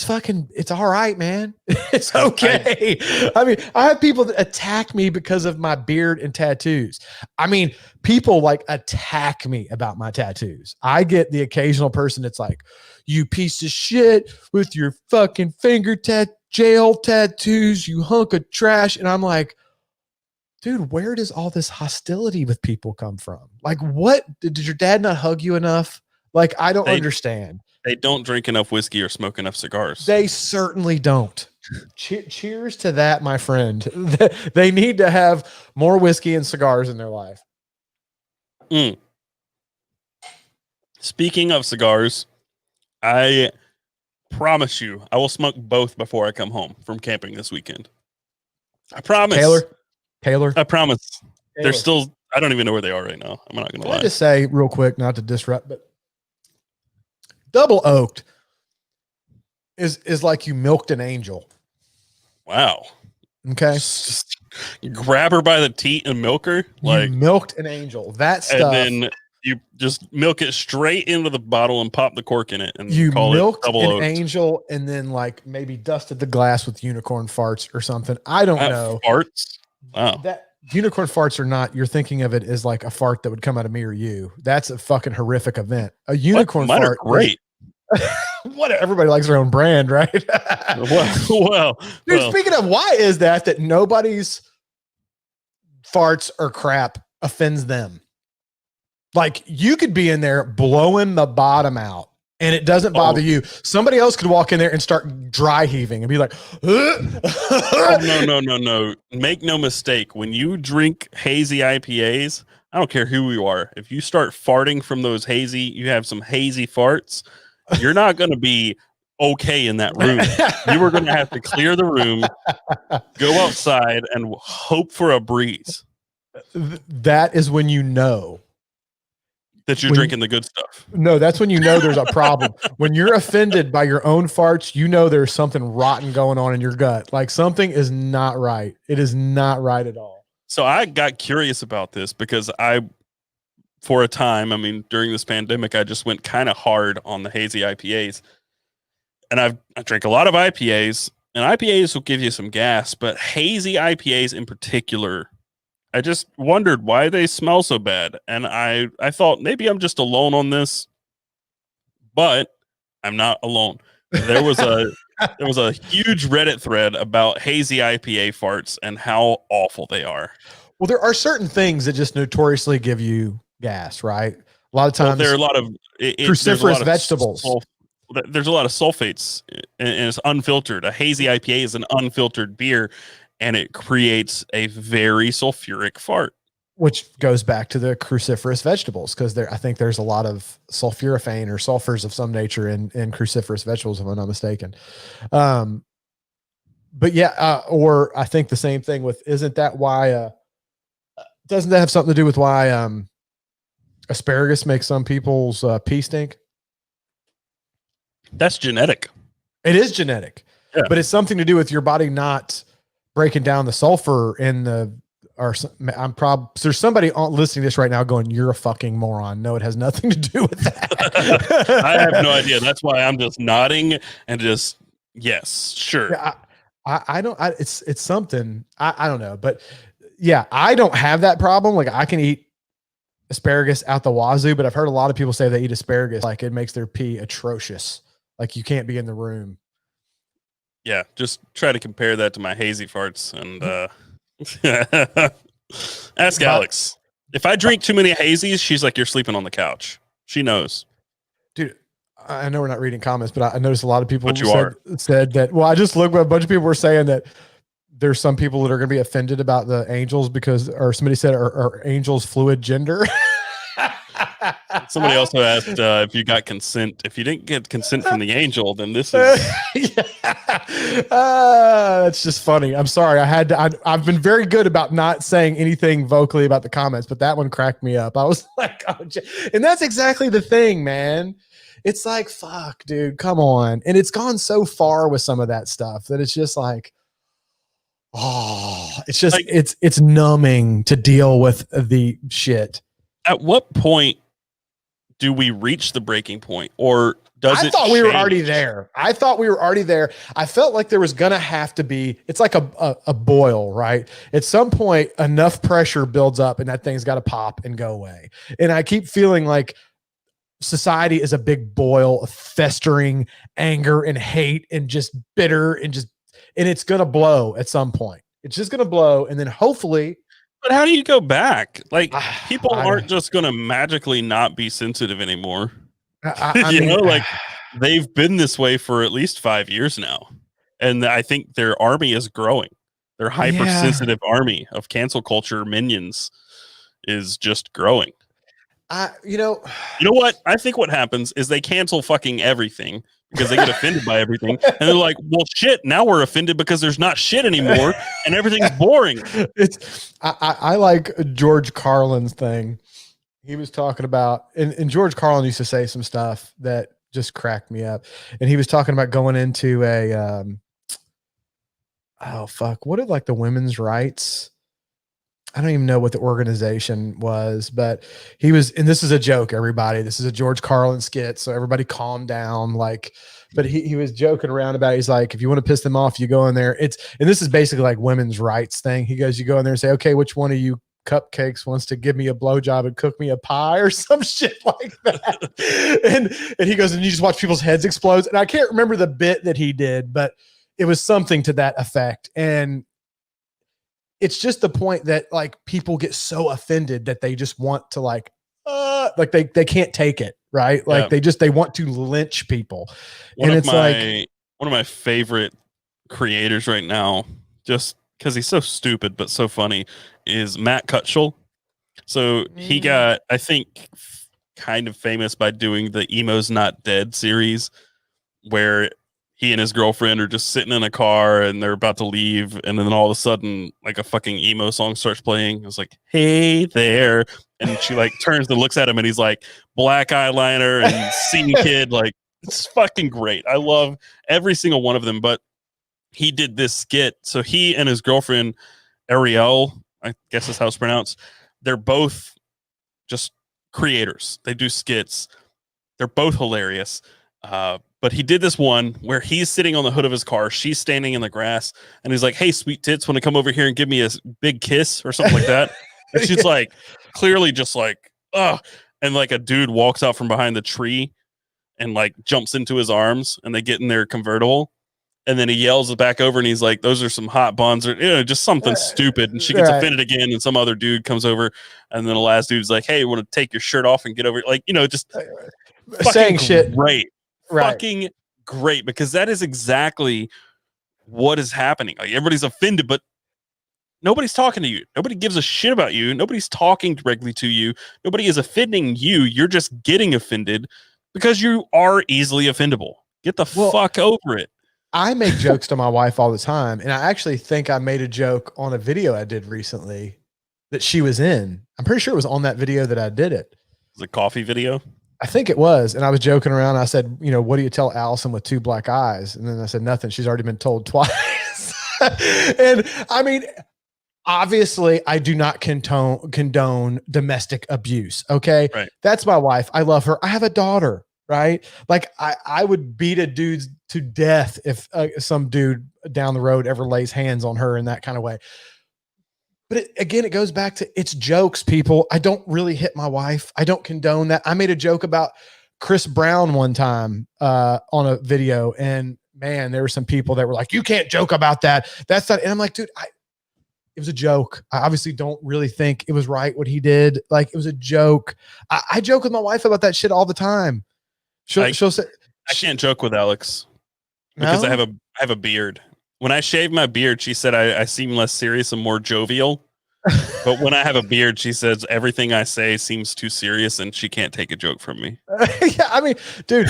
fucking, it's all right, man. It's okay. I mean, I have people that attack me because of my beard and tattoos. I mean, people like attack me about my tattoos. I get the occasional person that's like, you piece of shit with your fucking finger jail tattoos, you hunk of trash. And I'm like, dude, where does all this hostility with people come from? Like, what? Did your dad not hug you enough? Like, I don't understand. They don't drink enough whiskey or smoke enough cigars. They certainly don't. Cheers to that, my friend. They need to have more whiskey and cigars in their life. Speaking of cigars, I promise you, I will smoke both before I come home from camping this weekend. I promise. Taylor. I promise. Taylor. They're still, I don't even know where they are right now. I'm not going to lie. I just say real quick, not to disrupt, but double oaked is like you milked an angel. Wow. Okay. Just grab her by the teat and milk her. Like, you milked an angel. That stuff. And then you just milk it straight into the bottle and pop the cork in it. And you call milked it double an oaked. angel and then like maybe dusted the glass with unicorn farts or something. I don't know. Farts? Wow. That unicorn farts are not, you're thinking of it as like a fart that would come out of me or you. That's a fucking horrific event. A unicorn Mine fart. Are great. What, everybody likes their own brand, right? well, dude, speaking of, why is that nobody's farts or crap offends them? Like, you could be in there blowing the bottom out and it doesn't bother you. Somebody else could walk in there and start dry heaving and be like, no. Make no mistake. When you drink hazy IPAs, I don't care who you are. If you start farting from those hazy, you have some hazy farts, you're not going to be okay in that room. You are going to have to clear the room, go outside, and hope for a breeze. That is when you know that you're drinking the good stuff. No, that's when you know there's a problem. When you're offended by your own farts, you know there's something rotten going on in your gut. Like, something is not right. It is not right at all. So I got curious about this because for a time, I mean, during this pandemic, I just went kind of hard on the hazy IPAs. And I drank a lot of IPAs, and IPAs will give you some gas, but hazy IPAs in particular, I just wondered why they smell so bad. And I thought maybe I'm just alone on this, but I'm not alone. There was a huge Reddit thread about hazy IPA farts and how awful they are. Well, there are certain things that just notoriously give you gas, right? A lot of times there are a lot of cruciferous vegetables. There's a lot of sulfates, and it's unfiltered. A hazy IPA is an unfiltered beer, and it creates a very sulfuric fart. Which goes back to the cruciferous vegetables, because I think there's a lot of sulforaphane or sulfurs of some nature in cruciferous vegetables, if I'm not mistaken. But yeah, or I think the same thing with, isn't that why, doesn't that have something to do with why asparagus makes some people's pee stink? That's genetic. It is genetic, yeah. But it's something to do with your body not breaking down the sulfur in the, or there's somebody listening to this right now going, "You're a fucking moron." No, it has nothing to do with that. I have no idea. That's why I'm just nodding and just, yes, sure. Yeah, I don't, it's something, I don't know, but yeah, I don't have that problem. Like, I can eat asparagus out the wazoo, but I've heard a lot of people say they eat asparagus, like it makes their pee atrocious. Like, you can't be in the room. Yeah. Just try to compare that to my hazy farts and, ask Alex. If I drink too many hazies, she's like, "You're sleeping on the couch." She knows. Dude, I know we're not reading comments, but I noticed a lot of people said that. Well, I just looked, a bunch of people were saying that there's some people that are going to be offended about the angels because, or somebody said, are angels fluid gender? Somebody also asked if you got consent. If you didn't get consent from the angel, then this is. That's just funny. I'm sorry. I've been very good about not saying anything vocally about the comments, but that one cracked me up. I was like, oh, and that's exactly the thing, man. It's like, fuck, dude, come on. And it's gone so far with some of that stuff that it's just like, oh, it's just, like, it's numbing to deal with the shit. At what point do we reach the breaking point, or does I thought we were already there. I felt like there was going to have to be, it's like a boil, right? At some point, enough pressure builds up and that thing's got to pop and go away. And I keep feeling like society is a big boil of festering anger and hate and just bitter and it's going to blow at some point. It's just going to blow. And then hopefully. But how do you go back? Like, people aren't just going to magically not be sensitive anymore. I mean, like they've been this way for at least 5 years now. And I think their army is growing. Their hypersensitive army of cancel culture minions is just growing. You know what? I think what happens is they cancel fucking everything because they get offended by everything. And they're like, well, shit, now we're offended because there's not shit anymore and everything's boring. I like George Carlin's thing. He was talking about, and George Carlin used to say some stuff that just cracked me up. And he was talking about going into a, what did like the women's rights? I don't even know what the organization was, but he was, and this is a joke, everybody. This is a George Carlin skit. So everybody calm down. Like, but he was joking around about it. He's like, if you want to piss them off, you go in there. And this is basically like women's rights thing. He goes, you go in there and say, okay, which one of you cupcakes wants to give me a blowjob and cook me a pie or some shit like that. and he goes, and you just watch people's heads explode. And I can't remember the bit that he did, but it was something to that effect. And it's just the point that like people get so offended that they just want to like they can't take it. Right. Like they want to lynch people. One of my favorite creators right now, just because he's so stupid, but so funny, is Matt Cutshall. So he got, I think, kind of famous by doing the Emo's Not Dead series, where he and his girlfriend are just sitting in a car and they're about to leave. And then all of a sudden, like a fucking emo song starts playing. It's like, hey there. And she like turns and looks at him and he's like black eyeliner and scene kid. Like, it's fucking great. I love every single one of them. But he did this skit. So he and his girlfriend, Ariel, I guess is how it's pronounced. They're both just creators. They do skits. They're both hilarious. But he did this one where he's sitting on the hood of his car. She's standing in the grass and he's like, hey, sweet tits, want to come over here and give me a big kiss or something like that? And she's like, clearly just like, ugh. And like a dude walks out from behind the tree and like jumps into his arms and they get in their convertible. And then he yells back over and he's like, those are some hot buns or just something stupid. And she gets offended again. And some other dude comes over. And then the last dude's like, hey, you want to take your shirt off and get over? Like, just saying shit. Great. Fucking great. Because that is exactly what is happening. Like everybody's offended, but nobody's talking to you. Nobody gives a shit about you. Nobody's talking directly to you. Nobody is offending you. You're just getting offended because you are easily offendable. Get the fuck over it. I make jokes to my wife all the time. And I actually think I made a joke on a video I did recently that she was in. I'm pretty sure it was on that video that I did it. Was it a coffee video? I think it was. And I was joking around. I said, what do you tell Allison with two black eyes? And then I said, nothing. She's already been told twice. And I mean, obviously I do not condone domestic abuse. Okay. Right. That's my wife. I love her. I have a daughter. Right. Like I would beat a dude to death if some dude down the road ever lays hands on her in that kind of way. But again, it goes back to it's jokes, people. I don't really hit my wife. I don't condone that. I made a joke about Chris Brown one time on a video, and man, there were some people that were like, you can't joke about that. That's not. And I'm like, dude, it was a joke. I obviously don't really think it was right what he did. Like it was a joke. I joke with my wife about that shit all the time. She'll say, I can't joke with Alex because I have a beard. When I shave my beard, she said I seem less serious and more jovial. But when I have a beard, she says everything I say seems too serious and she can't take a joke from me. Yeah, I mean, dude,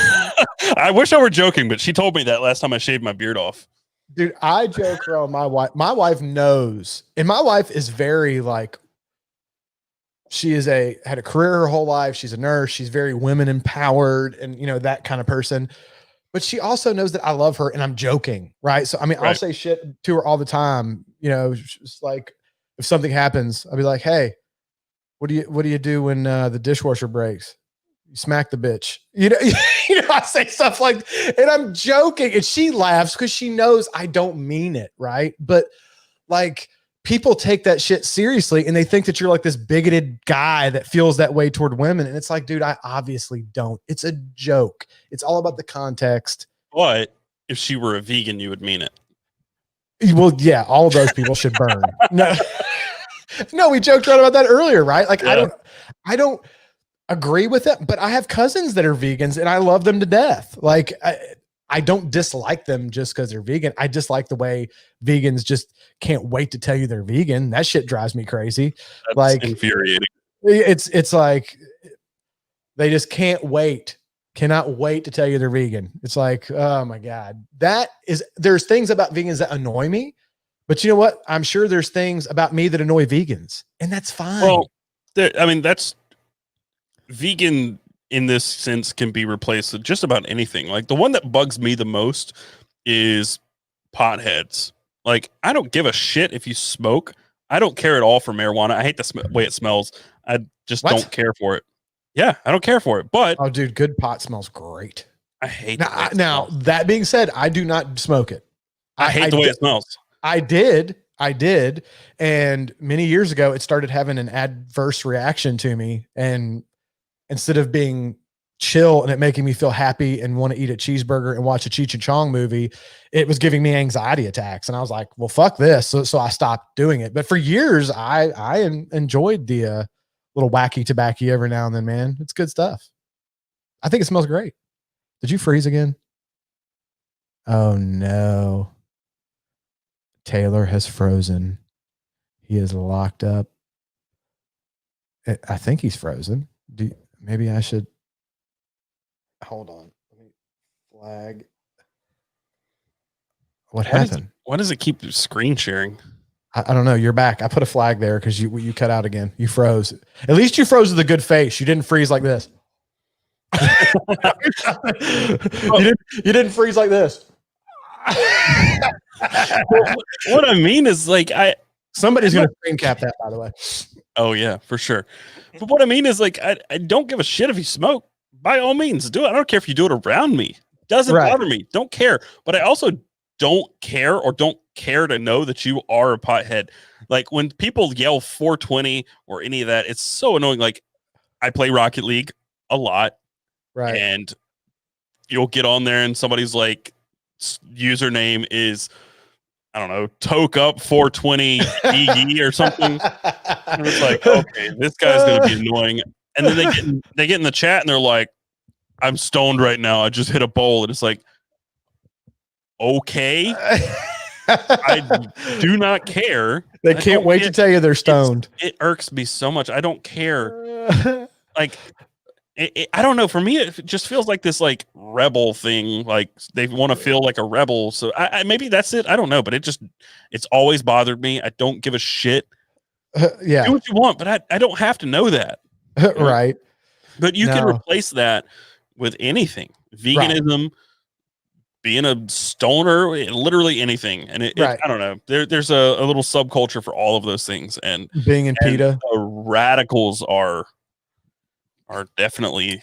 I wish I were joking, but she told me that last time I shaved my beard off. Dude, I joke around my wife. My wife knows, and my wife is very like, she is had a career her whole life. She's a nurse. She's very women empowered and, that kind of person. But she also knows that I love her and I'm joking. Right. So, I mean, I'll say shit to her all the time. Just like if something happens, I'll be like, hey, what do you do when the dishwasher breaks? You smack the bitch. I say stuff like, and I'm joking and she laughs because she knows I don't mean it. Right. But like, people take that shit seriously and they think that you're like this bigoted guy that feels that way toward women. And it's like, dude, I obviously don't. It's a joke. It's all about the context. But if she were a vegan, you would mean it. Well, yeah, all of those people should burn. No, we joked around about that earlier, right? Like, yeah. agree with it, but I have cousins that are vegans and I love them to death. Like I don't dislike them just because they're vegan. I dislike the way vegans just can't wait to tell you they're vegan. That shit drives me crazy. That's like infuriating. It's like they just cannot wait to tell you they're vegan. It's like, oh my God, there's things about vegans that annoy me, but you know what? I'm sure there's things about me that annoy vegans, and that's fine. Well, that's vegan in this sense can be replaced with just about anything. Like the one that bugs me the most is potheads. Like I don't give a shit if you smoke. I don't care at all for marijuana. I hate the way it smells. I just don't care for it. Yeah, I don't care for it. But oh, dude, good pot smells great. I hate now that being said, I do not smoke it. I hate the way it smells. I did. And many years ago, it started having an adverse reaction to me. And instead of being chill and it making me feel happy and want to eat a cheeseburger and watch a Cheech and Chong movie, it was giving me anxiety attacks. And I was like, well, fuck this. So I stopped doing it. But for years, I enjoyed the little wacky tobacco every now and then, man. It's good stuff. I think it smells great. Did you freeze again? Oh no. Taylor has frozen. He is locked up. I think he's frozen. Maybe I should hold on. Let me flag. What happened? Why does it keep screen sharing? I don't know. You're back. I put a flag there because you cut out again. You froze. At least you froze with a good face. You didn't freeze like this. You didn't freeze like this. What I mean is like somebody's gonna screen cap that, by the way. Oh yeah, for sure. But what I mean is like I don't give a shit if you smoke. By all means, do it. I don't care if you do it around me. Doesn't bother me. Don't care. But I also don't care to know that you are a pothead. Like when people yell 420 or any of that, it's so annoying. Like I play Rocket League a lot, right? And you'll get on there and somebody's like username is, I don't know, Toke Up 420 EE or something. And it's like, okay, this guy's gonna be annoying. And then they get in the chat and they're like, I'm stoned right now. I just hit a bowl. And it's like, okay. I do not care. They can't wait to tell you they're stoned. It irks me so much. I don't care. Like, I don't know. For me, it just feels like this like rebel thing. Like they want to feel like a rebel. So I maybe that's it. I don't know. But it's always bothered me. I don't give a shit. Yeah. Do what you want, but I don't have to know that. Right. But you can replace that with anything. Veganism, being a stoner, literally anything. And I don't know. There's a little subculture for all of those things. And being in PETA, the radicals are definitely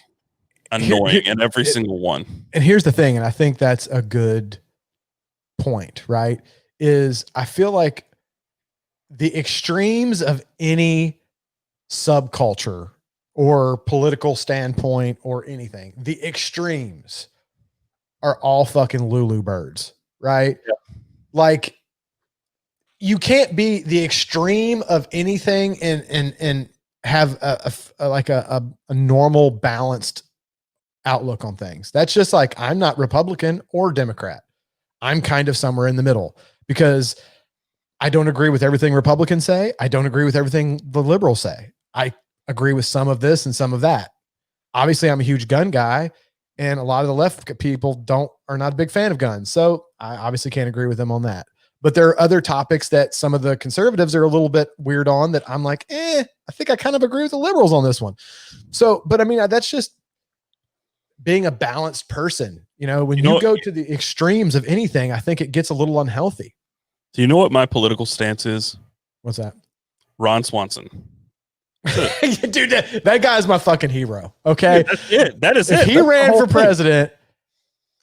annoying in every single one. And here's the thing, and I think that's a good point, right? Is I feel like the extremes of any subculture or political standpoint or anything, the extremes are all fucking Lulu birds, right? Yeah. Like you can't be the extreme of anything and have a normal balanced outlook on things. That's just like, I'm not Republican or Democrat. I'm kind of somewhere in the middle because I don't agree with everything Republicans say. I don't agree with everything the liberals say. I agree with some of this and some of that. Obviously, I'm a huge gun guy, and a lot of the left people are not a big fan of guns. So I obviously can't agree with them on that. But there are other topics that some of the conservatives are a little bit weird on that I'm like, I think I kind of agree with the liberals on this one. So, but I mean, that's just being a balanced person. You know, when you go to the extremes of anything, I think it gets a little unhealthy. Do you know what my political stance is? What's that? Ron Swanson. Dude, that guy's my fucking hero. Okay. That's it. That is if it. He ran for president.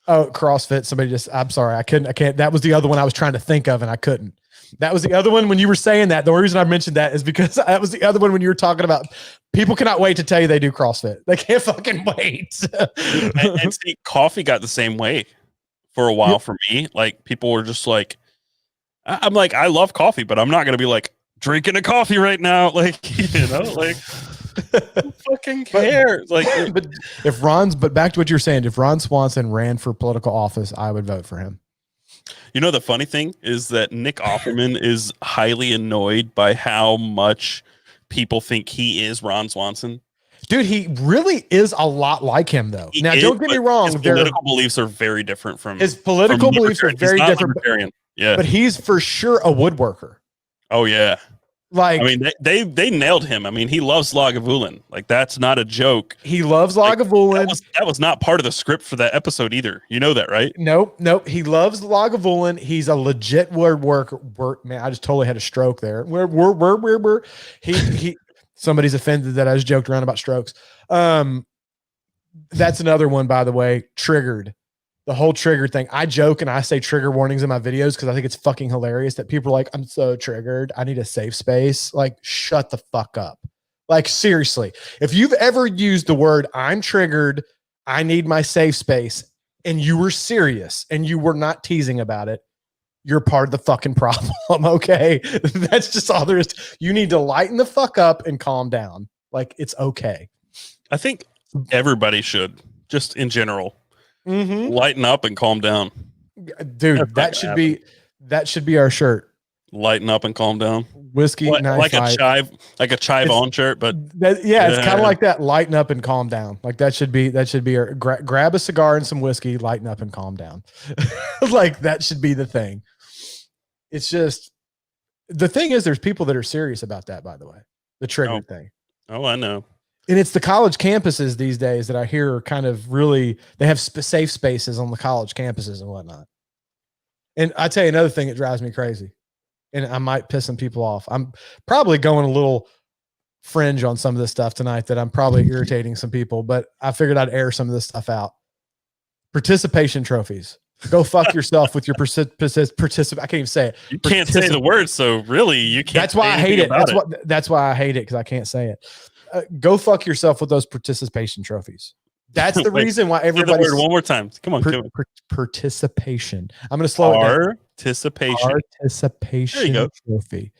Oh, CrossFit. I'm sorry. I can't. That was the other one I was trying to think of and I couldn't. That was the other one when you were saying that. The only reason I mentioned that is because that was the other one when you were talking about people cannot wait to tell you they do CrossFit. They can't fucking wait. and see, coffee got the same way for a while for me. Like people were just like, I'm like, I love coffee, but I'm not going to be like drinking a coffee right now. Like, like Who fucking cares? Like, but back to what you're saying, if Ron Swanson ran for political office, I would vote for him. You know, the funny thing is that Nick Offerman is highly annoyed by how much people think he is Ron Swanson. Dude, he really is a lot like him, though. He now, is, don't get me wrong. His political beliefs are very different from his political beliefs are very different. Yeah, but he's for sure a woodworker. Oh yeah. Like, I mean, they nailed him. I mean, he loves Lagavulin. Like, that's not a joke. He loves Lagavulin. That was not part of the script for that episode either. You know that, right? Nope. He loves Lagavulin. He's a legit woodworker. Man, I just totally had a stroke there. He somebody's offended that I just joked around about strokes. That's another one, by the way. Triggered. The whole trigger thing. I joke and I say trigger warnings in my videos because I think it's fucking hilarious that people are like, I'm so triggered. I need a safe space. Like, shut the fuck up. Like, seriously, if you've ever used the word I'm triggered, I need my safe space, and you were serious and you were not teasing about it, you're part of the fucking problem. Okay. That's just all there is. You need to lighten the fuck up and calm down. Like, it's okay. I think everybody should, just in general. Mm-hmm. Lighten up and calm down, dude. That should be our shirt. Lighten up and calm down. Whiskey, like a chive on shirt, but it's kind of like that. Lighten up and calm down. Like that should be our grab a cigar and some whiskey. Lighten up and calm down. Like that should be the thing. It's just the thing is, there's people that are serious about that. By the way, the trigger thing. Oh, I know. And it's the college campuses these days that I hear are kind of really, they have safe spaces on the college campuses and whatnot. And I tell you another thing that drives me crazy, and I might piss some people off. I'm probably going a little fringe on some of this stuff tonight that I'm probably irritating some people, but I figured I'd air some of this stuff out. Participation trophies. Go fuck yourself with your participate. I can't even say it. You can't say the word, so really you can't. That's why I hate it. That's why I hate it, because I can't say it. Go fuck yourself with those participation trophies. That's the reason why everybody. Say the word one more time. Come on, participation. I'm going to slow it down. Participation. There you go. Trophy.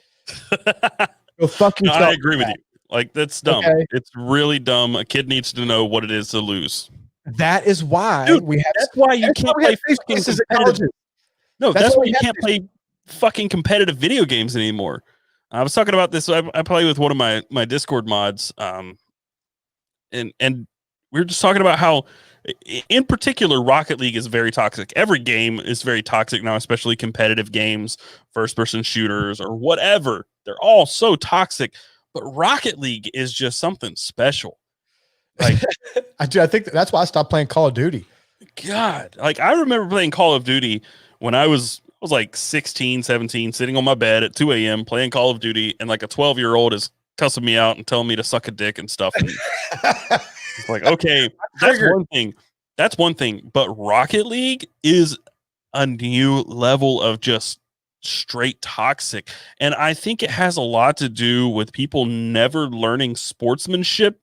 Go fuck yourself. I agree with you. Like, that's dumb. Okay. It's really dumb. A kid needs to know what it is to lose. That is why we have. That's why you can't play fucking competitive. No, that's why you can't play fucking competitive video games anymore. I was talking about this. I play with one of my Discord mods, and we were just talking about how, in particular, Rocket League is very toxic. Every game is very toxic now, especially competitive games, first-person shooters, or whatever. They're all so toxic. But Rocket League is just something special. Like, I think that's why I stopped playing Call of Duty. God, like I remember playing Call of Duty when I was like 16, 17, sitting on my bed at 2 a.m. playing Call of Duty, and like a 12-year-old is cussing me out and telling me to suck a dick and stuff. And it's like, okay, that's one thing. That's one thing. But Rocket League is a new level of just straight toxic. And I think it has a lot to do with people never learning sportsmanship,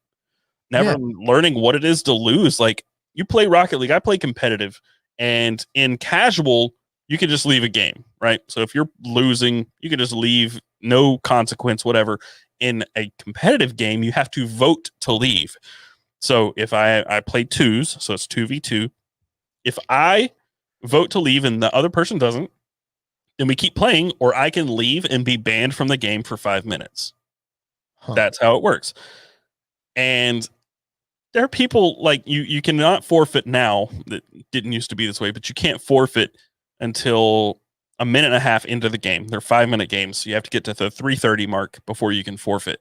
never learning what it is to lose. Like, you play Rocket League, I play competitive, and in casual, you can just leave a game, right? So if you're losing, you can just leave, no consequence, whatever. In a competitive game, you have to vote to leave. So if I play twos, so it's 2v2. If I vote to leave and the other person doesn't, then we keep playing, or I can leave and be banned from the game for 5 minutes. That's how it works. And there are people like you cannot forfeit now. That didn't used to be this way, but you can't forfeit until a minute and a half into the game. They're 5-minute games, so you have to get to the 3:30 mark before you can forfeit.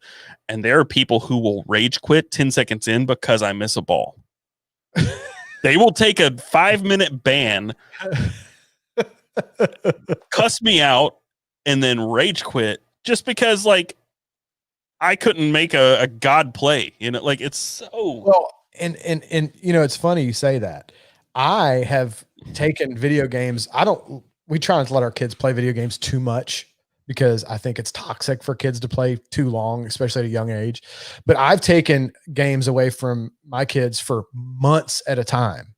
And there are people who will rage quit 10 seconds in because I miss a ball. They will take a 5-minute ban, cuss me out, and then rage quit just because, like, I couldn't make a god play. You know, like, it's so well. And you know, it's funny you say that. I have taken video games. We try not to let our kids play video games too much because I think it's toxic for kids to play too long, especially at a young age. But I've taken games away from my kids for months at a time,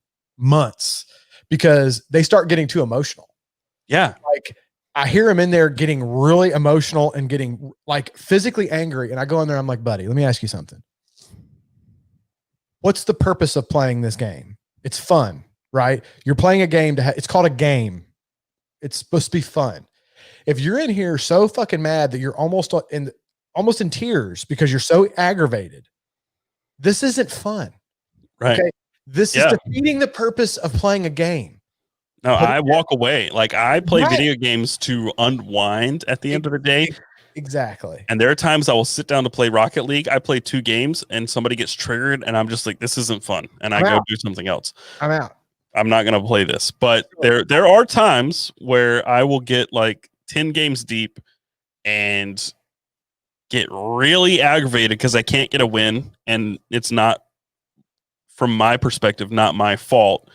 because they start getting too emotional. Yeah. Like, I hear them in there getting really emotional and getting like physically angry. And I go in there, I'm like, buddy, let me ask you something. what's the purpose of playing this game? It's fun, right? You're playing a game it's called a game. It's supposed to be fun. If you're in here so fucking mad that you're almost in tears because you're so aggravated, this isn't fun. Right. Okay. This is defeating the purpose of playing a game. No, I walk away. Like I play video games to unwind at the end of the day. Exactly. And there are times I will sit down to play Rocket League. I play 2 games and somebody gets triggered and I'm just like, this isn't fun. And I go do something else. I'm out. I'm not going to play this. But there are times where I will get like 10 games deep and get really aggravated because I can't get a win. And it's not, from my perspective, not my fault.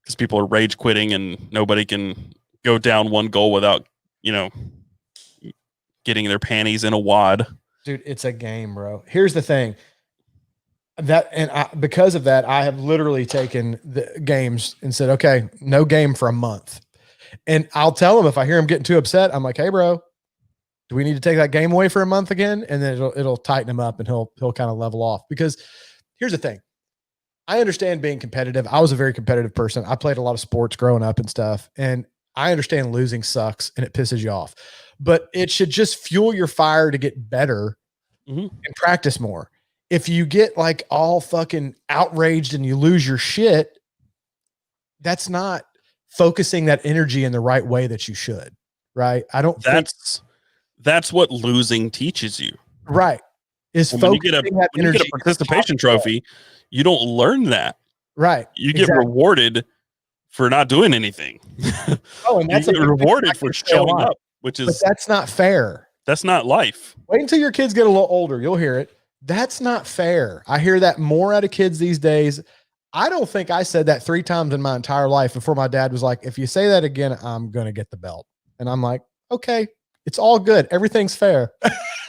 Because people are rage quitting and nobody can go down 1 goal without, getting their panties in a wad. Dude, it's a game, bro. Here's the thing. Because of that, I have literally taken the games and said, okay, no game for a month. And I'll tell them if I hear them getting too upset, I'm like, hey, bro, do we need to take that game away for a month again? And then it'll tighten him up and he'll kind of level off. Because here's the thing. I understand being competitive. I was a very competitive person. I played a lot of sports growing up and stuff. And I understand losing sucks and it pisses you off. But it should just fuel your fire to get better and practice more. If you get like all fucking outraged and you lose your shit, that's not focusing that energy in the right way that you should. Right. That's what losing teaches you. Right. When you get a participation trophy, you don't learn that. Right. You get rewarded for not doing anything. Oh, and that's you get rewarded for showing up, but that's not fair. That's not life. Wait until your kids get a little older. You'll hear it. That's not fair. I hear that more out of kids these days. I don't think I said that 3 times in my entire life before my dad was like, if you say that again, I'm going to get the belt. And I'm like, okay, it's all good. Everything's fair.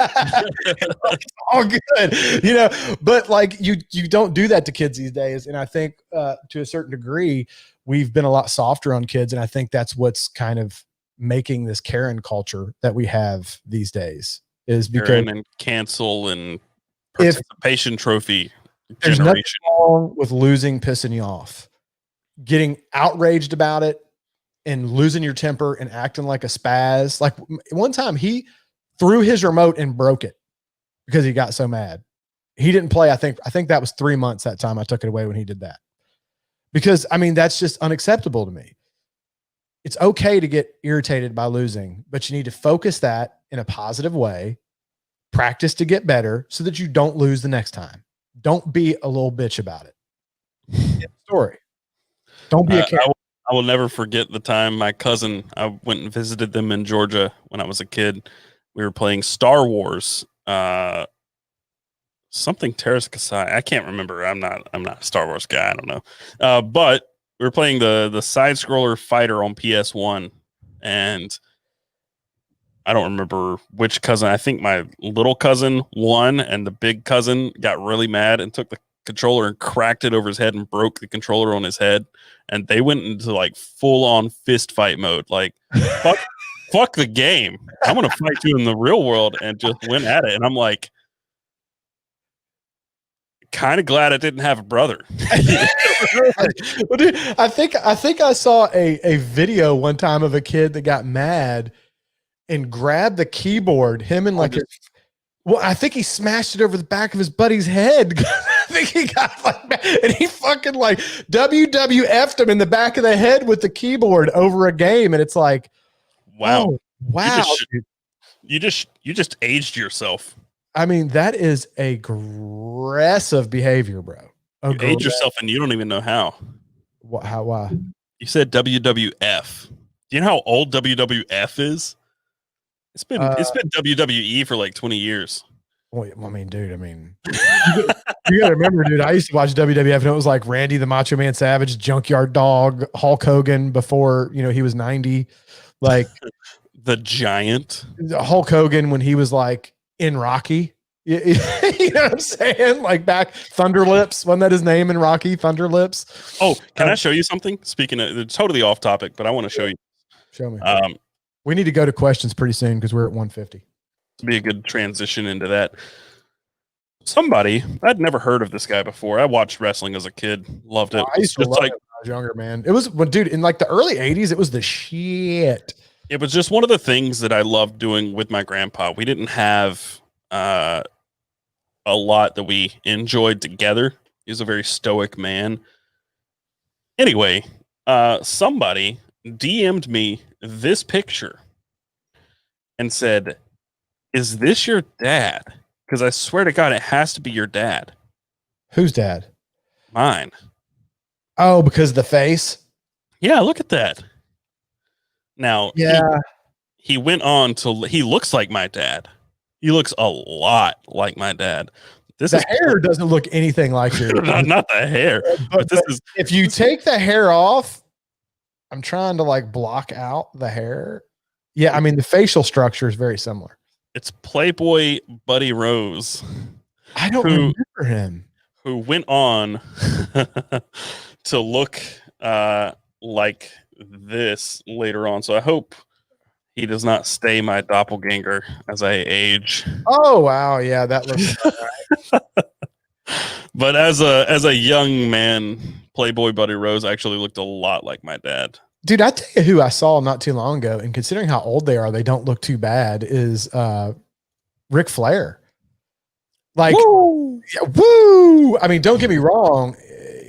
It's all good, but like you don't do that to kids these days. And I think to a certain degree, we've been a lot softer on kids. And I think that's what's kind of making this Karen culture that we have these days is because Karen and cancel and participation trophy there's generation. Nothing wrong with losing, pissing you off, getting outraged about it and losing your temper and acting like a spaz. Like one time he threw his remote and broke it because he got so mad. He didn't play. I think that was 3 months that time I took it away when he did that. Because I mean, that's just unacceptable to me. It's okay to get irritated by losing, but you need to focus that in a positive way, practice to get better so that you don't lose the next time. Don't be a little bitch about it. Story. Don't be a cat. I will never forget the time my cousin, I went and visited them in Georgia when I was a kid. We were playing Star Wars, something Terrace Kasai. I can't remember. I'm not a Star Wars guy. I don't know. But we were playing the side scroller fighter on PS1, and I don't remember which cousin. I think my little cousin won, and the big cousin got really mad and took the controller and cracked it over his head and broke the controller on his head. And they went into like full on fist fight mode. Like, fuck the game. I'm going to fight you in the real world, and just went at it. And I'm like, kind of glad I didn't have a brother. Well, dude, I think I saw a video one time of a kid that got mad and grabbed the keyboard. Him and I think he smashed it over the back of his buddy's head. I think he got like, and he fucking like WWF'd him in the back of the head with the keyboard over a game. And it's like, wow, wow, you just aged yourself. I mean, that is aggressive behavior, bro. You age yourself and you don't even know how. How? Why? You said WWF. Do you know how old WWF is? It's been WWE for like 20 years. Well, I mean, dude, you gotta remember, dude, I used to watch WWF and it was like Randy the Macho Man Savage, Junkyard Dog, Hulk Hogan before, he was 90. Like the Giant. Hulk Hogan when he was like in Rocky. You know what I'm saying? Like back Thunder Lips, wasn't that his name in Rocky? Thunder Lips. Oh, can I show you something? Speaking of, it's totally off topic, but I want to show you. Show me. We need to go to questions pretty soon because we're at 150. To be a good transition into that. somebody, I'd never heard of this guy before. I watched wrestling as a kid, loved it. I used to Just love like it when I was younger, man. It was when, dude, in like the early '80s, it was the shit. it was just one of the things that I loved doing with my grandpa. We didn't have a lot that we enjoyed together. He was a very stoic man. Anyway, somebody DM'd me this picture and said, "Is this your dad?" Because I swear to God, it has to be your dad. Whose dad? Mine. Oh, because of the face. Yeah, look at that. Now, Yeah, he went on to. He looks like my dad. He looks a lot like my dad. the hair doesn't look anything like yours. not the hair, but this is. If you take the hair off, I'm trying to like block out the hair. Yeah, I mean the facial structure is very similar. It's Playboy Buddy Rose. I don't remember him. Who went on to look like this later on. So I hope he does not stay my doppelganger as I age. Oh wow, yeah, that looks right. But as a young man, Playboy Buddy Rose actually looked a lot like my dad. Dude, I tell you who I saw not too long ago, and considering how old they are, they don't look too bad, is Ric Flair. Like, woo! Yeah, woo! I mean, don't get me wrong,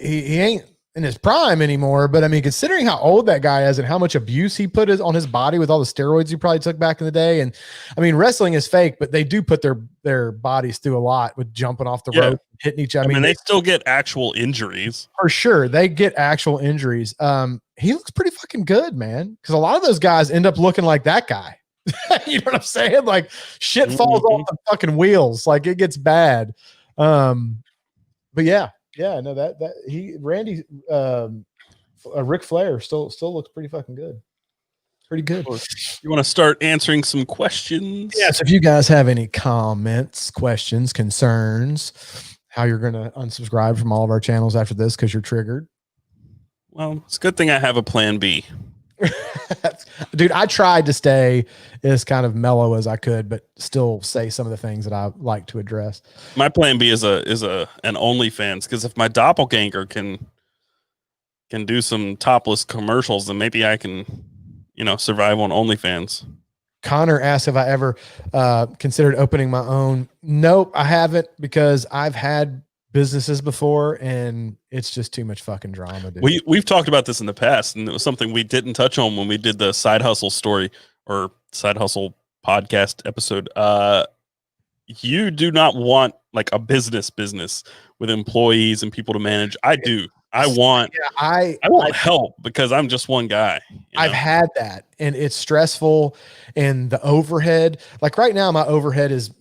he ain't in his prime anymore, but I mean, considering how old that guy is and how much abuse he put on his body with all the steroids he probably took back in the day, and I mean, wrestling is fake, but they do put their bodies through a lot with jumping off the rope, hitting each other. I mean, they still get actual injuries. For sure, they get actual injuries. He looks pretty fucking good, man, because a lot of those guys end up looking like that guy. You know what I'm saying? Like shit falls off the fucking wheels. Like it gets bad. But yeah, no, that Randy, Ric Flair still looks pretty fucking good. Pretty good. You want to start answering some questions? Yes. If you guys have any comments, questions, concerns, how you're going to unsubscribe from all of our channels after this because you're triggered. Well, it's a good thing I have a plan B. Dude, I tried to stay as kind of mellow as I could, but still say some of the things that I like to address. My plan B is an OnlyFans, because if my doppelganger can do some topless commercials, then maybe I can, survive on OnlyFans. Connor asked if I ever considered opening my own. Nope, I haven't, because I've had businesses before and it's just too much fucking drama, dude. We've talked about this in the past, and it was something we didn't touch on when we did the side hustle story or side hustle podcast episode. You do not want like a business with employees and people to manage. I do. I want help because I'm just one guy. I've had that, and it's stressful, and the overhead, like right now, my overhead is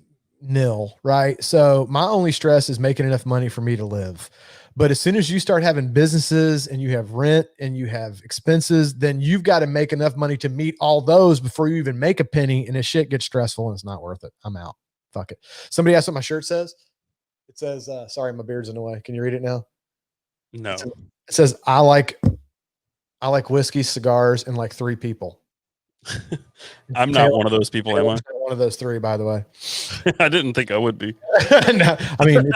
nil, right? So my only stress is making enough money for me to live. But as soon as you start having businesses and you have rent and you have expenses, then you've got to make enough money to meet all those before you even make a penny, and this shit gets stressful and it's not worth it. I'm out. Fuck it. Somebody asked what my shirt says. It says, sorry, my beard's in the way. Can you read it now? No. It says, I like whiskey, cigars, and like 3 people. I'm not one of those people, am I? One of those 3, by the way. I didn't think I would be. No, I mean,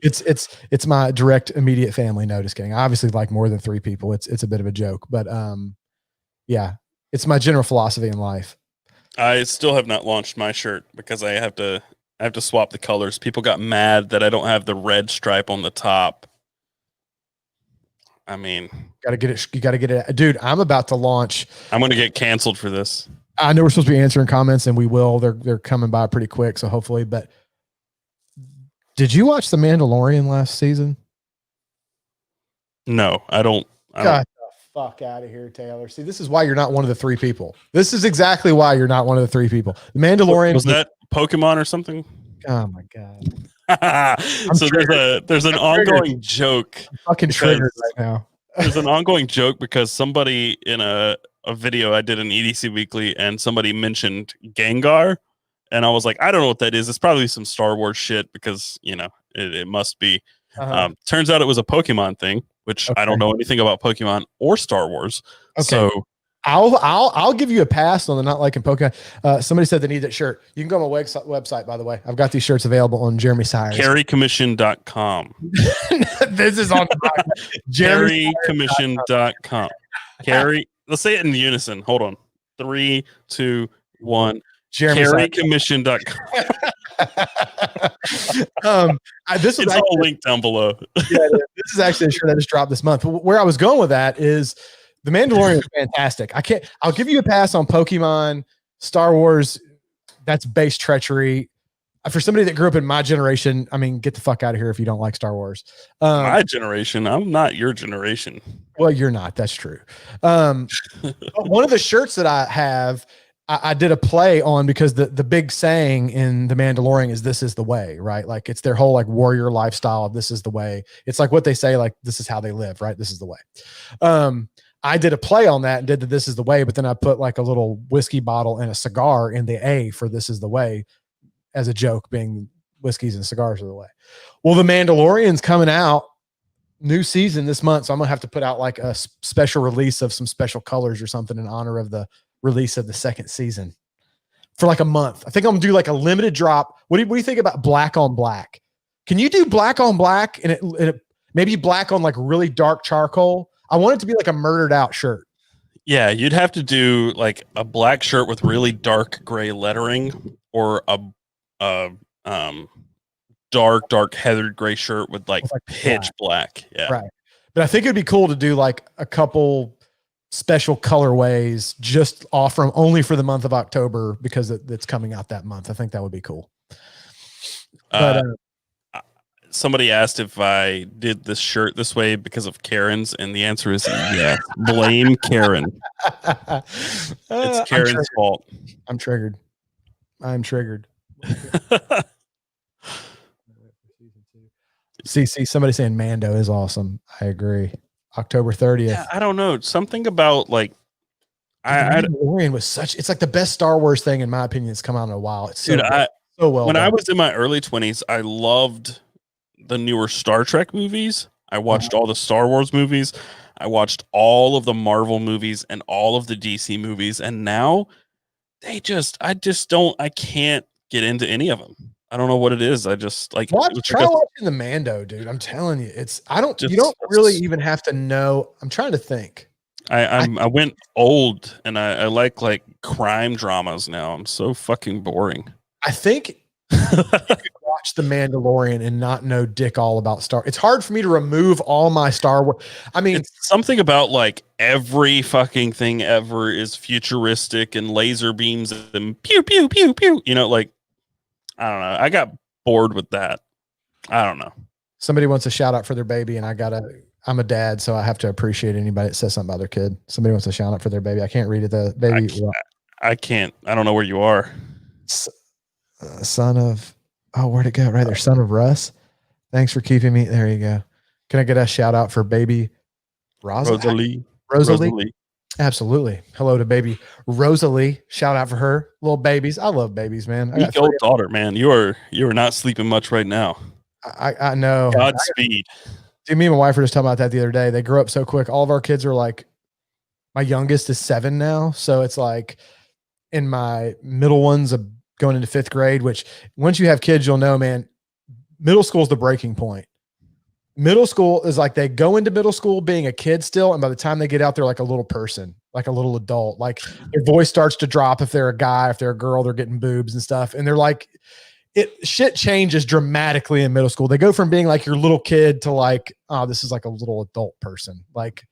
it's my direct immediate family. No, just kidding. I obviously like more than 3 people. It's a bit of a joke, but yeah, it's my general philosophy in life. I still have not launched my shirt because I have to swap the colors. People got mad that I don't have the red stripe on the top. I mean, gotta get it. You gotta get it, dude. I'm about to launch. I'm gonna get canceled for this. I know we're supposed to be answering comments, and we will. They're coming by pretty quick, so hopefully. But did you watch The Mandalorian last season? No, I don't. Get the fuck out of here, Taylor. See, this is why you're not one of the 3 people. This is exactly why you're not one of the 3 people. The Mandalorian was that Pokemon or something? Oh my god. So there's an ongoing joke. I'm fucking triggered right now. There's an ongoing joke because somebody in a video I did in EDC Weekly, and somebody mentioned Gengar, and I was like, I don't know what that is. It's probably some Star Wars shit because it must be. Turns out it was a Pokemon thing, which I don't know anything about Pokemon or Star Wars. Okay. So I'll give you a pass on the not liking Pokemon. Somebody said they need that shirt. You can go on my website, by the way. I've got these shirts available on Jeremy Sires. Carrycommission.com. This is on Carrycommission.com. Carry. Let's say it in unison. Hold on. 3, 2, 1. Carrycommission.com. This was all linked down below. Yeah, this is actually a shirt I just dropped this month. Where I was going with that is The Mandalorian is fantastic. I'll give you a pass on Pokemon, Star Wars. That's base treachery. For somebody that grew up in my generation, I mean, get the fuck out of here if you don't like Star Wars. My generation. I'm not your generation. Well, you're not. That's true. But one of the shirts that I have, I did a play on because the big saying in The Mandalorian is "This is the way," right? Like it's their whole like warrior lifestyle of "This is the way." It's like what they say, like this is how they live, right? This is the way. I did a play on that and did the "This is the way," but then I put like a little whiskey bottle and a cigar in the A for "This is the way" as a joke, being whiskeys and cigars are the way. Well, The Mandalorian's coming out, new season this month, so I'm gonna have to put out like a special release of some special colors or something in honor of the release of the second season for like a month. I think I'm gonna do like a limited drop. What do you think about black on black? Can you do black on black and it maybe black on like really dark charcoal? I want it to be like a murdered out shirt. Yeah, you'd have to do like a black shirt with really dark gray lettering, or a dark heathered gray shirt with like pitch black. Yeah, right. But I think it'd be cool to do like a couple special colorways just offer them only for the month of October because it's coming out that month. I think that would be cool. But somebody asked if I did this shirt this way because of Karen's, and the answer is yes. Blame Karen. It's Karen's fault. I'm triggered. See, somebody saying Mando is awesome. I agree. October 30th. Yeah, I don't know. Something about like Mandalorian was it's like the best Star Wars thing in my opinion that's come out in a while. It's so well. When I was in my early 20s, I loved the newer Star Trek movies. I watched all the Star Wars movies. I watched all of the Marvel movies and all of the DC movies. And now I can't get into any of them. I don't know what it is. I just like try watching the Mando, dude. I'm telling you, you don't really even have to know. I'm trying to think. I went old and I like crime dramas now. I'm so fucking boring. I think you could watch The Mandalorian and not know dick all about Star. It's hard for me to remove all my Star Wars. I mean, it's something about like every fucking thing ever is futuristic and laser beams and pew pew pew pew. You know, like I don't know. I got bored with that. I don't know. Somebody wants a shout out for their baby, and I'm a dad, so I have to appreciate anybody that says something about their kid. Somebody wants a shout out for their baby. I can't read it. The baby. I can't. I don't know where you are. Son of, where'd it go? Right there. Son of Russ. Thanks for keeping me. There you go. Can I get a shout out for baby Rosalie? Absolutely. Hello to baby Rosalie. Shout out for her. Little babies. I love babies, man. I got old daughter, man. You are not sleeping much right now. I know. Godspeed. Dude, me and my wife were just talking about that the other day. They grow up so quick. All of our kids are like, my youngest is 7 now. So it's like, in my middle ones going into 5th grade, which once you have kids, you'll know, man, middle school is the breaking point. Middle school is like they go into middle school being a kid still, and by the time they get out, they're like a little person, like a little adult. Like their voice starts to drop if they're a guy, if they're a girl, they're getting boobs and stuff. And they're like, shit changes dramatically in middle school. They go from being like your little kid to like, oh, this is like a little adult person. Like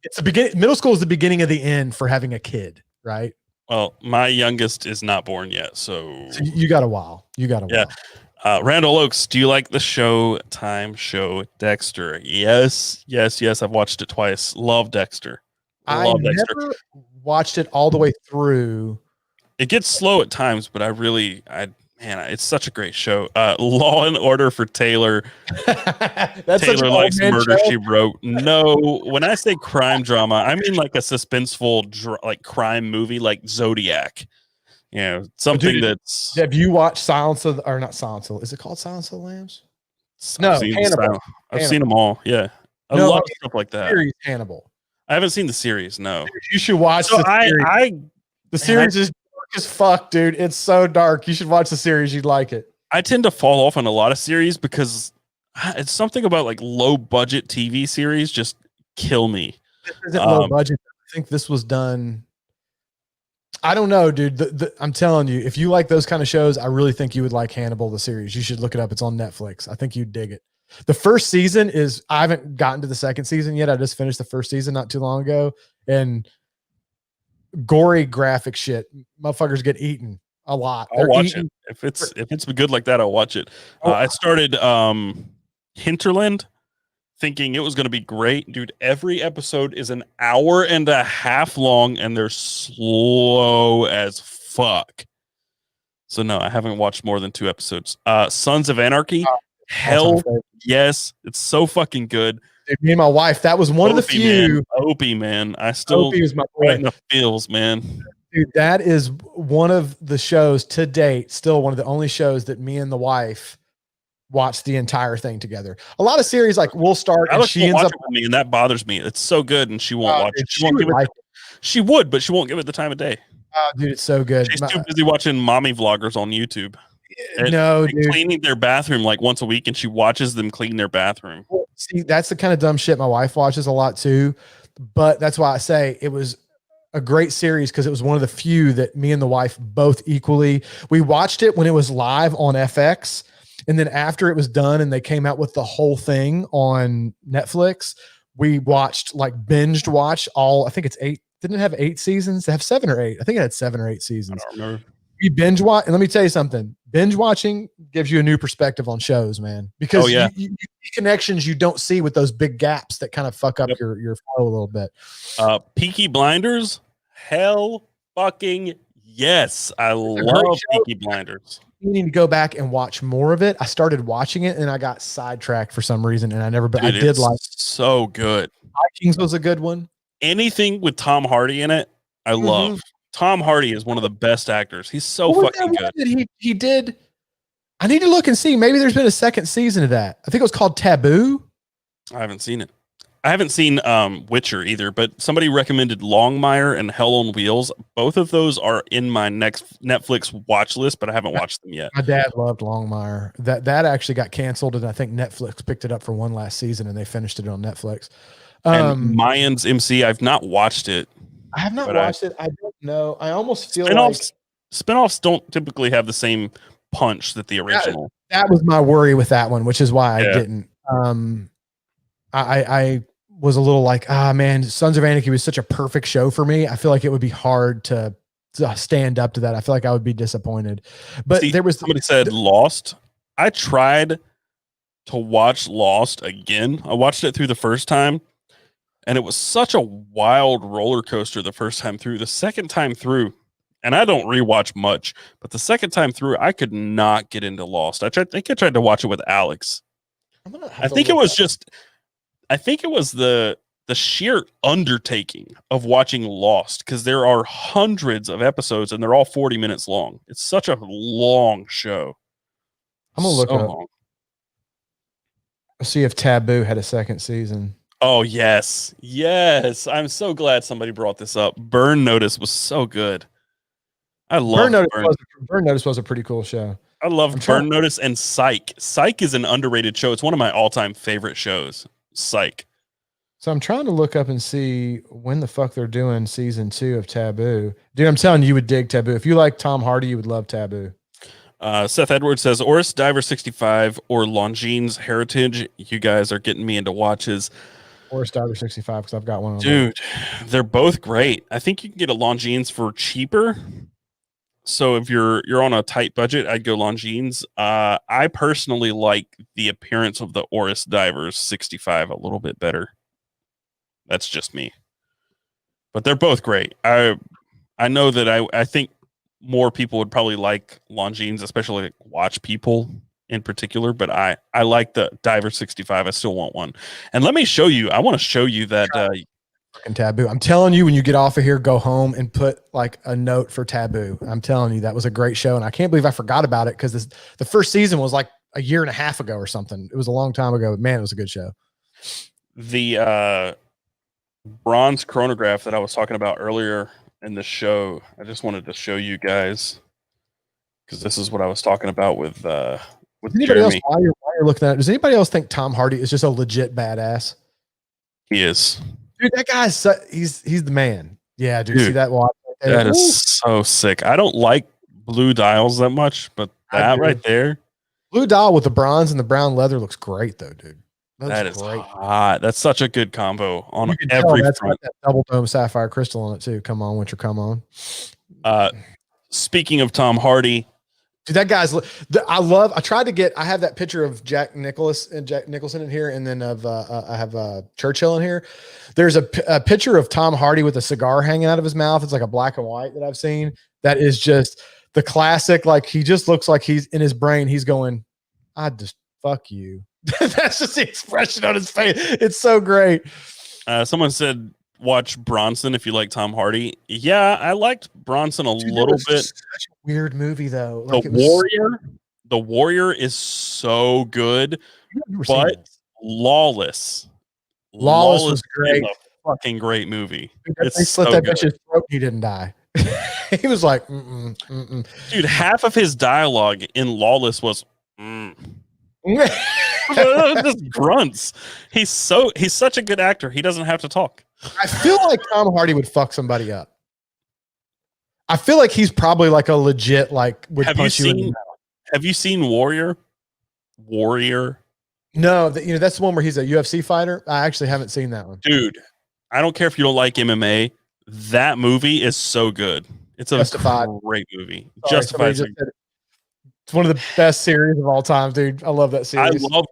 it's the beginning. Middle school is the beginning of the end for having a kid, right? Well, my youngest is not born yet, so you got a while. Yeah. Randall Oaks, do you like the Showtime show Dexter? Yes. I've watched it twice. Love Dexter. I never watched it all the way through. It gets slow at times, but it's such a great show. Law and Order for Taylor. Taylor likes Murder, She Wrote. No, when I say crime drama, I mean like a suspenseful like crime movie like Zodiac. You know, something that's. Have you watched Silence of is it called Silence of the Lambs? No, Hannibal. I've seen them all. Yeah. I love stuff like that. Series Hannibal. I haven't seen the series. No, You should watch so the series. The series is dark as fuck, dude. It's so dark. You should watch the series. You'd like it. I tend to fall off on a lot of series because it's something about like low budget TV series just kill me. This isn't low budget. I think this was done. I don't know, dude. I'm telling you, if you like those kind of shows, I really think you would like Hannibal, the series. You should look it up. It's on Netflix. I think you'd dig it. The first season is, I haven't gotten to the second season yet. I just finished the first season not too long ago. And gory graphic shit. Motherfuckers get eaten a lot. I'll watch it. If it's good like that, I'll watch it. I started Hinterland thinking it was going to be great. Dude, every episode is an hour and a half long and they're slow as fuck. So no, I haven't watched more than 2 episodes. Sons of Anarchy. Hell yes. It's so fucking good. Dude, me and my wife, that was one of the few. Opie, man. I still Opie is my right in the feels, man. Dude, that is one of the shows to date, still one of the only shows that me and the wife watch the entire thing together. A lot of series like we'll start and she ends up with me, and that bothers me. It's so good, and she won't watch it. She won't give it. She would, but she won't give it the time of day. Oh, dude, it's so good. She's too busy watching mommy vloggers on YouTube. No, dude. Cleaning their bathroom like once a week, and she watches them clean their bathroom. See, that's the kind of dumb shit my wife watches a lot too. But that's why I say it was a great series, because it was one of the few that me and the wife both equally. We watched it when it was live on FX. And then after it was done and they came out with the whole thing on Netflix, we watched, like, binged watch all, I think it's 8. Didn't it have 8 seasons? They have 7 or 8. I think it had 7 or 8 seasons. I don't remember. We binge watch. And let me tell you something. Binge watching gives you a new perspective on shows, man, because you see connections you don't see with those big gaps that kind of fuck up your flow a little bit. Peaky Blinders. Hell fucking yes. I love Peaky Blinders. You need to go back and watch more of it. I started watching it and I got sidetracked for some reason, and I never. But I did like so good. Vikings was a good one. Anything with Tom Hardy in it, I love. Tom Hardy is one of the best actors. He's so fucking good. He did. I need to look and see. Maybe there's been a second season of that. I think it was called Taboo. I haven't seen it. I haven't seen Witcher either, but somebody recommended Longmire and Hell on Wheels. Both of those are in my next Netflix watch list, but I haven't watched them yet. My dad loved Longmire. That actually got canceled, and I think Netflix picked it up for one last season, and they finished it on Netflix. And Mayans MC, I've not watched it. I have not watched it. I don't know. I almost feel like spinoffs don't typically have the same punch that the original. That was my worry with that one, which is why I didn't. I was a little like, man, Sons of Anarchy was such a perfect show for me. I feel like it would be hard to stand up to that. I feel like I would be disappointed. But there was somebody said Lost. I tried to watch Lost again. I watched it through the first time, and it was such a wild roller coaster the first time through. The second time through, and I don't rewatch much, but the second time through, I could not get into Lost. I think I tried to watch it with Alex. I think it was the sheer undertaking of watching Lost, because there are hundreds of episodes and they're all 40 minutes long. It's such a long show. I'm gonna look up. See if Taboo had a second season. Oh yes. I'm so glad somebody brought this up. Burn Notice was so good. I love Burn Notice was a pretty cool show. I love Burn Notice and Psych. Psych is an underrated show. It's one of my all-time favorite shows. Psych. So I'm trying to look up and see when the fuck they're doing season 2 of Taboo. Dude, I'm telling you would dig Taboo. If you like Tom Hardy, you would love Taboo. Seth Edwards says, Oris Diver 65 or Longines Heritage. You guys are getting me into watches. Oris Diver 65, because I've got one. Dude, they're both great. I think you can get a Longines for cheaper. So if you're on a tight budget, I'd go Longines. I personally like the appearance of the Oris Divers 65 a little bit better. That's just me. But they're both great. I know that I think more people would probably like Longines, especially like watch people in particular, but I like the Diver 65. I still want one. And let me show you. I want to show you that fucking Taboo. I'm telling you, when you get off of here, go home and put like a note for Taboo. I'm telling you, that was a great show, and I can't believe I forgot about it, because the first season was like a year and a half ago or something. It was a long time ago. Man, it was a good show. The bronze chronograph that I was talking about earlier in the show. I just wanted to show you guys because this is what I was talking about with Anybody else, Jeremy. while you're looking at it, does anybody else think Tom Hardy is just a legit badass? He is. Dude, that guy's he's the man. Yeah, dude. See that watch? Right that is so sick. I don't like blue dials that much, but that right there. Blue dial with the bronze and the brown leather looks great though, dude. That is great. Hot. That's such a good combo on every front. Got that double dome sapphire crystal on it too. Come on, Winter, come on. Speaking of Tom Hardy, dude, that guy's. I have that picture of Jack Nicholson in here, and then I have Churchill in here. There's a picture of Tom Hardy with a cigar hanging out of his mouth. It's like a black and white that I've seen. That is just the classic. Like he just looks like he's in his brain. He's going, "I just fuck you." That's just the expression on his face. It's so great. Someone said, watch Bronson if you like Tom Hardy. Yeah, I liked Bronson a little bit. Such a weird movie though. Like The Warrior is so good, but Lawless was great. Fucking great movie. Dude, they slit that bitch's throat. He didn't die. He was like, dude. Half of his dialogue in Lawless was. Just grunts. He's such a good actor. He doesn't have to talk. I feel like Tom Hardy would fuck somebody up. I feel like he's probably like a legit like. Have you seen Warrior? No, that's the one where he's a UFC fighter. I actually haven't seen that one, dude. I don't care if you don't like MMA. That movie is so good. It's a great movie. Justified. It's one of the best series of all time, dude. I love that series. I love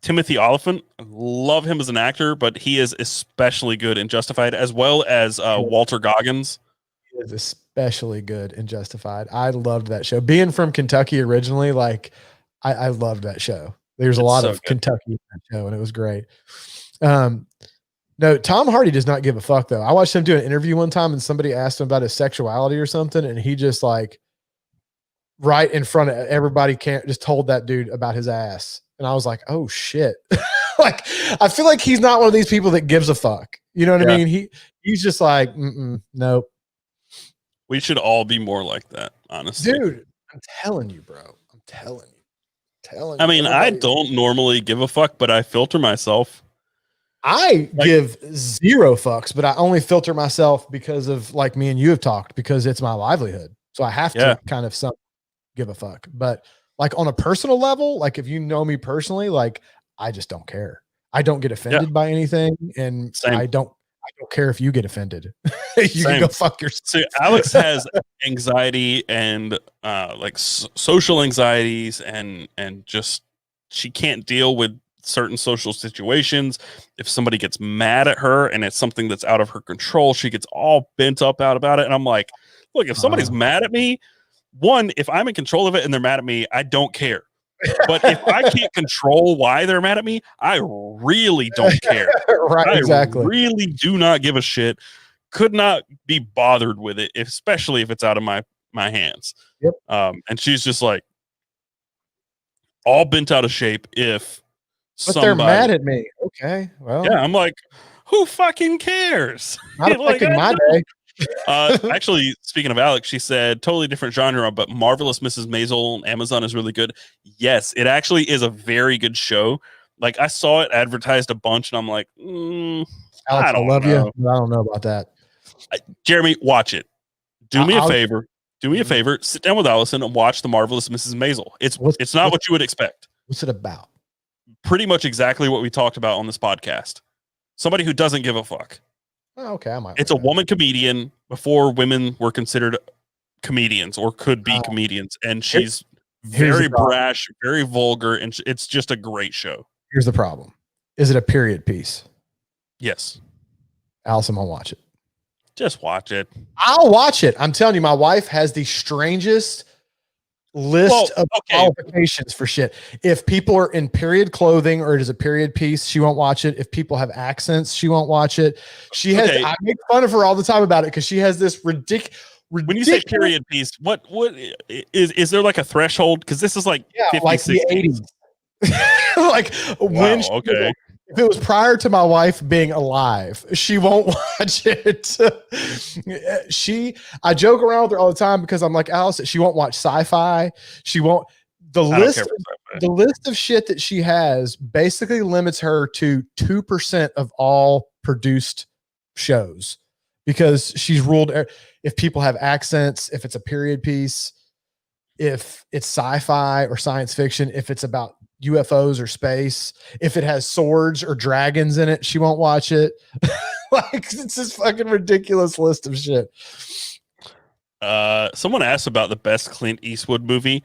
Timothy Olyphant. I love him as an actor, but he is especially good in Justified, as well as Walter Goggins. He is especially good in Justified. I loved that show. Being from Kentucky originally, like I loved that show. There's a lot of Kentucky in that show, and it was great. No, Tom Hardy does not give a fuck though. I watched him do an interview one time, and somebody asked him about his sexuality or something, and he just like. Right in front of everybody, just told that dude about his ass. And I was like, oh shit. Like, I feel like he's not one of these people that gives a fuck. You know what I mean? He's just like, nope. We should all be more like that, honestly. Dude, I'm telling you, bro. I'm telling you. I mean, I don't normally give a fuck, but I filter myself. I give zero fucks, but I only filter myself because of like me and you have talked, because it's my livelihood. So I have to kind of give a fuck. But like on a personal level, like if you know me personally, like I just don't care. I don't get offended by anything, and I don't care if you get offended. You can go fuck yourself. So Alex has anxiety and like social anxieties, and just she can't deal with certain social situations. If somebody gets mad at her and it's something that's out of her control, she gets all bent up out about it. And I'm like, look, if somebody's mad at me, one, if I'm in control of it and they're mad at me, I don't care. But if I can't control why they're mad at me, I really don't care. Right, exactly. I really do not give a shit. Could not be bothered with it, especially if it's out of my hands. Yep. And she's just like all bent out of shape but they're mad at me. Okay. Well, yeah, I'm like, who fucking cares? Not affecting my day. Actually, speaking of Alex, she said totally different genre, but Marvelous Mrs. Maisel on Amazon is really good. Yes, it actually is a very good show. Like I saw it advertised a bunch, and I'm like, Alex, I love you. I don't know about that. Jeremy, watch it. Do me a favor. Do me a favor. Sit down with Allison and watch the Marvelous Mrs. Maisel. It's not what you would expect. What's it about? Pretty much exactly what we talked about on this podcast. Somebody who doesn't give a fuck. Oh, okay, it's a woman comedian before women were considered comedians or could be comedians, and she's very brash, very vulgar, and it's just a great show. Here's the problem: is it a period piece? Yes. Allison won't watch it. Just watch it. I'll watch it. I'm telling you, my wife has the strangest list of qualifications for shit. If people are in period clothing or it is a period piece, she won't watch it. If people have accents, she won't watch it. She has. I make fun of her all the time about it because she has this ridiculous. When you say period piece, what is there like a threshold? Because this is like 50s, like 60s. The 80s. Like when if it was prior to my wife being alive, she won't watch it. I joke around with her all the time because I'm like, Alice, she won't watch sci-fi. She won't. The list of shit that she has basically limits her to 2% of all produced shows, because she's ruled if people have accents, if it's a period piece, if it's sci-fi or science fiction, if it's about UFOs or space, if it has swords or dragons in it, she won't watch it. Like, it's this fucking ridiculous list of shit. Someone asked about the best Clint Eastwood movie.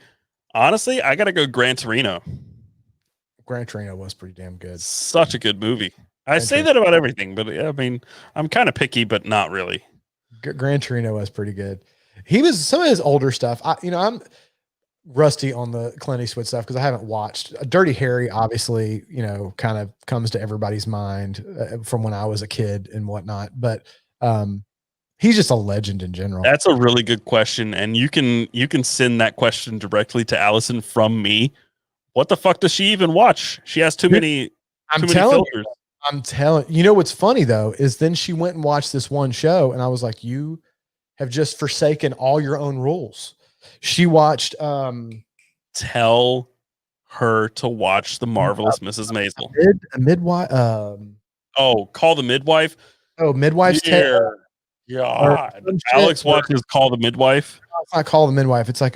Honestly, I gotta go Gran Torino. Gran Torino was pretty damn good. Such a good movie. I say that about everything, but I mean, I'm kind of picky, but not really. Gran Torino was pretty good. He was some of his older stuff. I'm rusty on the Clint Eastwood stuff because I haven't watched. Dirty Harry, obviously, kind of comes to everybody's mind from when I was a kid and whatnot. But he's just a legend in general. That's a really good question, and you can send that question directly to Allison from me. What the fuck does she even watch? She has too many filters. I'm telling you. What's funny though is then she went and watched this one show, and I was like, you have just forsaken all your own rules. She watched. Tell her to watch The Marvelous Mrs. Maisel. Midwife. Call the Midwife. Oh, Midwife's Tale. God, Alex watches Call the Midwife. It's not Call the Midwife. It's like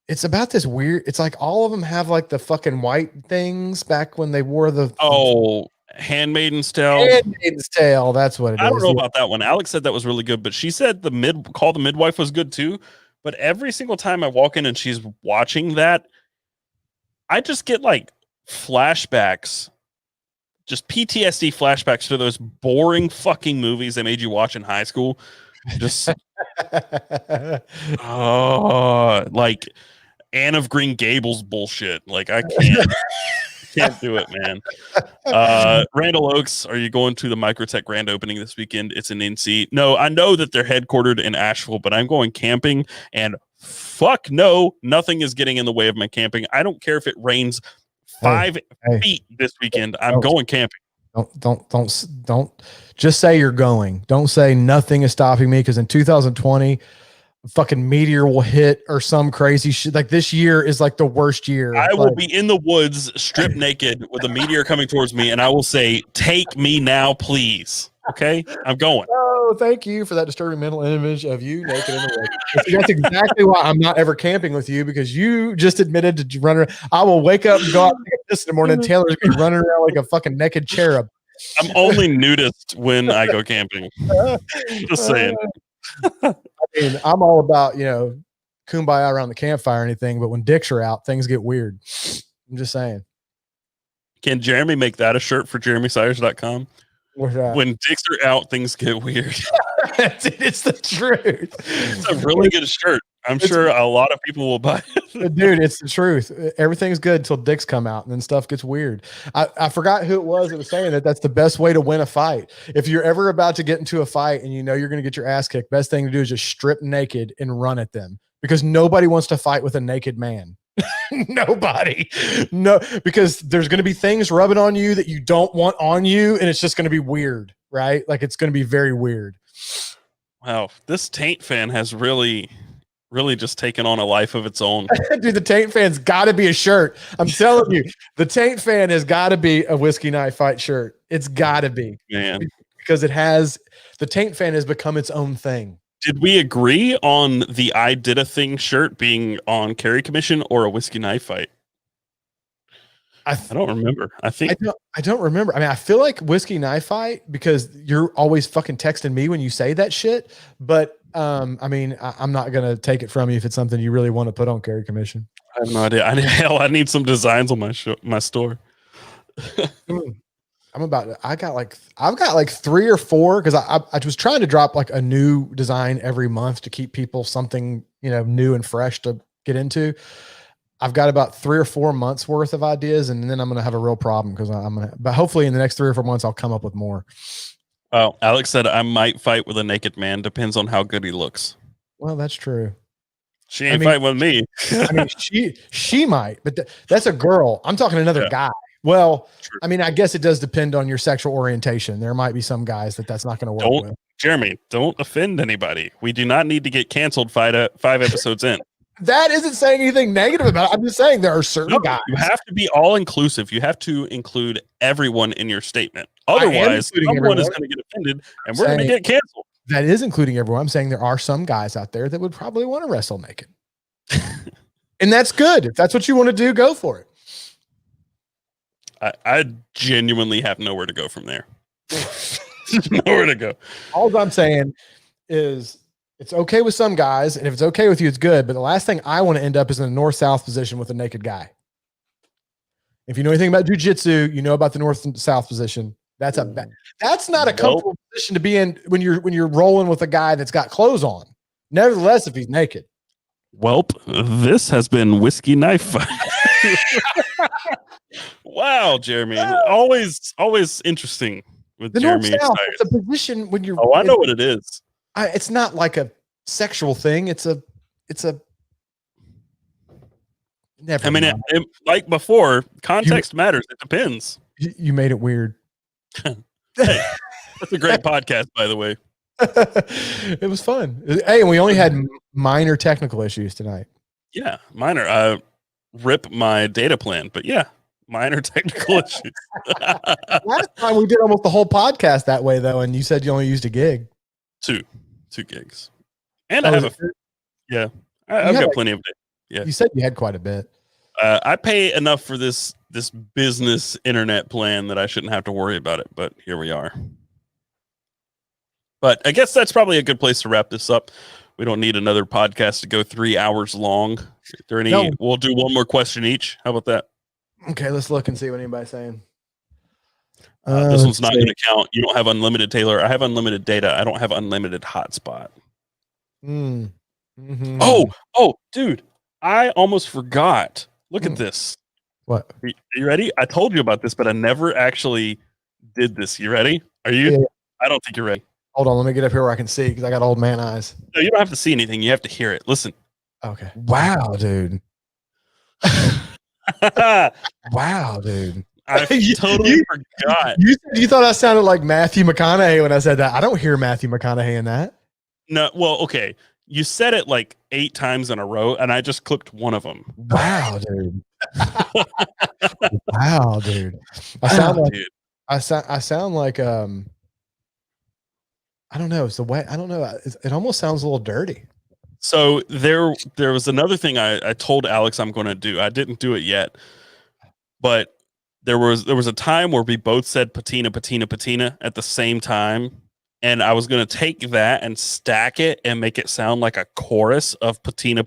it's about this weird. It's like all of them have like the fucking white things back when they wore the. Handmaiden's Tale. Handmaiden's Tale. That's what it is. I don't know about that one. Alex said that was really good, but she said Call the Midwife was good too. But every single time I walk in and she's watching that, I just get like flashbacks. Just PTSD flashbacks to those boring fucking movies they made you watch in high school. Just like Anne of Green Gables bullshit. Like I can't do it, man. Randall Oaks, are you going to the Microtech grand opening this weekend? It's in NC. No, I know that they're headquartered in Asheville, but I'm going camping, and fuck no, nothing is getting in the way of my camping. I don't care if it rains 5 feet this weekend. I'm going camping. Don't just say you're going. Don't say nothing is stopping me, because in 2020 fucking meteor will hit or some crazy shit. Like this year is like the worst year. I will be in the woods stripped naked with a meteor coming towards me, and I will say, take me now, please. Okay, I'm going. Oh, thank you for that disturbing mental image of you naked in the woods. That's exactly why I'm not ever camping with you, because you just admitted to run around. I will wake up and go out this in the morning. Taylor's gonna be running around like a fucking naked cherub. I'm only nudist when I go camping. Just saying. I mean, I'm all about, kumbaya around the campfire or anything, but when dicks are out, things get weird. I'm just saying. Can Jeremy make that a shirt for jeremysires.com? When dicks are out, things get weird. It's the truth. It's a really good shirt. I'm sure a lot of people will buy it. Dude, it's the truth. Everything's good until dicks come out, and then stuff gets weird. I forgot who it was that was saying that that's the best way to win a fight. If you're ever about to get into a fight and you know you're going to get your ass kicked, best thing to do is just strip naked and run at them, because nobody wants to fight with a naked man. Nobody. No, because there's going to be things rubbing on you that you don't want on you, and it's just going to be weird, right? Like, it's going to be very weird. Wow, this Taint fan has really just taken on a life of its own. Dude, the Taint fan's got to be a shirt. I'm telling you, the Taint fan has got to be a Whiskey Night Fight shirt. It's got to be, man, because the Taint fan has become its own thing. Did we agree on the I Did a Thing shirt being on Carry Commission or a Whiskey Knife Fight? I don't remember. I don't remember. I mean, I feel like Whiskey Knife Fight, because you're always fucking texting me when you say that shit. But I mean, I'm not gonna take it from you if it's something you really want to put on Carry Commission. I have no idea. I need some designs on my store. I've got like 3 or 4, because I was trying to drop like a new design every month to keep people something, new and fresh to get into. I've got about 3 or 4 months worth of ideas, and then I'm going to have a real problem, because but hopefully in the next 3 or 4 months, I'll come up with more. Oh, Alex said I might fight with a naked man. Depends on how good he looks. Well, that's true. She ain't fighting with me. I mean, she might, but that's a girl. I'm talking another guy. Well, True. I mean, I guess it does depend on your sexual orientation. There might be some guys that's not going to work with. Jeremy, don't offend anybody. We do not need to get canceled 5 episodes in. That isn't saying anything negative about it. I'm just saying there are certain guys. You have to be all inclusive. You have to include everyone in your statement. Otherwise, someone is going to get offended and we're going to get canceled. That is including everyone. I'm saying there are some guys out there that would probably want to wrestle naked. And that's good. If that's what you want to do, go for it. I genuinely have nowhere to go from there. Nowhere to go. All I'm saying is it's okay with some guys, and if it's okay with you, it's good. But the last thing I want to end up is in a north-south position with a naked guy. If you know anything about jiu-jitsu, you know about the north and south position. That's not a comfortable position to be in when you're rolling with a guy that's got clothes on. Nevertheless, if he's naked. Welp, this has been Whiskey Knife. Wow, Jeremy. Always interesting with the Jeremy. It's a position when you're. Oh, I know what it is. It's not like a sexual thing. It's a. Never. I mean, like before, context matters. It depends. You made it weird. Hey, that's a great podcast, by the way. It was fun. Hey, and we only had minor technical issues tonight. Yeah, minor. Rip my data plan, but yeah, minor technical issues. Last time we did almost the whole podcast that way, though, and you said you only used a gig. Two gigs, and I have I've got plenty of it. Yeah, you said you had quite a bit. I pay enough for this business internet plan that I shouldn't have to worry about it, but here we are. But I guess that's probably a good place to wrap this up. We don't need another podcast to go 3 hours long. Is there any? No. We'll do one more question each. How about that? Okay, let's look and see what anybody's saying. This one's not going to count. You don't have unlimited, Taylor. I have unlimited data. I don't have unlimited hotspot. Mm-hmm. Oh, dude. I almost forgot. Look at this. What? Are you ready? I told you about this, but I never actually did this. You ready? Are you? Yeah. I don't think you're ready. Hold on. Let me get up here where I can see because I got old man eyes. No, you don't have to see anything. You have to hear it. Listen. Okay. Wow, dude. Wow, dude. I totally forgot. You thought I sounded like Matthew McConaughey when I said that. I don't hear Matthew McConaughey in that. No, well, okay. You said it like 8 times in a row, and I just clipped one of them. Wow, dude. Wow, dude. I sound like I don't know. It's the way I don't know. It almost sounds a little dirty. So there was another thing I told Alex I'm going to do. I didn't do it yet, but there was a time where we both said patina at the same time, and I was going to take that and stack it and make it sound like a chorus of patina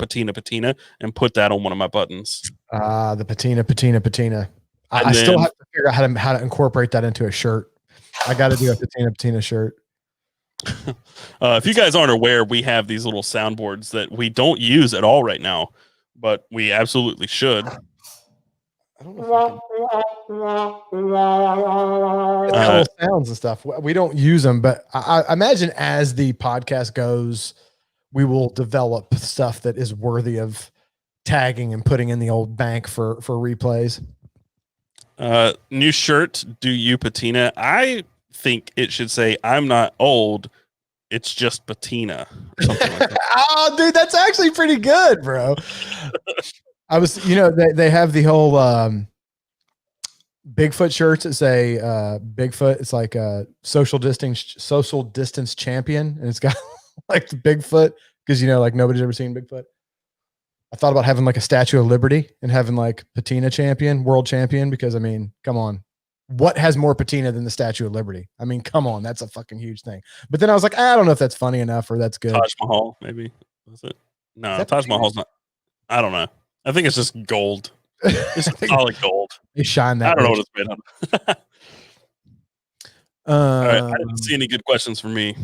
and put that on one of my buttons. The patina. I still have to figure out how to incorporate that into a shirt. I got to do a patina shirt. If you guys aren't aware, we have these little soundboards that we don't use at all right now, but we absolutely should. I don't know if sounds and stuff. We don't use them, but I imagine as the podcast goes, we will develop stuff that is worthy of tagging and putting in the old bank for replays. New shirt, do you patina? I think it should say I'm not old, it's just patina or something like that. Oh, dude, that's actually pretty good, bro. I was, they have the whole Bigfoot shirts that say Bigfoot. It's like a social distance champion, and it's got like the Bigfoot because like nobody's ever seen Bigfoot. I thought about having like a Statue of Liberty and having like patina champion, world champion, because I mean, come on. What has more patina than the Statue of Liberty? I mean, come on, that's a fucking huge thing. But then I was like, I don't know if that's funny enough or that's good. Taj Mahal, maybe. Was it? No, Taj Mahal's not. I don't know. I think it's just gold. It's solid gold. They shine that. I don't know what it's made of. All right, I didn't see any good questions for me.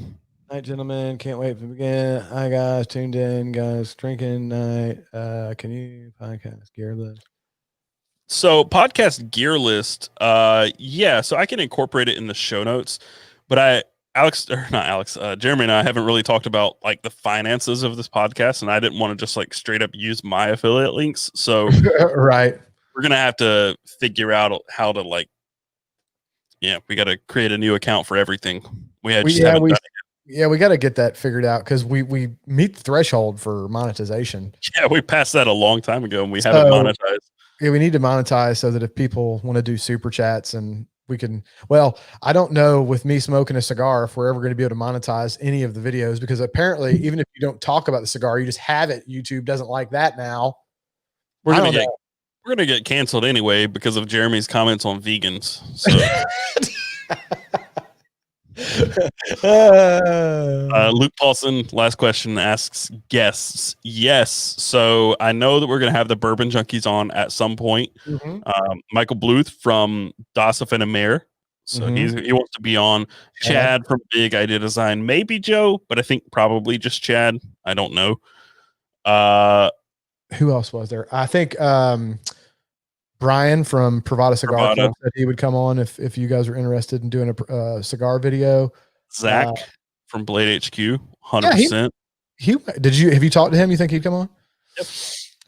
Night, gentlemen. Can't wait to begin. Hi, guys. Tuned in, guys. Drinking night. Can you podcast gear list? So podcast gear list, yeah, so I can incorporate it in the show notes, but Jeremy and I haven't really talked about like the finances of this podcast, and I didn't want to just like straight up use my affiliate links. So right, we're gonna have to figure out how to like. Yeah, we got to create a new account for everything. We got to get that figured out because we meet the threshold for monetization. Yeah, we passed that a long time ago, and we haven't monetized. Yeah, we need to monetize so that if people want to do super chats and we can. Well, I don't know with me smoking a cigar if we're ever going to be able to monetize any of the videos because apparently, even if you don't talk about the cigar, you just have it. YouTube doesn't like that now. We're gonna get canceled anyway because of Jeremy's comments on vegans. So. Luke Paulson, last question, asks guests. Yes. So I know that we're going to have the Bourbon Junkies on at some point. Michael Bluth from Dosif and Amer. So he wants to be on. Chad from Big Idea Design. Maybe Joe, but I think probably just Chad. I don't know. Who else was there? I think Brian from Pravada Cigar Club said he would come on if you guys are interested in doing a cigar video. Zach from Blade HQ, 100%. Have you talked to him? You think he'd come on? Yep.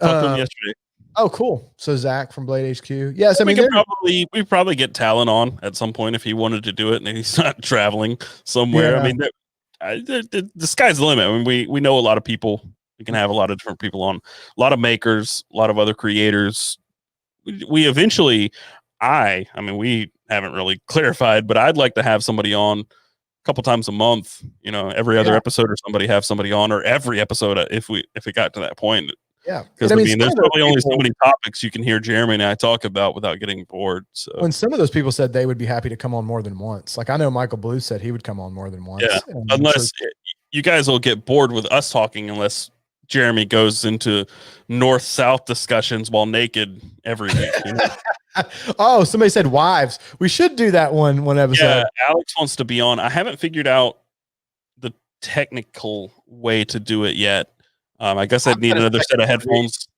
Talked to him yesterday. Oh, cool. So Zach from Blade HQ. Yes, I mean we probably get Talon on at some point if he wanted to do it and he's not traveling somewhere. Yeah. I mean, the sky's the limit. I mean, we know a lot of people. We can have a lot of different people on, a lot of makers, a lot of other creators. We eventually, I mean, we haven't really clarified, but I'd like to have somebody on a couple times a month, every other episode or somebody have somebody on, or every episode if it got to that point. Yeah. Because I mean there's probably only so many topics you can hear Jeremy and I talk about without getting bored. So when some of those people said they would be happy to come on more than once, like I know Michael Blue said he would come on more than once. Yeah. Unless you guys will get bored with us talking, unless Jeremy goes into north-south discussions while naked every week. Oh, somebody said wives. We should do that one episode. Yeah, Alex wants to be on. I haven't figured out the technical way to do it yet. I guess I'd need another set of headphones.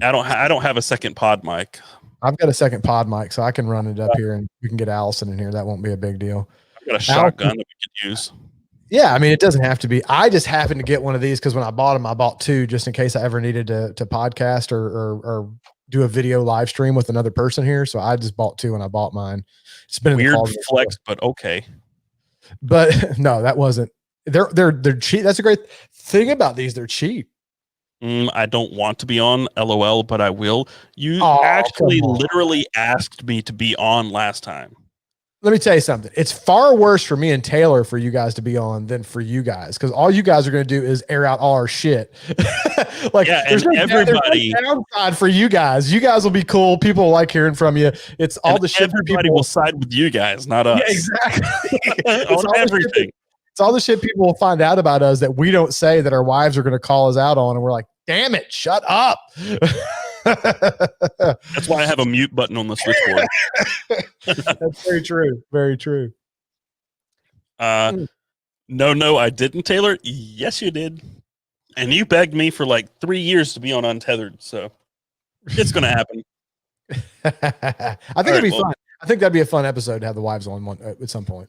I don't have a second pod mic. I've got a second pod mic, so I can run it up here and we can get Allison in here. That won't be a big deal. I've got a shotgun that we could use. Yeah, I mean, it doesn't have to be. I just happened to get one of these because when I bought them, I bought two just in case I ever needed to podcast or do a video live stream with another person here. So I just bought two when I bought mine. It's been weird flex, but okay. But no, that wasn't. They're cheap. That's a great thing about these. They're cheap. I don't want to be on LOL, but I will. You actually literally asked me to be on last time. Let me tell you something. It's far worse for me and Taylor for you guys to be on than for you guys because all you guys are going to do is air out all our shit. There's no downside for you guys. You guys will be cool. People will like hearing from you. It's all the shit. Everybody will side with you guys, not us. Yeah, exactly. On everything. It's all the shit people will find out about us that we don't say that our wives are going to call us out on, and we're like, damn it, shut up. That's why I have a mute button on the switchboard. That's very true. Very true. No, I didn't, Taylor. Yes, you did. And you begged me for like 3 years to be on Untethered, so it's going to happen. I think it'd be fun. I think that'd be a fun episode to have the wives on one at some point.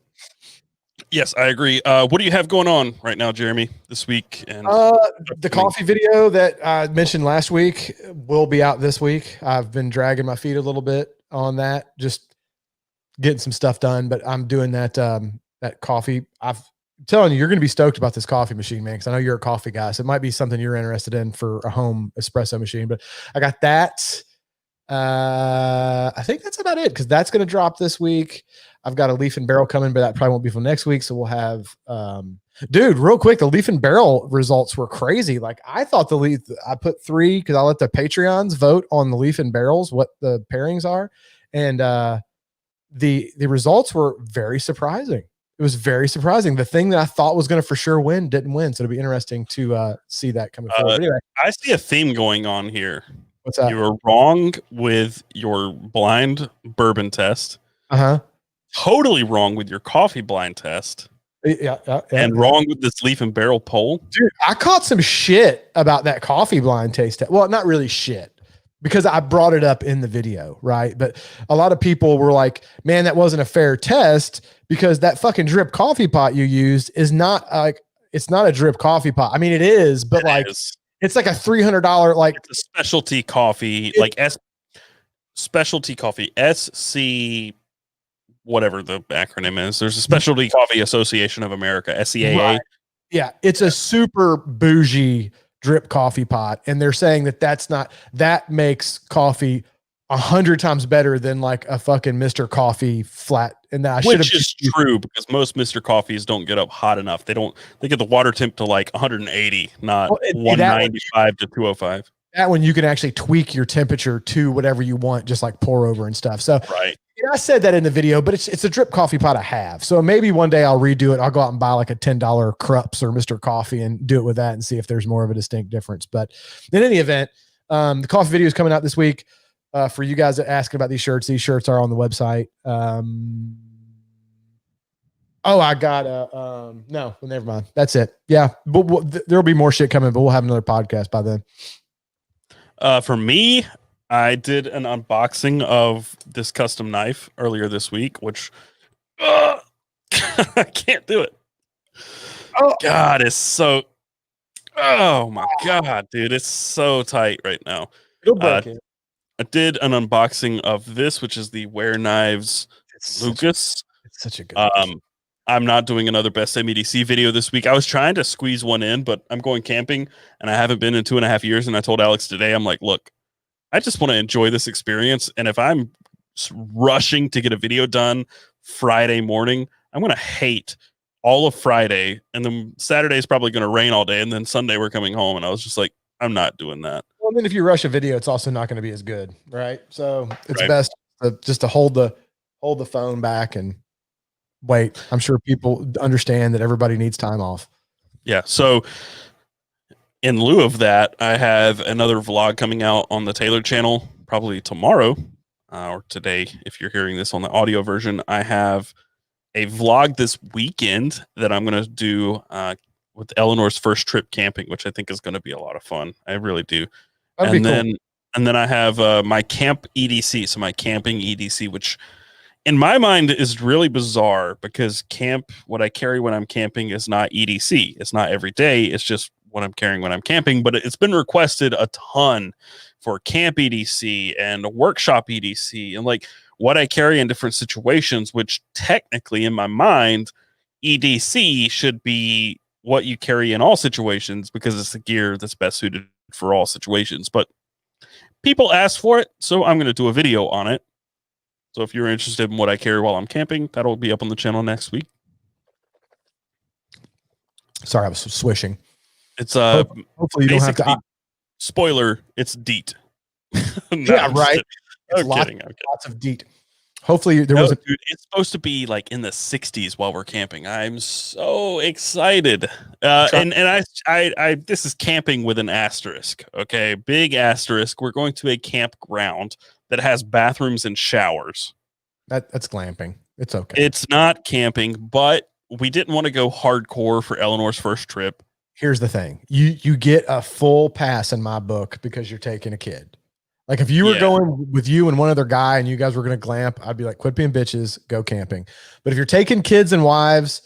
Yes, I agree. What do you have going on right now, Jeremy, this week? And the coffee video that I mentioned last week will be out this week. I've been dragging my feet a little bit on that, just getting some stuff done. But I'm doing that coffee. I'm telling you, you're going to be stoked about this coffee machine, man, because I know you're a coffee guy. So it might be something you're interested in for a home espresso machine. But I got that. I think that's about it because that's going to drop this week. I've got a leaf and barrel coming, but that probably won't be for next week. So we'll have, dude, real quick, the leaf and barrel results were crazy. Like I thought I put 3 because I let the Patreons vote on the leaf and barrels, what the pairings are. And the results were very surprising. It was very surprising. The thing that I thought was going to for sure win didn't win. So it'll be interesting to see that coming forward. Anyway, I see a theme going on here. What's that? You were wrong with your blind bourbon test. Totally wrong with your coffee blind test. Yeah. And wrong with this leaf and barrel poll. Dude, I caught some shit about that coffee blind taste test. Well, not really shit because I brought it up in the video, right? But a lot of people were like, man, that wasn't a fair test because that fucking drip coffee pot you used is not like, it's not a drip coffee pot. I mean, it is, but it's like a $300, like it's a specialty coffee, specialty coffee, SC, whatever the acronym is. There's a Specialty Coffee Association of America, SCAA. Right. Yeah, it's a super bougie drip coffee pot, and they're saying that makes coffee 100 times better than like a fucking Mr. Coffee flat. And which is true, because most Mr. Coffees don't get up hot enough. They get the water temp to like 180, not 195 to 205. That one you can actually tweak your temperature to whatever you want, just like pour over and stuff. So right. I said that in the video, but it's a drip coffee pot I have. So maybe one day I'll redo it. I'll go out and buy like a $10 Krups or Mr. Coffee and do it with that and see if there's more of a distinct difference. But in any event, the coffee video is coming out this week. For you guys that asking about these shirts are on the website. I got no, well, never mind. That's it. Yeah, but there'll be more shit coming, but we'll have another podcast by then. For me, I did an unboxing of this custom knife earlier this week, which I can't do it. Oh God, it's so. Oh my God, dude, it's so tight right now. It'll break it. I did an unboxing of this, which is the Wear Knives Lucas. It's such a good. I'm not doing another best MEDC video this week. I was trying to squeeze one in, but I'm going camping and I haven't been in 2.5 years. And I told Alex today, I'm like, look, I just want to enjoy this experience. And if I'm rushing to get a video done Friday morning, I'm going to hate all of Friday. And then Saturday is probably going to rain all day. And then Sunday we're coming home. And I was just like, I'm not doing that. Well, I mean, if you rush a video, it's also not going to be as good. Right. So it's best just to hold the phone back and wait. I'm sure people understand that everybody needs time off. Yeah. So in lieu of that, I have another vlog coming out on the Taylor channel, probably tomorrow or today. If you're hearing this on the audio version, I have a vlog this weekend that I'm going to do with Eleanor's first trip camping, which I think is going to be a lot of fun. I really do. And then I have my camp EDC. So my camping EDC, which in my mind is really bizarre because what I carry when I'm camping is not EDC. It's not every day. It's just what I'm carrying when I'm camping, but it's been requested a ton for camp EDC and workshop EDC and like what I carry in different situations, which technically in my mind, EDC should be what you carry in all situations because it's the gear that's best suited for all situations. But people ask for it, so I'm going to do a video on it. So if you're interested in what I carry while I'm camping, that'll be up on the channel next week. Sorry, I was swishing. It's hopefully you don't have to. Spoiler, it's DEET. Yeah, right. It's lots of DEET. Hopefully there wasn't. Dude, it's supposed to be like in the 60s while we're camping. I'm so excited. And I this is camping with an asterisk. Okay, big asterisk. We're going to a campground that has bathrooms and showers. That's glamping. It's okay. It's not camping, but we didn't want to go hardcore for Eleanor's first trip. Here's the thing. You get a full pass in my book because you're taking a kid. Like if you were going with you and one other guy and you guys were going to glamp, I'd be like, quit being bitches, go camping. But if you're taking kids and wives,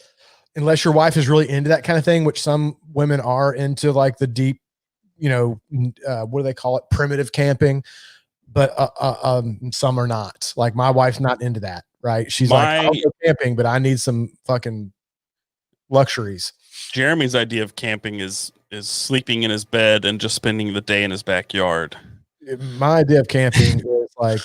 unless your wife is really into that kind of thing, which some women are into, like the deep, what do they call it? Primitive camping. But some are not. Like my wife's not into that, right? She's like, I'll go camping, but I need some fucking luxuries. Jeremy's idea of camping is sleeping in his bed and just spending the day in his backyard. My idea of camping is like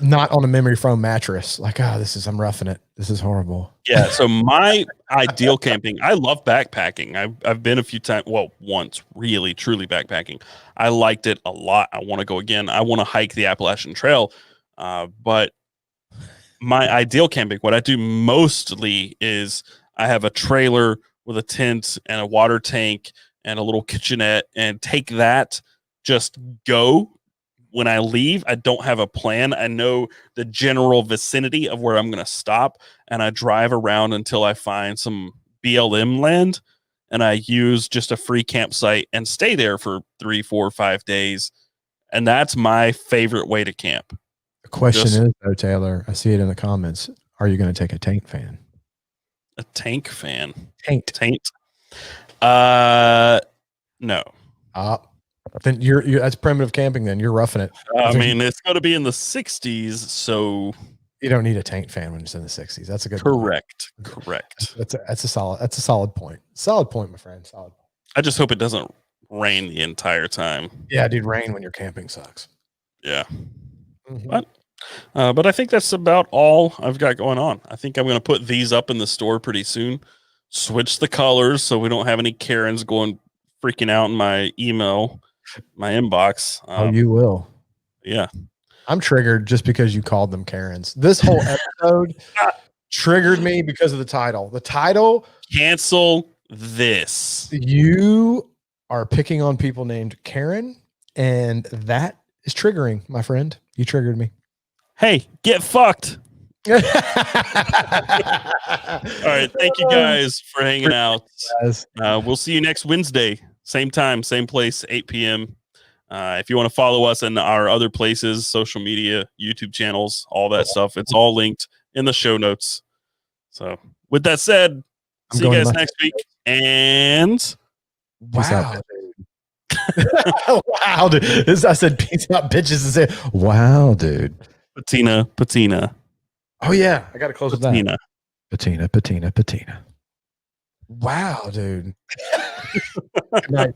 not on a memory foam mattress. Like, I'm roughing it. This is horrible. Yeah. So my ideal camping, I love backpacking. I've been a few times. Well, once really, truly backpacking. I liked it a lot. I want to go again. I want to hike the Appalachian Trail. But my ideal camping, what I do mostly is I have a trailer with a tent and a water tank and a little kitchenette and take that, just go. When I leave, I don't have a plan. I know the general vicinity of where I'm going to stop, and I drive around until I find some BLM land, and I use just a free campsite and stay there for 3, 4, 5 days. And that's my favorite way to camp. The question is, though, Taylor, I see it in the comments. Are you going to take a tank fan? A tank fan? Taint. No. Then you're that's primitive camping. Then you're roughing it. I mean, it's going to be in the 60s, so you don't need a taint fan when it's in the 60s. That's a good correct. point. Correct. That's a solid point. Solid point, my friend. Solid. I just hope it doesn't rain the entire time. Yeah, dude, rain when you're camping sucks. Yeah. But I think that's about all I've got going on. I think I'm going to put these up in the store pretty soon. Switch the colors so we don't have any Karens going freaking out in my email, my inbox. Oh, you will. Yeah. I'm triggered just because you called them Karens. This whole episode triggered me because of the title. The title. Cancel this. You are picking on people named Karen, and that is triggering, my friend. You triggered me. Hey, get fucked. All right. Thank you guys for hanging out. We'll see you next Wednesday. Same time, same place, 8 p.m. If you want to follow us in our other places, social media, YouTube channels, all that stuff, it's all linked in the show notes. So with that said, see you guys next week. And peace out. Wow, dude. I said peace out, bitches, and said, wow, dude. Patina. Oh, yeah. I got to close Patina. with that. Patina. Wow, dude. Good night.